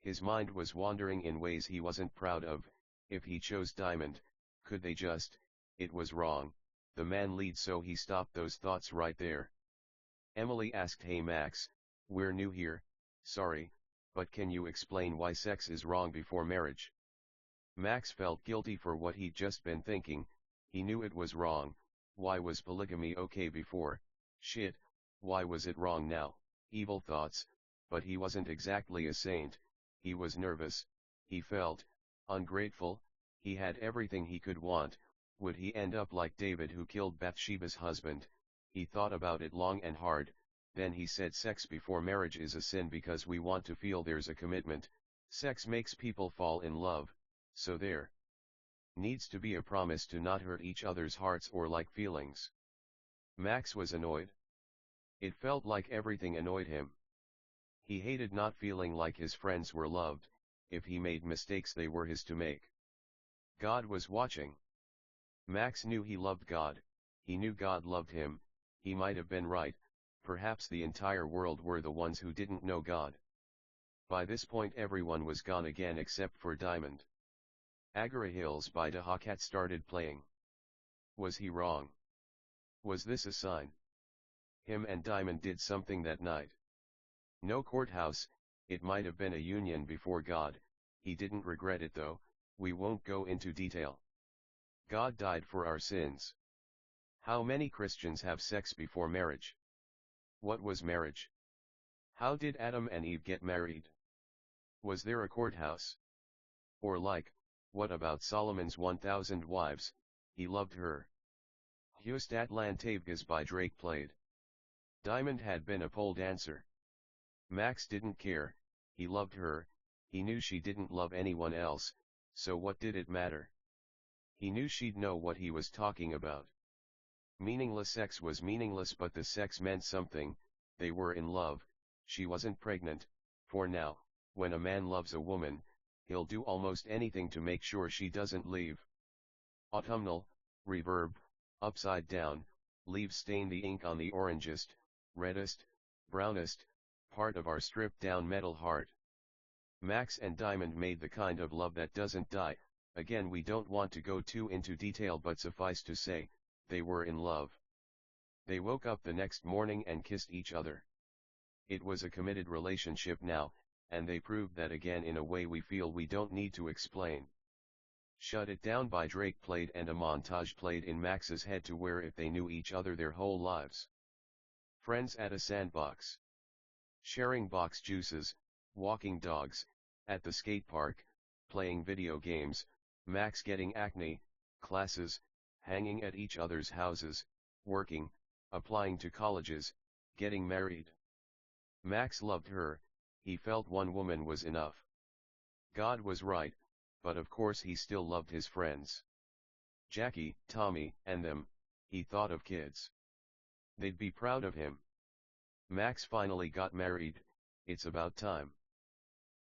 His mind was wandering in ways he wasn't proud of. If he chose Diamond, could they just? It was wrong. The man lead, so he stopped those thoughts right there. Emily asked, "Hey Max, we're new here, sorry, but can you explain why sex is wrong before marriage?" Max felt guilty for what he'd just been thinking. He knew it was wrong. Why was polygamy okay before? Shit, why was it wrong now? Evil thoughts, but he wasn't exactly a saint. He was nervous. He felt ungrateful. He had everything he could want. Would he end up like David, who killed Bathsheba's husband? He thought about it long and hard. Then he said, sex before marriage is a sin because we want to feel there's a commitment. Sex makes people fall in love, so there needs to be a promise to not hurt each other's hearts or like feelings. Max was annoyed. It felt like everything annoyed him. He hated not feeling like his friends were loved. If he made mistakes, they were his to make. God was watching. Max knew he loved God. He knew God loved him. He might have been right. Perhaps the entire world were the ones who didn't know God. By this point everyone was gone again except for Diamond. Agora Hills by Dahakat started playing. Was he wrong? Was this a sign? Him and Diamond did something that night. No courthouse, it might have been a union before God. He didn't regret it though. We won't go into detail. God died for our sins. How many Christians have sex before marriage? What was marriage? How did Adam and Eve get married? Was there a courthouse? Or like, what about Solomon's 1,000 wives? He loved her. Hustatlan Tavgas by Drake played. Diamond had been a pole dancer. Max didn't care. He loved her. He knew she didn't love anyone else, so what did it matter? He knew she'd know what he was talking about. Meaningless sex was meaningless, but the sex meant something. They were in love. She wasn't pregnant. For now, when a man loves a woman, he'll do almost anything to make sure she doesn't leave. Autumnal, reverb, upside down, leaves stain the ink on the orangest, reddest, brownest part of our stripped down metal heart. Max and Diamond made the kind of love that doesn't die. Again, we don't want to go too into detail, but suffice to say, they were in love. They woke up the next morning and kissed each other. It was a committed relationship now, and they proved that again in a way we feel we don't need to explain. Shut It Down by Drake played, and a montage played in Max's head to where if they knew each other their whole lives. Friends at a sandbox. Sharing box juices, walking dogs, at the skate park, playing video games, Max getting acne, classes, hanging at each other's houses, working, applying to colleges, getting married. Max loved her. He felt one woman was enough. God was right, but of course he still loved his friends. Jackie, Tommy, and them. He thought of kids. They'd be proud of him. Max finally got married. It's about time.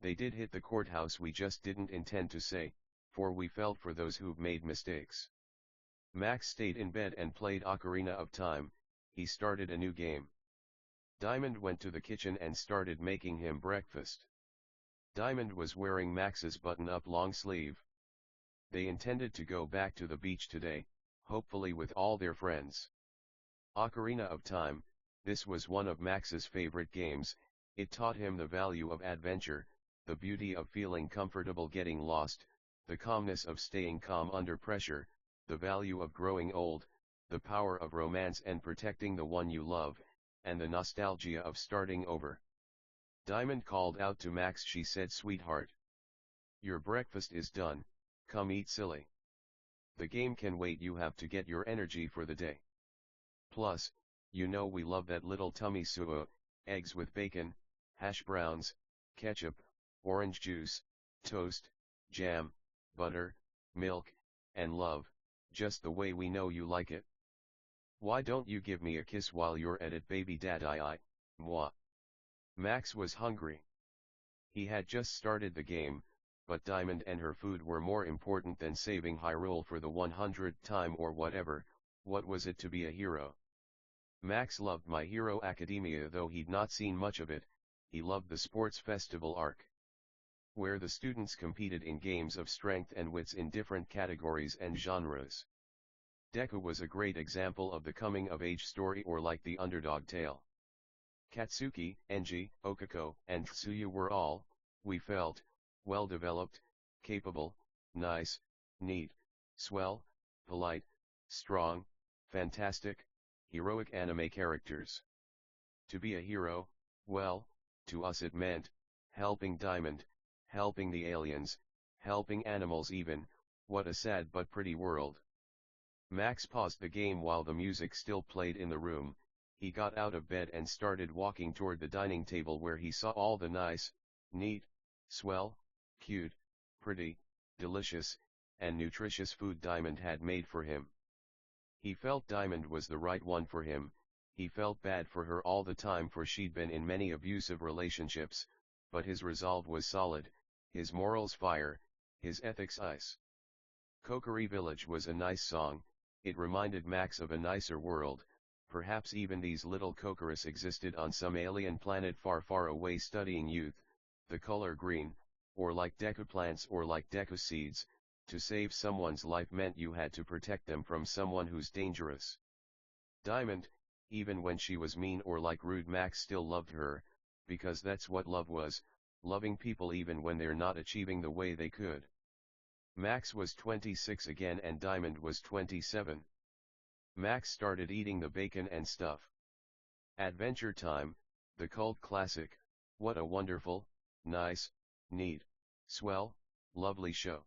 They did hit the courthouse, we just didn't intend to say, for we felt for those who've made mistakes. Max stayed in bed and played Ocarina of Time. He started a new game. Diamond went to the kitchen and started making him breakfast. Diamond was wearing Max's button-up long sleeve. They intended to go back to the beach today, hopefully with all their friends. Ocarina of Time, this was one of Max's favorite games. It taught him the value of adventure, the beauty of feeling comfortable getting lost, the calmness of staying calm under pressure, the value of growing old, the power of romance and protecting the one you love, and the nostalgia of starting over. Diamond called out to Max. She said, "Sweetheart, your breakfast is done, come eat, silly. The game can wait, you have to get your energy for the day. Plus, you know we love that little tummy suo, eggs with bacon, hash browns, ketchup, orange juice, toast, jam, butter, milk, and love, just the way we know you like it. Why don't you give me a kiss while you're at it, baby daddy? Moi." Max was hungry. He had just started the game, but Diamond and her food were more important than saving Hyrule for the 100th time or whatever. What was it to be a hero? Max loved My Hero Academia, though he'd not seen much of it. He loved the sports festival arc, where the students competed in games of strength and wits in different categories and genres. Deku was a great example of the coming-of-age story, or like the underdog tale. Katsuki, Enji, Okako, and Tsuyu were all, we felt, well-developed, capable, nice, neat, swell, polite, strong, fantastic, heroic anime characters. To be a hero, well, to us it meant, helping Diamond, helping the aliens, helping animals even. What a sad but pretty world. Max paused the game while the music still played in the room. He got out of bed and started walking toward the dining table, where he saw all the nice, neat, swell, cute, pretty, delicious, and nutritious food Diamond had made for him. He felt Diamond was the right one for him. He felt bad for her all the time, for she'd been in many abusive relationships, but his resolve was solid, his morals fire, his ethics ice. Kokiri Village was a nice song. It reminded Max of a nicer world. Perhaps even these little Kokoris existed on some alien planet far far away, studying youth, the color green, or like Deku plants or like Deku seeds. To save someone's life meant you had to protect them from someone who's dangerous. Diamond, even when she was mean or like rude, Max still loved her, because that's what love was, loving people even when they're not achieving the way they could. Max was 26 again and Diamond was 27. Max started eating the bacon and stuff. Adventure Time, the cult classic. What a wonderful, nice, neat, swell, lovely show.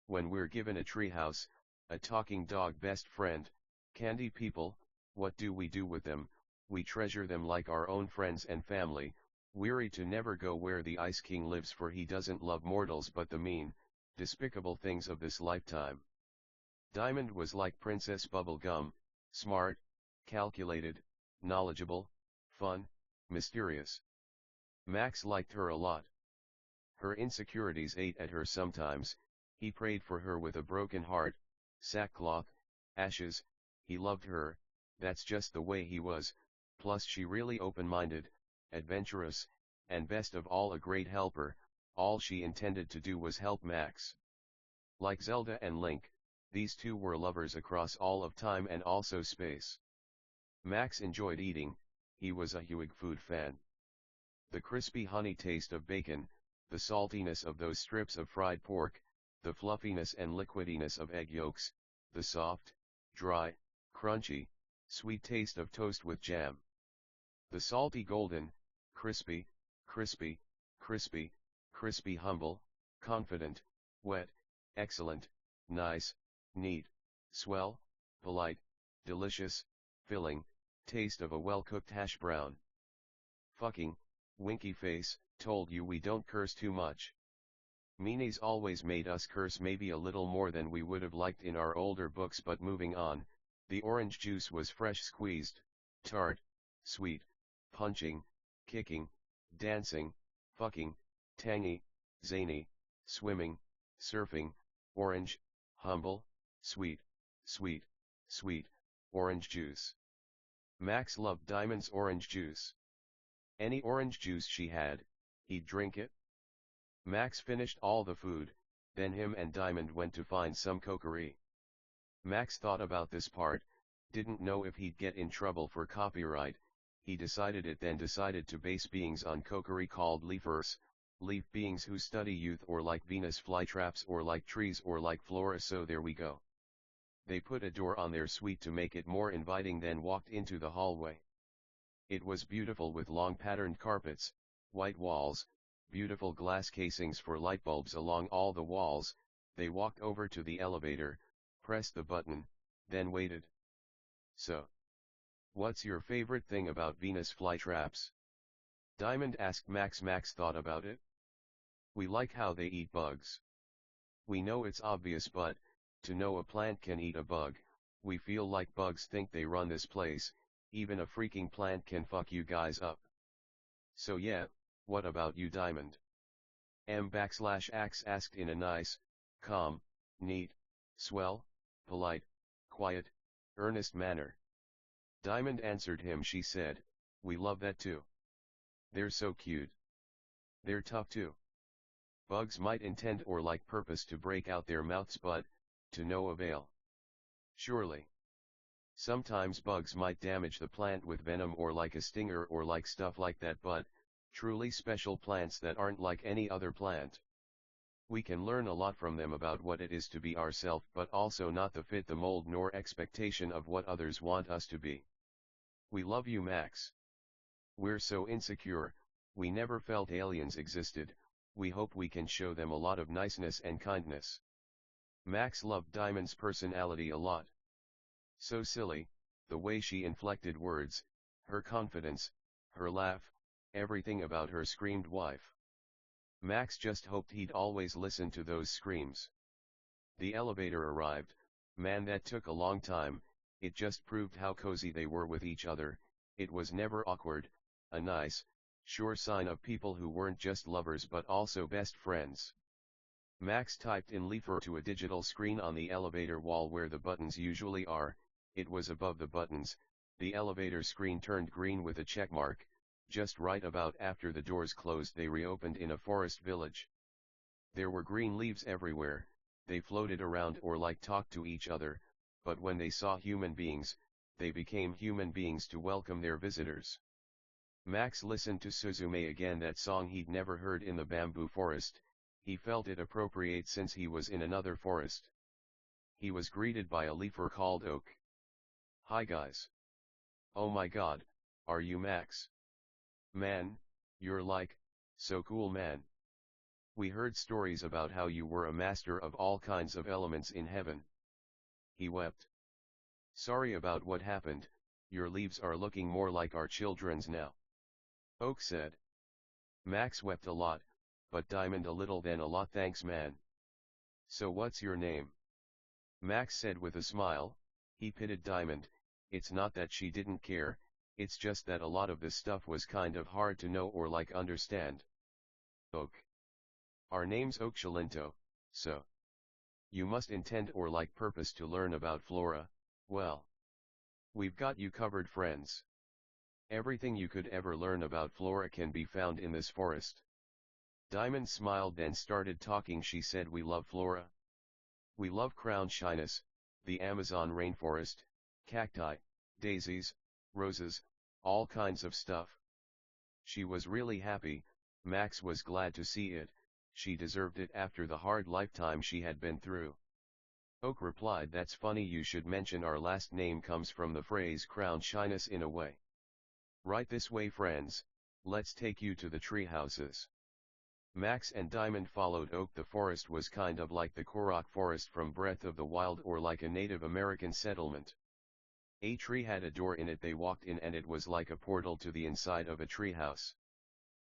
When we're given a treehouse, a talking dog best friend, candy people, what do we do with them? We treasure them like our own friends and family, weary to never go where the Ice King lives, for he doesn't love mortals but the mean, despicable things of this lifetime. Diamond was like Princess Bubblegum, smart, calculated, knowledgeable, fun, mysterious. Max liked her a lot. Her insecurities ate at her sometimes. He prayed for her with a broken heart, sackcloth, ashes. He loved her, that's just the way he was, plus she really open-minded, adventurous, and best of all a great helper. All she intended to do was help Max. Like Zelda and Link, these two were lovers across all of time and also space. Max enjoyed eating. He was a huge food fan. The crispy honey taste of bacon, the saltiness of those strips of fried pork, the fluffiness and liquidiness of egg yolks, the soft, dry, crunchy, sweet taste of toast with jam. The salty golden, crispy, crispy, crispy, crispy, humble, confident, wet, excellent, nice, neat, swell, polite, delicious, filling, taste of a well-cooked hash brown. Fucking, winky face, told you we don't curse too much. Meanies always made us curse maybe a little more than we would have liked in our older books, but moving on. The orange juice was fresh squeezed, tart, sweet, punching, kicking, dancing, fucking, tangy, zany, swimming, surfing, orange, humble, sweet, sweet, sweet, orange juice. Max loved Diamond's orange juice. Any orange juice she had, he'd drink it. Max finished all the food, then him and Diamond went to find some kokiri. Max thought about this part, didn't know if he'd get in trouble for copyright. He decided it, then decided to base beings on kokiri called leafers, leaf beings who study youth, or like Venus flytraps, or like trees, or like flora. So there we go. They put a door on their suite to make it more inviting, then walked into the hallway. It was beautiful with long patterned carpets, white walls, beautiful glass casings for light bulbs along all the walls. They walked over to the elevator, pressed the button, then waited. So, what's your favorite thing about Venus flytraps? Diamond asked Max. Max thought about it. We like how they eat bugs. We know it's obvious, but, to know a plant can eat a bug, we feel like bugs think they run this place. Even a freaking plant can fuck you guys up. So yeah, what about you, Diamond? M\X asked in a nice, calm, neat, swell, polite, quiet, earnest manner. Diamond answered him. She said, "We love that too. They're so cute. They're tough too. Bugs might intend or like purpose to break out their mouths, but, to no avail. Surely. Sometimes bugs might damage the plant with venom or like a stinger or like stuff like that, but, truly special plants that aren't like any other plant. We can learn a lot from them about what it is to be ourself, but also not to fit the mold nor expectation of what others want us to be. We love you, Max. We're so insecure, we never felt aliens existed. We hope we can show them a lot of niceness and kindness." Max loved Diamond's personality a lot. So silly, the way she inflected words, her confidence, her laugh, everything about her screamed wife. Max just hoped he'd always listen to those screams. The elevator arrived. Man, that took a long time. It just proved how cozy they were with each other. It was never awkward, a nice, sure sign of people who weren't just lovers but also best friends. Max typed in Leifer to a digital screen on the elevator wall where the buttons usually are. It was above the buttons. The elevator screen turned green with a checkmark. Just right about after the doors closed, they reopened in a forest village. There were green leaves everywhere. They floated around or like talked to each other, but when they saw human beings, they became human beings to welcome their visitors. Max listened to Suzume again, that song he'd never heard in the bamboo forest. He felt it appropriate since he was in another forest. He was greeted by a leafer called Oak. "Hi guys. Oh my god, are you Max? Man, you're like, so cool, man. We heard stories about how you were a master of all kinds of elements in heaven." He wept. "Sorry about what happened, your leaves are looking more like our children's now," Oak said. Max wept a lot, but Diamond a little, then a lot. "Thanks, man. So what's your name?" Max said with a smile. He pitied Diamond. It's not that she didn't care, it's just that a lot of this stuff was kind of hard to know or like understand. "Oak. Our name's Oakchalinto, so. You must intend or like purpose to learn about flora. Well, we've got you covered, friends. Everything you could ever learn about flora can be found in this forest." Diamond smiled, then started talking. She said, "We love flora. We love crown shyness, the Amazon rainforest, cacti, daisies, roses, all kinds of stuff." She was really happy. Max was glad to see it. She deserved it after the hard lifetime she had been through. Oak replied, "That's funny you should mention our last name comes from the phrase crown shyness in a way. Right this way, friends, let's take you to the tree houses." Max and Diamond followed Oak. The forest was kind of like the Korok forest from Breath of the Wild, or like a Native American settlement. A tree had a door in it. They walked in and it was like a portal to the inside of a tree house.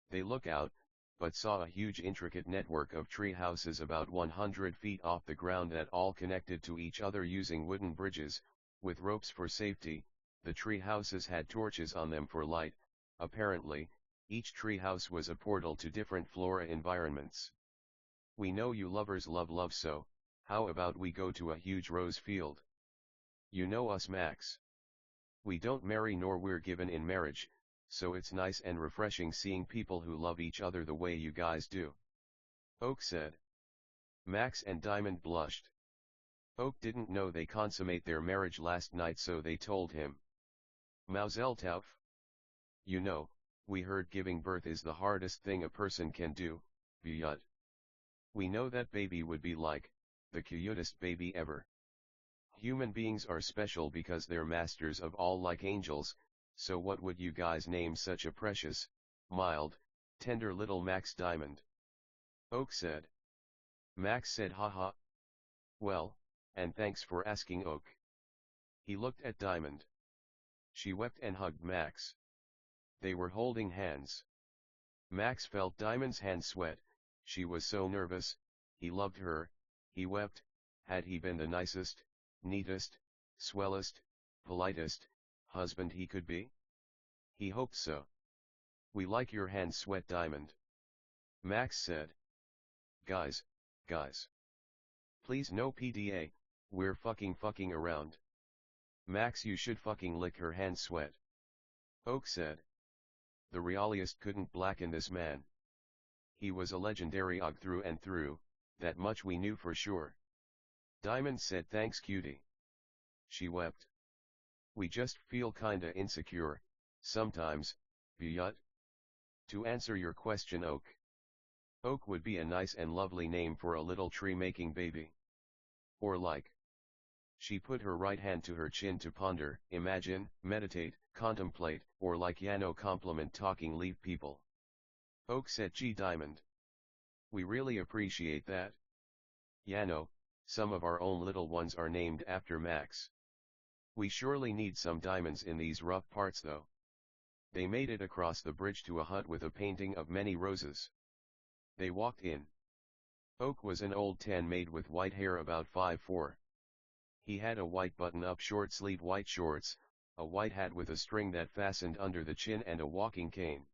They looked out, but saw a huge intricate network of tree houses about 100 feet off the ground that all connected to each other using wooden bridges, with ropes for safety. The tree houses had torches on them for light. Apparently, each tree house was a portal to different flora environments. "We know you lovers love love, so, how about we go to a huge rose field? You know us, Max. We don't marry nor we're given in marriage, so it's nice and refreshing seeing people who love each other the way you guys do," Oak said. Max and Diamond blushed. Oak didn't know they consummate their marriage last night, so they told him. "Mazel tov. You know, we heard giving birth is the hardest thing a person can do, Buyut. We know that baby would be like, the cutest baby ever. Human beings are special because they're masters of all like angels, so what would you guys name such a precious, mild, tender little Max Diamond?" Oak said. Max said, "Haha. Well, and thanks for asking, Oak." He looked at Diamond. She wept and hugged Max. They were holding hands. Max felt Diamond's hand sweat. She was so nervous. He loved her. He wept. Had he been the nicest, neatest, swellest, politest husband he could be? He hoped so. "We like your hand sweat, Diamond," Max said. Guys. Please no PDA, we're fucking around." Max, you should fucking lick her hand, sweat. Oak said. The realist couldn't blacken this man. He was a legendary og through and through, that much we knew for sure. Diamond said, thanks cutie. She wept. We just feel kinda insecure, sometimes, Buyut. To answer your question, Oak. Oak would be a nice and lovely name for a little tree-making baby. Or like. She put her right hand to her chin to ponder, imagine, meditate, contemplate, or like Yano compliment talking leaf people. Oak said, gee Diamond. We really appreciate that. Yano, some of our own little ones are named after Max. We surely need some diamonds in these rough parts though. They made it across the bridge to a hut with a painting of many roses. They walked in. Oak was an old tan maid with white hair about 5'4". He had a white button-up short-sleeve white shorts, a white hat with a string that fastened under the chin and a walking cane.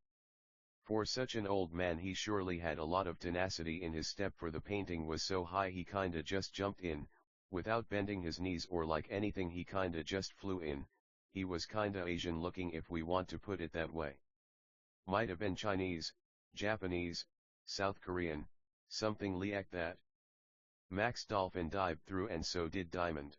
For such an old man he surely had a lot of tenacity in his step, for the painting was so high he kinda just jumped in, without bending his knees or like anything, he kinda just flew in. He was kinda Asian looking if we want to put it that way. Might have been Chinese, Japanese, South Korean, something like that. Max dolphin dived through and so did Diamond.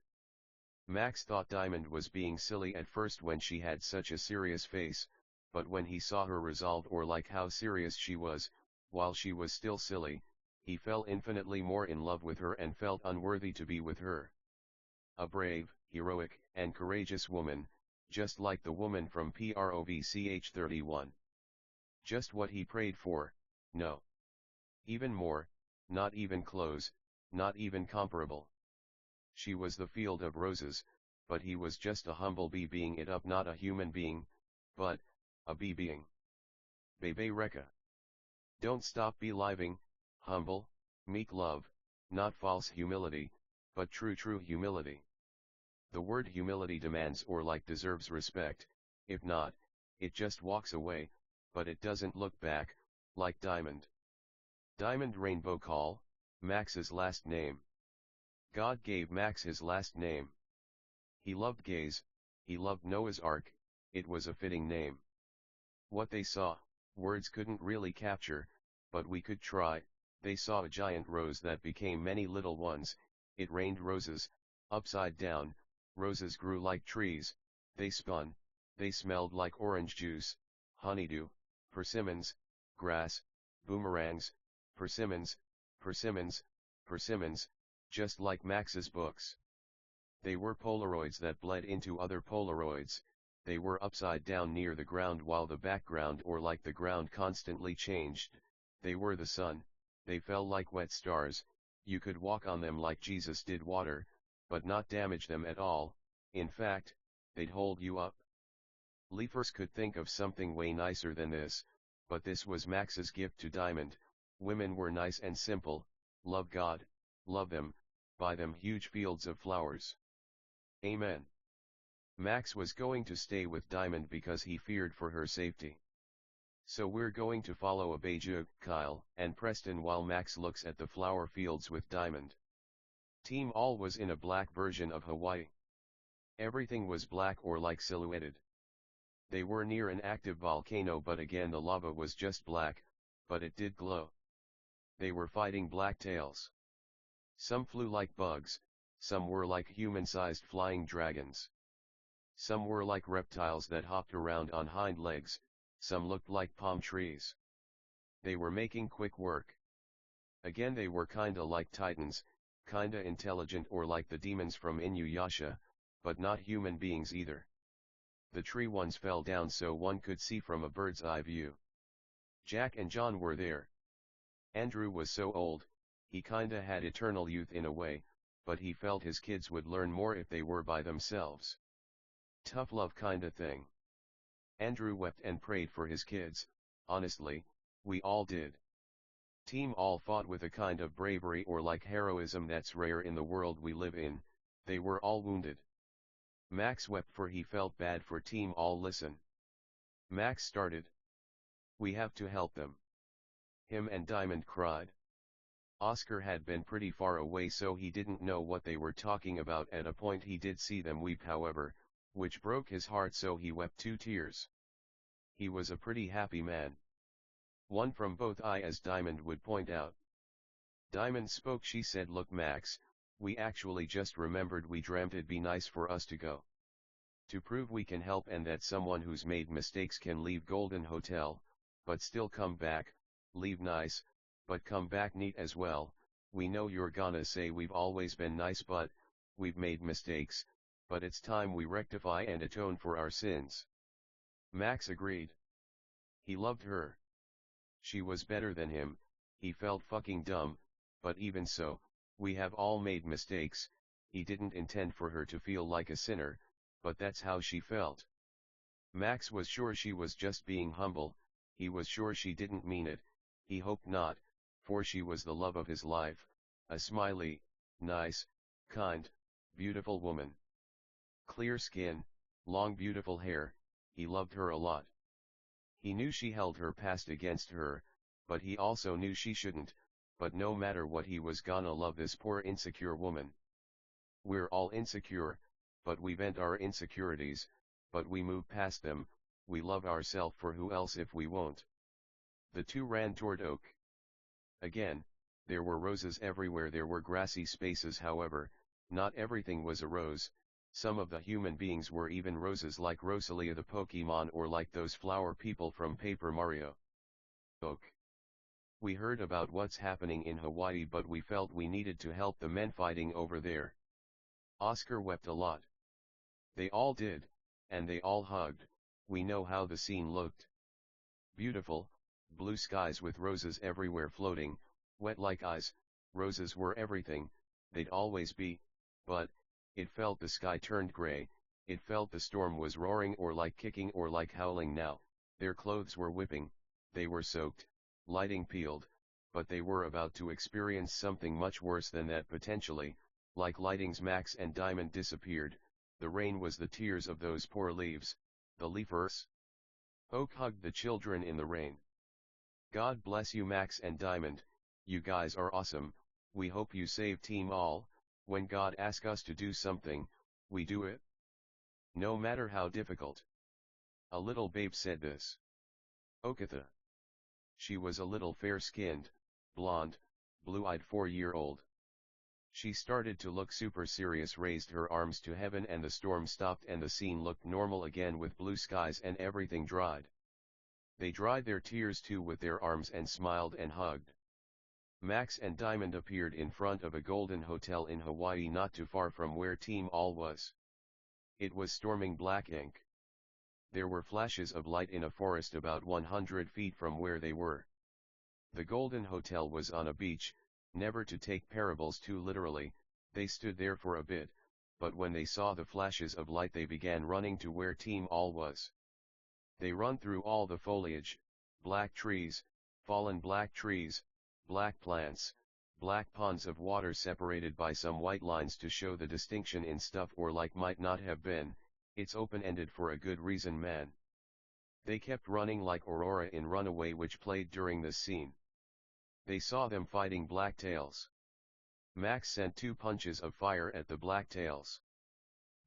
Max thought Diamond was being silly at first when she had such a serious face, but when he saw her resolve or like how serious she was, while she was still silly, he fell infinitely more in love with her and felt unworthy to be with her. A brave, heroic, and courageous woman, just like the woman from Provch 31. Just what he prayed for, no. Even more, not even close, not even comparable. She was the field of roses, but he was just a humble bee being it up, not a human being, but a bee being. Bebe Reka. Don't stop beliving, humble, meek love, not false humility, but true humility. The word humility demands or like deserves respect, if not, it just walks away, but it doesn't look back, like Diamond. Diamond Rainbow Call, Max's last name. God gave Max his last name. He loved gays, he loved Noah's Ark, it was a fitting name. What they saw, words couldn't really capture, but we could try. They saw a giant rose that became many little ones, it rained roses, upside down, roses grew like trees, they spun, they smelled like orange juice, honeydew, persimmons, grass, boomerangs, persimmons, persimmons, persimmons, just like Max's books. They were Polaroids that bled into other Polaroids, they were upside down near the ground while the background or like the ground constantly changed, they were the sun, they fell like wet stars, you could walk on them like Jesus did water, but not damage them at all, in fact, they'd hold you up. Leafers could think of something way nicer than this, but this was Max's gift to Diamond. Women were nice and simple, love God, love them, buy them huge fields of flowers. Amen. Max was going to stay with Diamond because he feared for her safety. So we're going to follow Abijah, Kyle, and Preston while Max looks at the flower fields with Diamond. Team All was in a black version of Hawaii. Everything was black or like silhouetted. They were near an active volcano, but again the lava was just black, but it did glow. They were fighting blacktails. Some flew like bugs, some were like human-sized flying dragons. Some were like reptiles that hopped around on hind legs, some looked like palm trees. They were making quick work. Again they were kinda like titans, kinda intelligent or like the demons from Inuyasha, but not human beings either. The tree ones fell down so one could see from a bird's eye view. Jack and John were there. Andrew was so old, he kinda had eternal youth in a way, but he felt his kids would learn more if they were by themselves. Tough love kinda thing. Andrew wept and prayed for his kids, honestly, we all did. Team All fought with a kind of bravery or like heroism that's rare in the world we live in, they were all wounded. Max wept for he felt bad for Team All. Listen. Max started. We have to help them. Him and Diamond cried. Oscar had been pretty far away so he didn't know what they were talking about. At a point he did see them weep, however, which broke his heart so he wept 2 tears. He was a pretty happy man. One from both eyes, as Diamond would point out. Diamond spoke. She said, "Look Max, we actually just remembered we dreamt it'd be nice for us to go. To prove we can help and that someone who's made mistakes can leave Golden Hotel, but still come back, leave nice, but come back neat as well. We know you're gonna say we've always been nice but, we've made mistakes, but it's time we rectify and atone for our sins." Max agreed. He loved her. She was better than him, he felt fucking dumb, but even so, we have all made mistakes. He didn't intend for her to feel like a sinner, but that's how she felt. Max was sure she was just being humble, he was sure she didn't mean it, he hoped not, for she was the love of his life, a smiley, nice, kind, beautiful woman. Clear skin, long beautiful hair, he loved her a lot. He knew she held her past against her, but he also knew she shouldn't, but no matter what he was gonna love this poor insecure woman. We're all insecure, but we vent our insecurities, but we move past them, we love ourselves for who else if we won't. The two ran toward Oak. Again, there were roses everywhere, there were grassy spaces, however, not everything was a rose, some of the human beings were even roses, like Rosalia the Pokemon or like those flower people from Paper Mario. Oak. We heard about what's happening in Hawaii, but we felt we needed to help the men fighting over there. Oscar wept a lot. They all did, and they all hugged. We know how the scene looked. Beautiful, blue skies with roses everywhere floating, wet like eyes, roses were everything, they'd always be, but, it felt the sky turned gray, it felt the storm was roaring or like kicking or like howling now, their clothes were whipping, they were soaked, lighting peeled, but they were about to experience something much worse than that potentially, like lightings. Max and Diamond disappeared, the rain was the tears of those poor leaves, the leafers. Oak hugged the children in the rain. God bless you Max and Diamond, you guys are awesome, we hope you save Team All, when God asks us to do something, we do it. No matter how difficult. A little babe said this. Okatha. She was a little fair-skinned, blonde, blue-eyed 4-year-old. She started to look super serious, raised her arms to heaven, and the storm stopped and the scene looked normal again with blue skies and everything dried. They dried their tears too with their arms and smiled and hugged. Max and Diamond appeared in front of a golden hotel in Hawaii not too far from where Team All was. It was storming black ink. There were flashes of light in a forest about 100 feet from where they were. The golden hotel was on a beach, never to take parables too literally. They stood there for a bit, but when they saw the flashes of light they began running to where Team All was. They run through all the foliage, black trees, fallen black trees, black plants, black ponds of water separated by some white lines to show the distinction in stuff or like might not have been, it's open-ended for a good reason man. They kept running like Aurora in Runaway, which played during this scene. They saw them fighting blacktails. Max sent 2 punches of fire at the blacktails.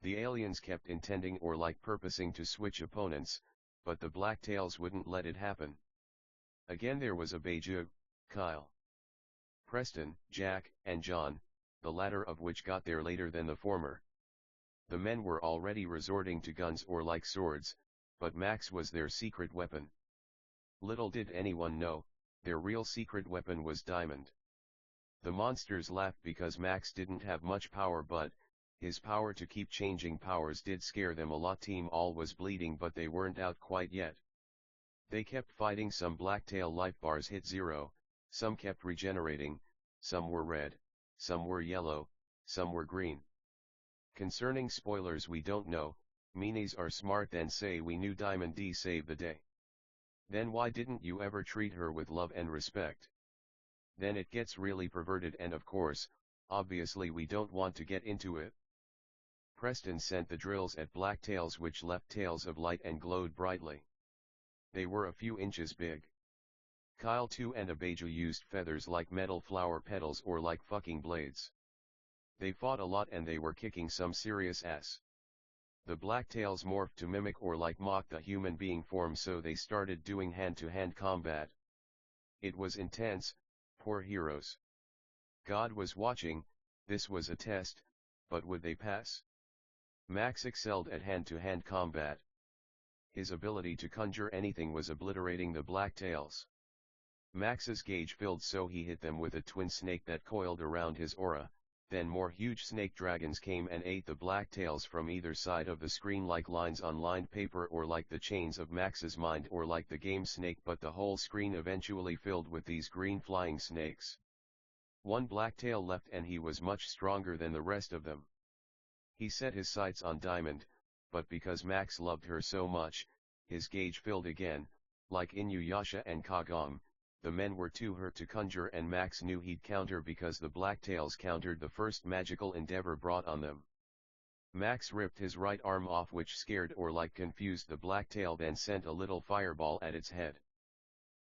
The aliens kept intending or like purposing to switch opponents, but the blacktails wouldn't let it happen. Again there was a Beiju, Kyle, Preston, Jack, and John, the latter of which got there later than the former. The men were already resorting to guns or like swords, but Max was their secret weapon. Little did anyone know, their real secret weapon was Diamond. The monsters laughed because Max didn't have much power, but his power to keep changing powers did scare them a lot. Team All was bleeding, but they weren't out quite yet. They kept fighting. Some blacktail life bars hit 0, some kept regenerating, some were red, some were yellow, some were green. Concerning spoilers, we don't know. Meanies are smart and say we knew Diamond D saved the day. Then why didn't you ever treat her with love and respect? Then it gets really perverted, and of course, obviously we don't want to get into it. Preston sent the drills at blacktails, which left tails of light and glowed brightly. They were a few inches big. Kyle too and Abeju used feathers like metal flower petals or like fucking blades. They fought a lot and they were kicking some serious ass. The blacktails morphed to mimic or like mock the human being form, so they started doing hand-to-hand combat. It was intense, poor heroes. God was watching, this was a test, but would they pass? Max excelled at hand-to-hand combat. His ability to conjure anything was obliterating the blacktails. Max's gauge filled, so he hit them with a twin snake that coiled around his aura. Then more huge snake dragons came and ate the blacktails from either side of the screen like lines on lined paper, or like the chains of Max's mind, or like the game Snake, but the whole screen eventually filled with these green flying snakes. One blacktail left and he was much stronger than the rest of them. He set his sights on Diamond, but because Max loved her so much, his gauge filled again. Like Inuyasha and Kagome, the men were too hurt to conjure, and Max knew he'd counter because the blacktails countered the first magical endeavor brought on them. Max ripped his right arm off, which scared or like confused the blacktail, then sent a little fireball at its head.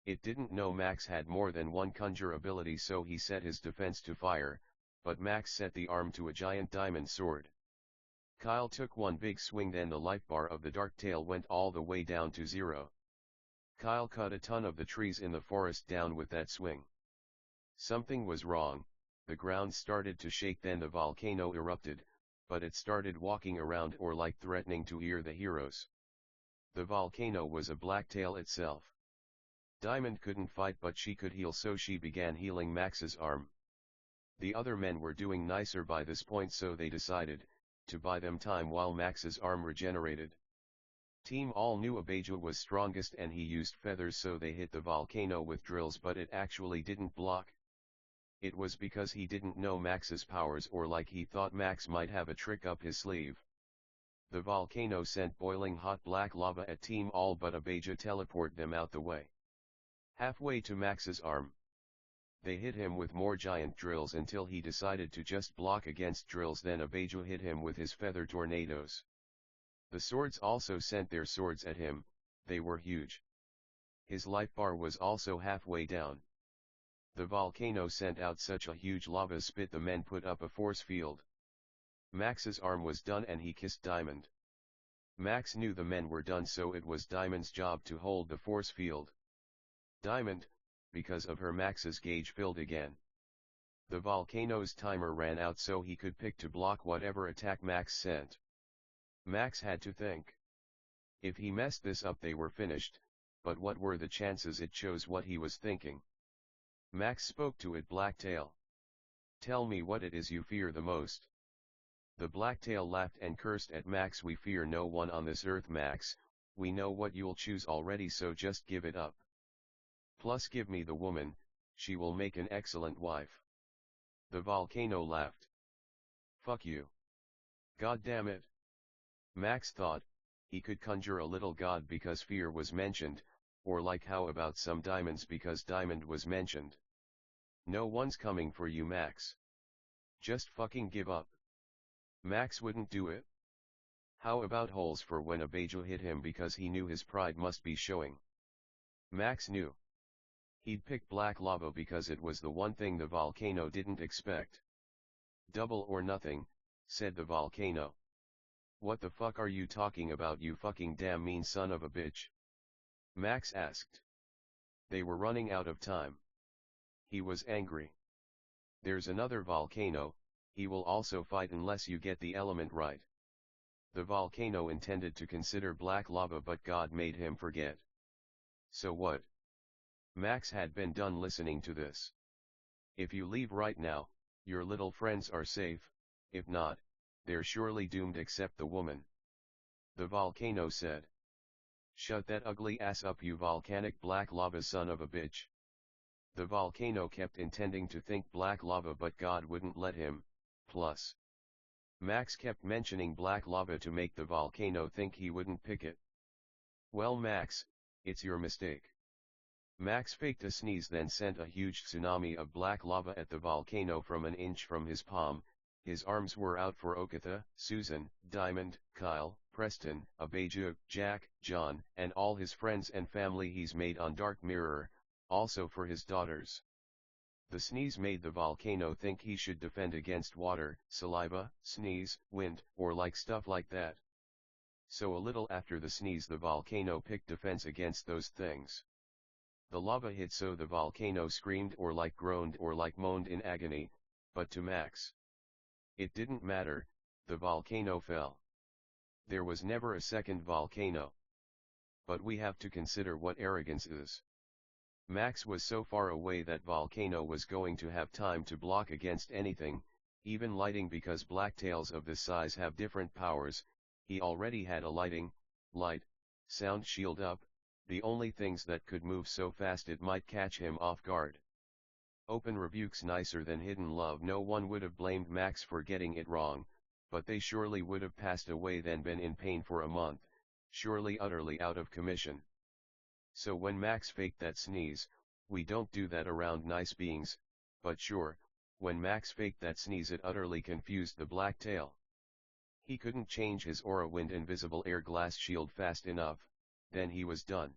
It didn't know Max had more than one conjure ability, so he set his defense to fire, but Max set the arm to a giant diamond sword. Kyle took one big swing, then the life bar of the dark tail went all the way down to 0. Kyle cut a ton of the trees in the forest down with that swing. Something was wrong, the ground started to shake, then the volcano erupted, but it started walking around or like threatening to ear the heroes. The volcano was a blacktail itself. Diamond couldn't fight, but she could heal, so she began healing Max's arm. The other men were doing nicer by this point, so they decided to buy them time while Max's arm regenerated. Team All knew Abeja was strongest and he used feathers, so they hit the volcano with drills, but it actually didn't block. It was because he didn't know Max's powers, or like he thought Max might have a trick up his sleeve. The volcano sent boiling hot black lava at Team All, but Abeja teleported them out the way. Halfway to Max's arm, they hit him with more giant drills until he decided to just block against drills, then Abeja hit him with his feather tornadoes. The swords also sent their swords at him, they were huge. His life bar was also halfway down. The volcano sent out such a huge lava spit the men put up a force field. Max's arm was done and he kissed Diamond. Max knew the men were done, so it was Diamond's job to hold the force field. Diamond, because of her, Max's gauge filled again. The volcano's timer ran out, so he could pick to block whatever attack Max sent. Max had to think. If he messed this up, they were finished, but what were the chances it chose what he was thinking? Max spoke to it. Blacktail, tell me what it is you fear the most. The blacktail laughed and cursed at Max. We fear no one on this earth, Max, we know what you'll choose already, so just give it up. Plus give me the woman, she will make an excellent wife. The volcano laughed. Fuck you. God damn it. Max thought, he could conjure a little god because fear was mentioned, or like how about some diamonds because diamond was mentioned. No one's coming for you, Max. Just fucking give up. Max wouldn't do it. How about holes for when Abeja hit him because he knew his pride must be showing. Max knew. He'd pick black lava because it was the one thing the volcano didn't expect. Double or nothing, said the volcano. What the fuck are you talking about, you fucking damn mean son of a bitch? Max asked. They were running out of time. He was angry. There's another volcano, he will also fight unless you get the element right. The volcano intended to consider black lava, but God made him forget. So what? Max had been done listening to this. If you leave right now, your little friends are safe, if not, they're surely doomed except the woman. The volcano said. Shut that ugly ass up, you volcanic black lava son of a bitch. The volcano kept intending to think black lava, but God wouldn't let him, plus Max kept mentioning black lava to make the volcano think he wouldn't pick it. Well, Max, it's your mistake. Max faked a sneeze, then sent a huge tsunami of black lava at the volcano from an inch from his palm. His arms were out for Okatha, Susan, Diamond, Kyle, Preston, Abeja, Jack, John, and all his friends and family he's made on Dark Mirror, also for his daughters. The sneeze made the volcano think he should defend against water, saliva, sneeze, wind, or like stuff like that. So a little after the sneeze the volcano picked defense against those things. The lava hit so the volcano screamed or like groaned or like moaned in agony, but to Max, it didn't matter, the volcano fell. There was never a second volcano. But we have to consider what arrogance is. Max was so far away that volcano was going to have time to block against anything, even lighting, because blacktails of this size have different powers. He already had a light, sound shield up, the only things that could move so fast it might catch him off guard. Open rebukes nicer than hidden love. No one would have blamed Max for getting it wrong, but they surely would have passed away then been in pain for a month, surely utterly out of commission. So when Max faked that sneeze, we don't do that around nice beings, but sure, when Max faked that sneeze it utterly confused the blacktail. He couldn't change his aura wind invisible air glass shield fast enough, then he was done.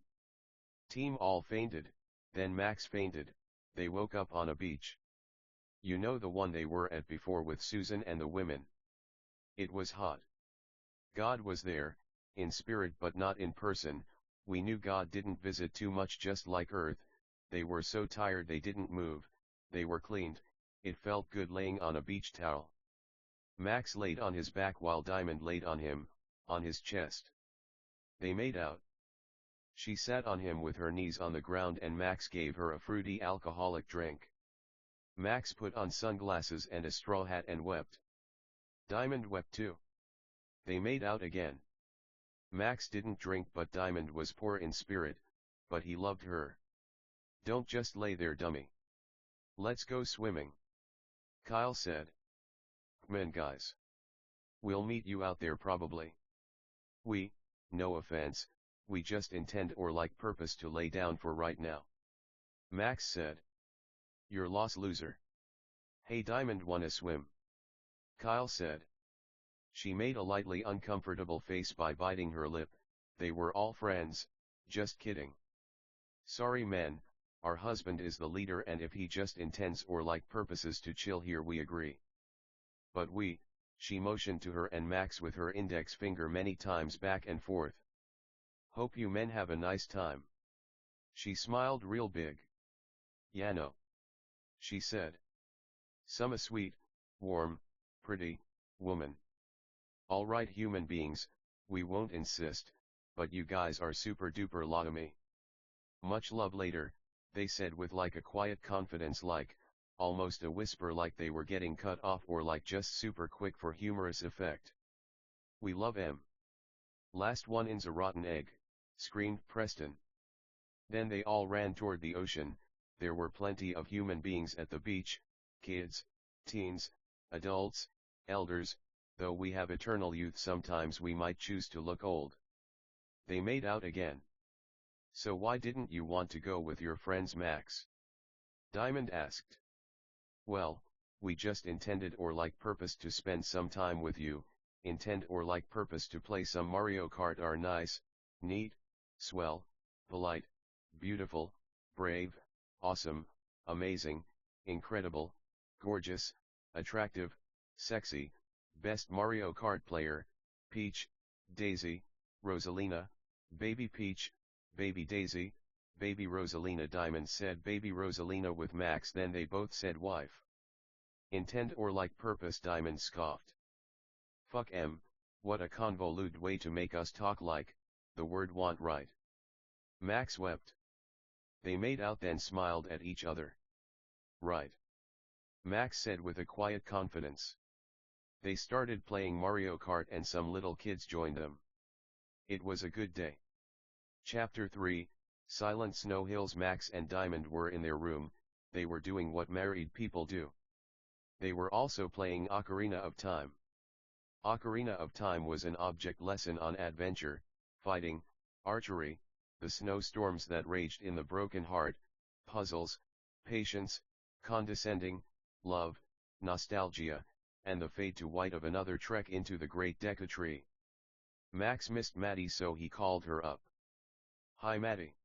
Team all fainted, then Max fainted, they woke up on a beach. You know, the one they were at before with Susan and the women. It was hot. God was there, in spirit but not in person. We knew God didn't visit too much, just like Earth. They were so tired they didn't move, they were cleaned, it felt good laying on a beach towel. Max laid on his back while Diamond laid on him, on his chest. They made out. She sat on him with her knees on the ground and Max gave her a fruity alcoholic drink. Max put on sunglasses and a straw hat and wept. Diamond wept too. They made out again. Max didn't drink, but Diamond was poor in spirit, but he loved her. Don't just lay there, dummy. Let's go swimming. Kyle said. C'mon guys. We'll meet you out there probably. We, no offense, we just intend or like purpose to lay down for right now. Max said. You're lost, loser. Hey, Diamond wanna swim? Kyle said. She made a lightly uncomfortable face by biting her lip. They were all friends, just kidding. Sorry man, our husband is the leader and if he just intends or like purposes to chill here we agree. But she motioned to her and Max with her index finger many times back and forth. Hope you men have a nice time. She smiled real big. Yeah no. She said. Some a sweet, warm, pretty, woman. Alright human beings, we won't insist, but you guys are super duper lot of me. Much love later, they said with like a quiet confidence, like, almost a whisper, like they were getting cut off or like just super quick for humorous effect. We love em. Last one in's a rotten egg, screamed Preston. Then they all ran toward the ocean. There were plenty of human beings at the beach, kids, teens, adults, elders, though we have eternal youth sometimes we might choose to look old. They made out again. So why didn't you want to go with your friends, Max? Diamond asked. Well, we just intended or like purpose to spend some time with you, intend or like purpose to play some Mario Kart. Are nice, neat, swell, polite, beautiful, brave, awesome, amazing, incredible, gorgeous, attractive, sexy, best Mario Kart player, Peach, Daisy, Rosalina, Baby Peach, Baby Daisy, Baby Rosalina. Diamond said Baby Rosalina with Max, then they both said wife. Intend or like purpose, Diamond scoffed. Fuck em, what a convoluted way to make us talk like, the word want, right? Max wept. They made out then smiled at each other. Right. Max said with a quiet confidence. They started playing Mario Kart and some little kids joined them. It was a good day. Chapter 3, Silent Snow Hills. Max and Diamond were in their room. They were doing what married people do. They were also playing Ocarina of Time. Ocarina of Time was an object lesson on adventure, fighting, archery, the snowstorms that raged in the broken heart, puzzles, patience, condescending, love, nostalgia, and the fade to white of another trek into the great Deku Tree. Max missed Maddie, so he called her up. Hi Maddie.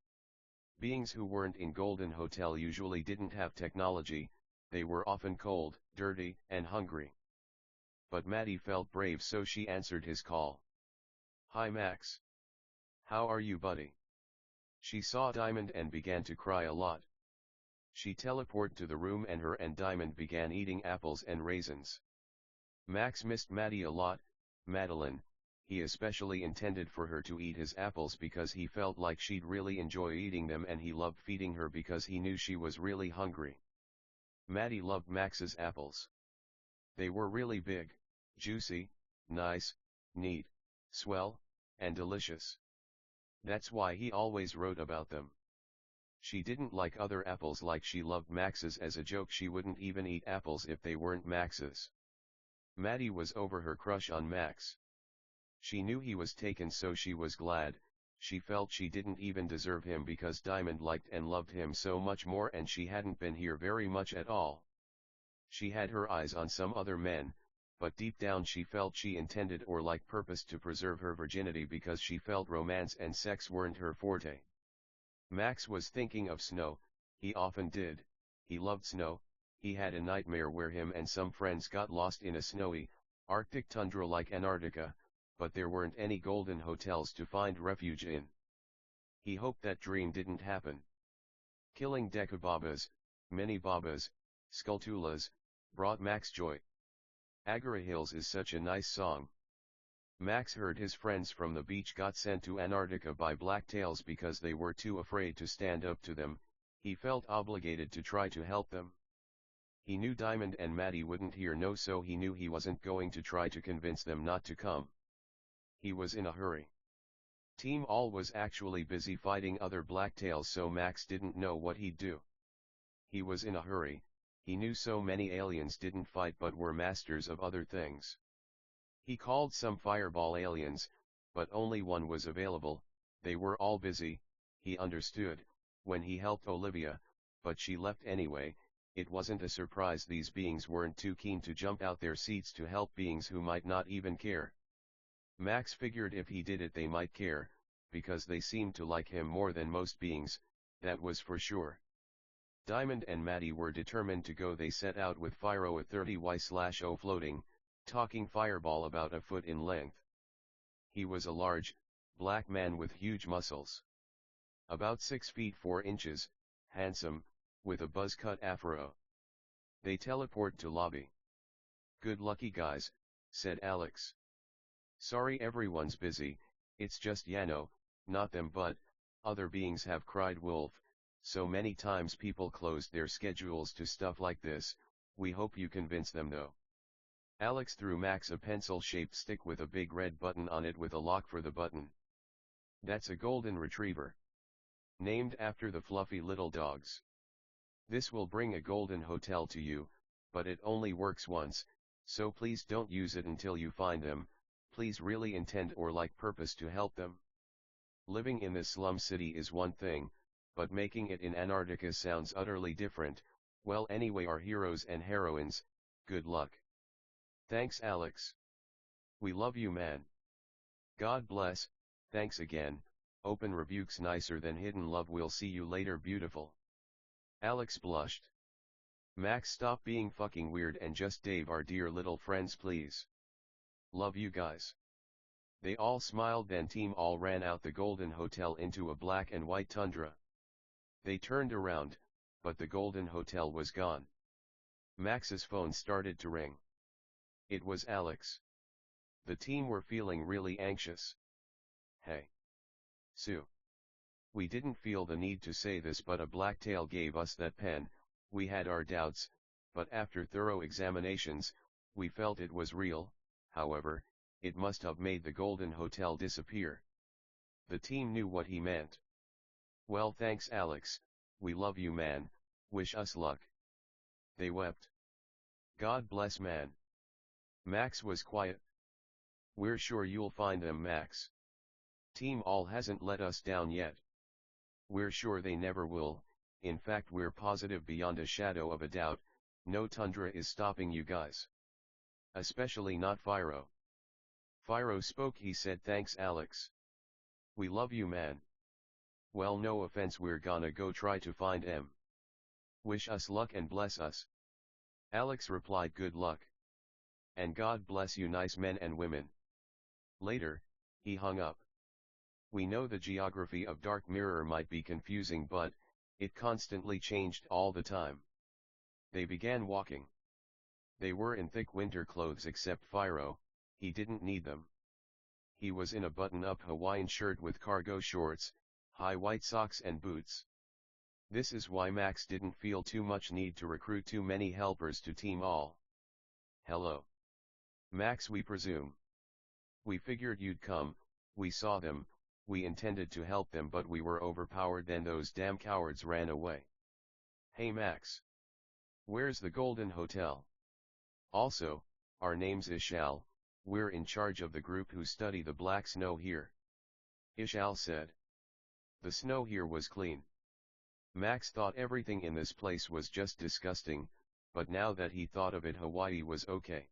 Beings who weren't in Golden Hotel usually didn't have technology. They were often cold, dirty, and hungry. But Maddie felt brave, so she answered his call. Hi Max. How are you buddy? She saw Diamond and began to cry a lot. She teleported to the room and her and Diamond began eating apples and raisins. Max missed Maddie a lot, Madeline. He especially intended for her to eat his apples because he felt like she'd really enjoy eating them and he loved feeding her because he knew she was really hungry. Maddie loved Max's apples. They were really big, juicy, nice, neat, swell, and delicious. That's why he always wrote about them. She didn't like other apples like she loved Max's. As a joke she wouldn't even eat apples if they weren't Max's. Maddie was over her crush on Max. She knew he was taken so she was glad. She felt she didn't even deserve him because Diamond liked and loved him so much more and she hadn't been here very much at all. She had her eyes on some other men, but deep down she felt she intended or like purposed to preserve her virginity because she felt romance and sex weren't her forte. Max was thinking of snow, he often did, he loved snow. He had a nightmare where him and some friends got lost in a snowy, Arctic tundra like Antarctica, but there weren't any golden hotels to find refuge in. He hoped that dream didn't happen. Killing Dekababas, mini babas, Skulltulas, brought Max joy. Agora Hills is such a nice song. Max heard his friends from the beach got sent to Antarctica by blacktails because they were too afraid to stand up to them. He felt obligated to try to help them. He knew Diamond and Maddie wouldn't hear no, so he knew he wasn't going to try to convince them not to come. He was in a hurry. Team All was actually busy fighting other blacktails, so Max didn't know what he'd do. He was in a hurry. He knew so many aliens didn't fight but were masters of other things. He called some fireball aliens, but only one was available. They were all busy, he understood, when he helped Olivia, but she left anyway. It wasn't a surprise these beings weren't too keen to jump out their seats to help beings who might not even care. Max figured if he did it they might care, because they seemed to like him more than most beings, that was for sure. Diamond and Maddie were determined to go. They set out with Fyro at 30y/0 floating, talking fireball about a foot in length. He was a large, black man with huge muscles. About 6 feet 4 inches, handsome, with a buzz-cut afro. They teleport to lobby. Good lucky guys, said Alex. Sorry everyone's busy, it's just Yano, not them, but other beings have cried wolf, so many times people closed their schedules to stuff like this. We hope you convince them though. Alex threw Max a pencil-shaped stick with a big red button on it with a lock for the button. That's a golden retriever. Named after the fluffy little dogs. This will bring a golden hotel to you, but it only works once, so please don't use it until you find them. Please really intend or like purpose to help them. Living in this slum city is one thing, but making it in Antarctica sounds utterly different. Well, anyway, our heroes and heroines, good luck. Thanks Alex. We love you man. God bless, thanks again. Open rebukes nicer than hidden love. We'll see you later beautiful. Alex blushed. Max, stop being fucking weird and just Dave our dear little friends please. Love you guys. They all smiled. Then Team All ran out the Golden Hotel into a black and white tundra. They turned around, but the Golden Hotel was gone. Max's phone started to ring. It was Alex. The team were feeling really anxious. Hey, Sue. We didn't feel the need to say this, but a blacktail gave us that pen. We had our doubts, but after thorough examinations, we felt it was real. However, it must have made the Golden Hotel disappear. The team knew what he meant. Well, thanks Alex, we love you man, wish us luck. They wept. God bless man. Max was quiet. We're sure you'll find them Max. Team All hasn't let us down yet. We're sure they never will. In fact, we're positive beyond a shadow of a doubt, no tundra is stopping you guys. Especially not Fyro. Fyro spoke. He said thanks Alex. We love you man. Well, no offense, we're gonna go try to find em. Wish us luck and bless us. Alex replied good luck. And God bless you nice men and women. Later, He hung up. We know the geography of Dark Mirror might be confusing, but it constantly changed all the time. They began walking. They were in thick winter clothes except Fyro, he didn't need them. He was in a button-up Hawaiian shirt with cargo shorts, high white socks and boots. This is why Max didn't feel too much need to recruit too many helpers to team all. Hello. Max, we presume. We figured you'd come, we saw them, we intended to help them, but we were overpowered, then those damn cowards ran away. Hey Max. Where's the Golden Hotel? Also, our name's Ishal, we're in charge of the group who study the black snow here. Ishal said. The snow here was clean. Max thought everything in this place was just disgusting, but now that he thought of it, Hawaii was okay.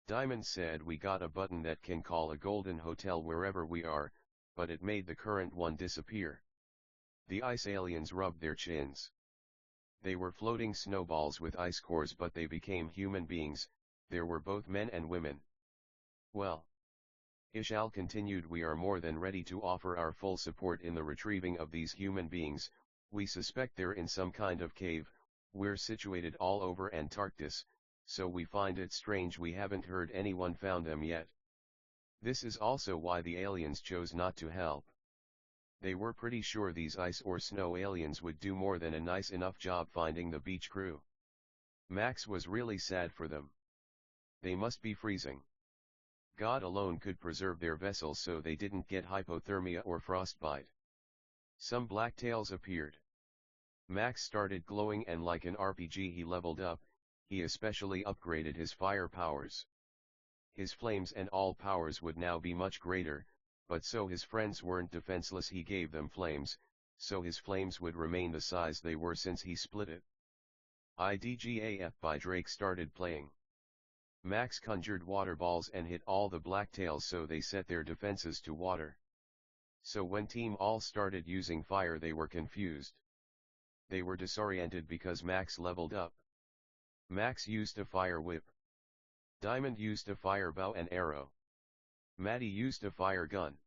Diamond said, we got a button that can call a golden hotel wherever we are, but it made the current one disappear. The ice aliens rubbed their chins. They were floating snowballs with ice cores, but they became human beings. There were both men and women. Well, Ishal continued, we are more than ready to offer our full support in the retrieving of these human beings. We suspect they're in some kind of cave. We're situated all over Antarctica, so we find it strange we haven't heard anyone found them yet. This is also why the aliens chose not to help. They were pretty sure these ice or snow aliens would do more than a nice enough job finding the beach crew. Max was really sad for them. They must be freezing. God alone could preserve their vessels so they didn't get hypothermia or frostbite. Some blacktails appeared. Max started glowing, and like an RPG he leveled up. He especially upgraded his fire powers. His flames and all powers would now be much greater, but so his friends weren't defenseless, he gave them flames, so his flames would remain the size they were since he split it. IDGAF by Drake started playing. Max conjured water balls and hit all the blacktails so they set their defenses to water. So when Team All started using fire, they were confused. They were disoriented because Max leveled up. Max used a fire whip. Diamond used a fire bow and arrow. Maddie used a fire gun.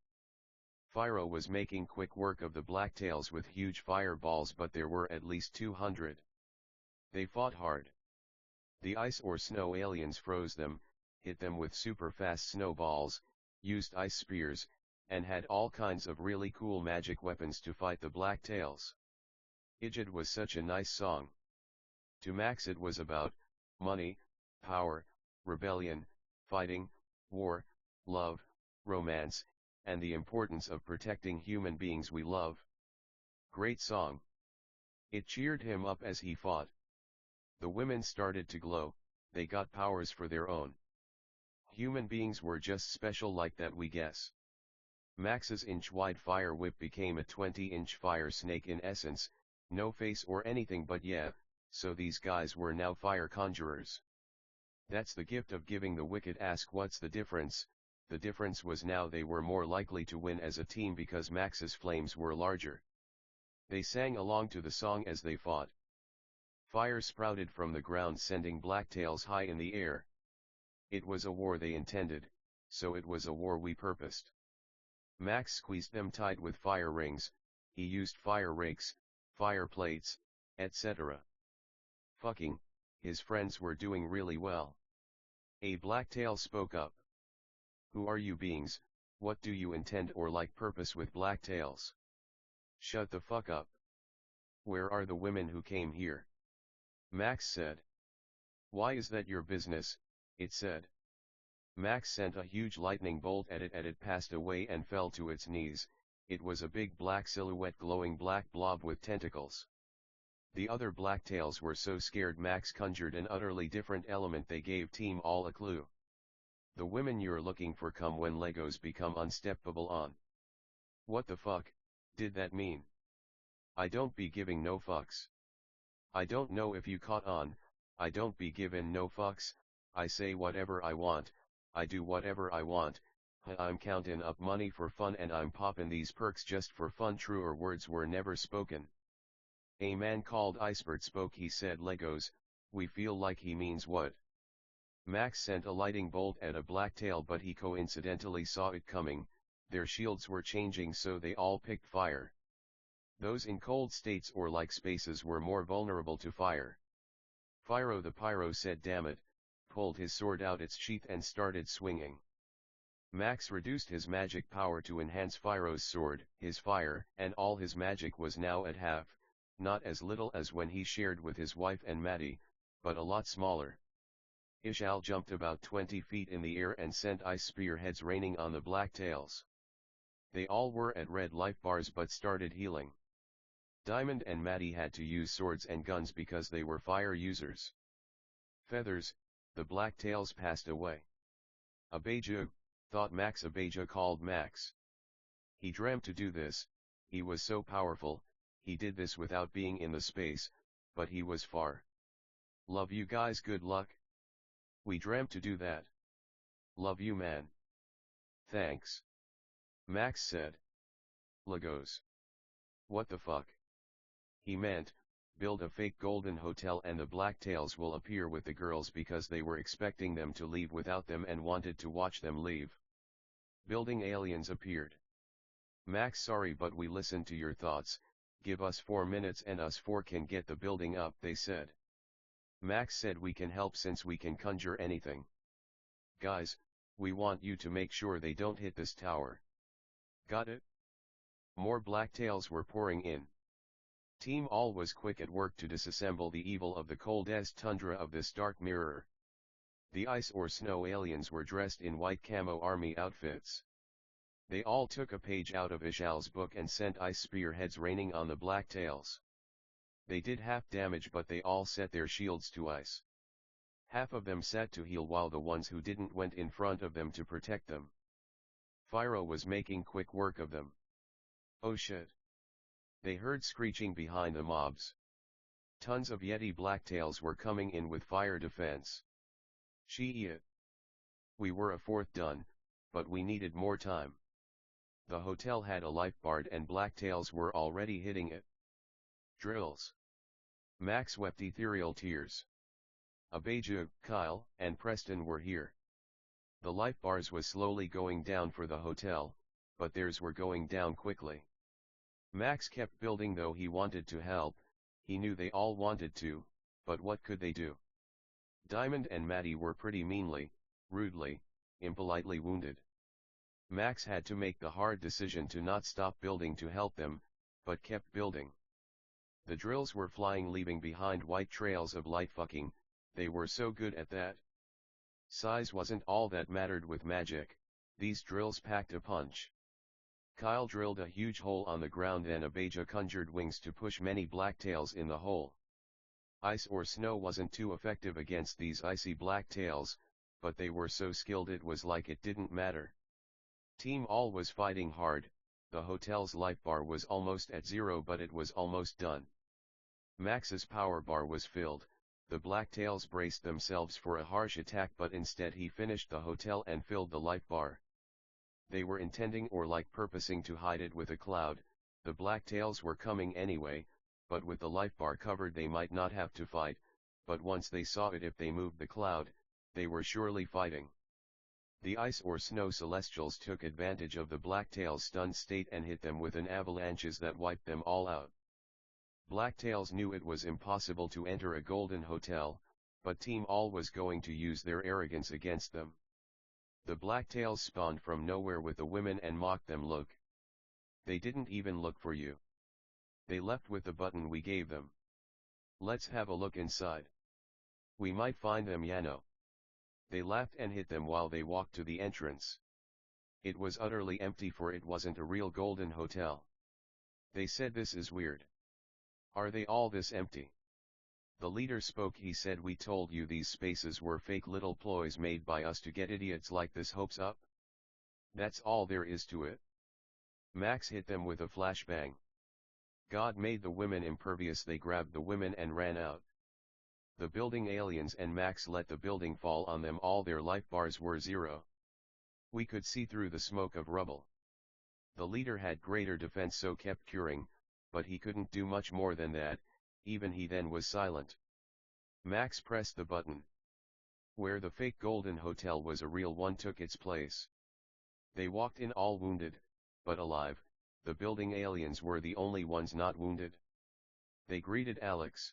Fyro was making quick work of the blacktails with huge fireballs, but there were at least 200. They fought hard. The ice or snow aliens froze them, hit them with super fast snowballs, used ice spears, and had all kinds of really cool magic weapons to fight the blacktails. Ijid was such a nice song. To Max it was about money, power, rebellion, fighting, war, love, romance, and the importance of protecting human beings we love. Great song. It cheered him up as he fought. The women started to glow, they got powers for their own. Human beings were just special like that, we guess. Max's inch-wide fire whip became a 20-inch fire snake in essence, no face or anything, but yeah, so these guys were now fire conjurers. That's the gift of giving the wicked. Ask what's the difference? The difference was now they were more likely to win as a team because Max's flames were larger. They sang along to the song as they fought. Fire sprouted from the ground, sending blacktails high in the air. It was a war they intended, so it was a war we purposed. Max squeezed them tight with fire rings, he used fire rakes, fire plates, etc. Fucking, his friends were doing really well. A blacktail spoke up. Who are you beings? What do you intend or like purpose with blacktails? Shut the fuck up. Where are the women who came here? Max said. Why is that your business? It said. Max sent a huge lightning bolt at it. It passed away and fell to its knees. It was a big black silhouette, glowing black blob with tentacles. The other blacktails were so scared Max conjured an utterly different element. They gave Team All a clue. The women you're looking for come when Legos become unsteppable on. What the fuck did that mean? I don't be giving no fucks. I don't know if you caught on. I don't be giving no fucks. I say whatever I want, I do whatever I want. I'm counting up money for fun and I'm popping these perks just for fun. Truer words were never spoken. A man called Icebird spoke. He said, Legos, we feel like he means what? Max sent a lightning bolt at a blacktail, but he coincidentally saw it coming, their shields were changing so they all picked fire. Those in cold states or like spaces were more vulnerable to fire. Fyro the pyro said damn it, pulled his sword out its sheath and started swinging. Max reduced his magic power to enhance Fyro's sword, his fire, and all his magic was now at half, not as little as when he shared with his wife and Maddie, but a lot smaller. Ishal jumped about 20 feet in the air and sent ice spearheads raining on the blacktails. They all were at red life bars but started healing. Diamond and Maddie had to use swords and guns because they were fire users. Feathers, the blacktails passed away. Abeja, thought Max. Abeja called Max. He dreamt to do this, he was so powerful, he did this without being in the space, but he was far. Love you guys, good luck. We dreamt to do that. Love you man. Thanks. Max said. Legos. What the fuck? He meant, build a fake golden hotel and the blacktails will appear with the girls because they were expecting them to leave without them and wanted to watch them leave. Building aliens appeared. Max, sorry but we listened to your thoughts, give us 4 minutes and us 4 can get the building up, they said. Max said we can help since we can conjure anything. Guys, we want you to make sure they don't hit this tower. Got it? More blacktails were pouring in. Team All was quick at work to disassemble the evil of the coldest tundra of this dark mirror. The ice or snow aliens were dressed in white camo army outfits. They all took a page out of Ishal's book and sent ice spearheads raining on the blacktails. They did half damage but they all set their shields to ice. Half of them sat to heal while the ones who didn't went in front of them to protect them. Fyro was making quick work of them. Oh shit. They heard screeching behind the mobs. Tons of Yeti blacktails were coming in with fire defense. Shit. We were a fourth done, but we needed more time. The hotel had a lifeguard and blacktails were already hitting it. Drills. Max wept ethereal tears. Abeja, Kyle, and Preston were here. The life bars was slowly going down for the hotel, but theirs were going down quickly. Max kept building though he wanted to help, he knew they all wanted to, but what could they do? Diamond and Maddie were pretty meanly, rudely, impolitely wounded. Max had to make the hard decision to not stop building to help them, but kept building. The drills were flying leaving behind white trails of light fucking, they were so good at that. Size wasn't all that mattered with magic, these drills packed a punch. Kyle drilled a huge hole on the ground and Abeja conjured wings to push many blacktails in the hole. Ice or snow wasn't too effective against these icy blacktails, but they were so skilled it was like it didn't matter. Team All was fighting hard, the hotel's life bar was almost at 0 but it was almost done. Max's power bar was filled, the blacktails braced themselves for a harsh attack but instead he finished the hotel and filled the life bar. They were intending or like purposing to hide it with a cloud, the blacktails were coming anyway, but with the life bar covered they might not have to fight, but once they saw it if they moved the cloud, they were surely fighting. The ice or snow celestials took advantage of the blacktails' stunned state and hit them with an avalanches that wiped them all out. Blacktails knew it was impossible to enter a golden hotel, but Team All was going to use their arrogance against them. The blacktails spawned from nowhere with the women and mocked them. Look. They didn't even look for you. They left with the button we gave them. Let's have a look inside. We might find them, Yano. They laughed and hit them while they walked to the entrance. It was utterly empty for it wasn't a real golden hotel. They said this is weird. Are they all this empty? The leader spoke. He said we told you these spaces were fake little ploys made by us to get idiots like this hopes up. That's all there is to it. Max hit them with a flashbang. God made the women impervious. They grabbed the women and ran out. The building aliens and Max let the building fall on them. All their life bars were 0. We could see through the smoke of rubble. The leader had greater defense so kept curing, but he couldn't do much more than that, even he then was silent. Max pressed the button. Where the fake golden hotel was a real one took its place. They walked in all wounded, but alive. The building aliens were the only ones not wounded. They greeted Alex.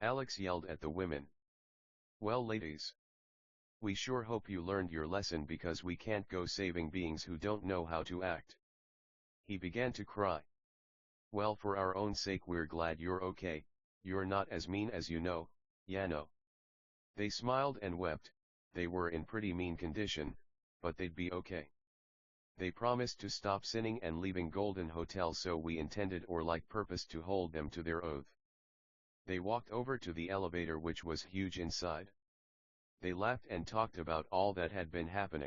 Alex yelled at the women. "Well, ladies. We sure hope you learned your lesson because we can't go saving beings who don't know how to act." He began to cry. "Well, for our own sake we're glad you're okay, you're not as mean as you know, Yano." They smiled and wept. They were in pretty mean condition, but they'd be okay. They promised to stop sinning and leaving Golden Hotel, so we intended or like purposed to hold them to their oath. They walked over to the elevator, which was huge inside. They laughed and talked about all that had been happening.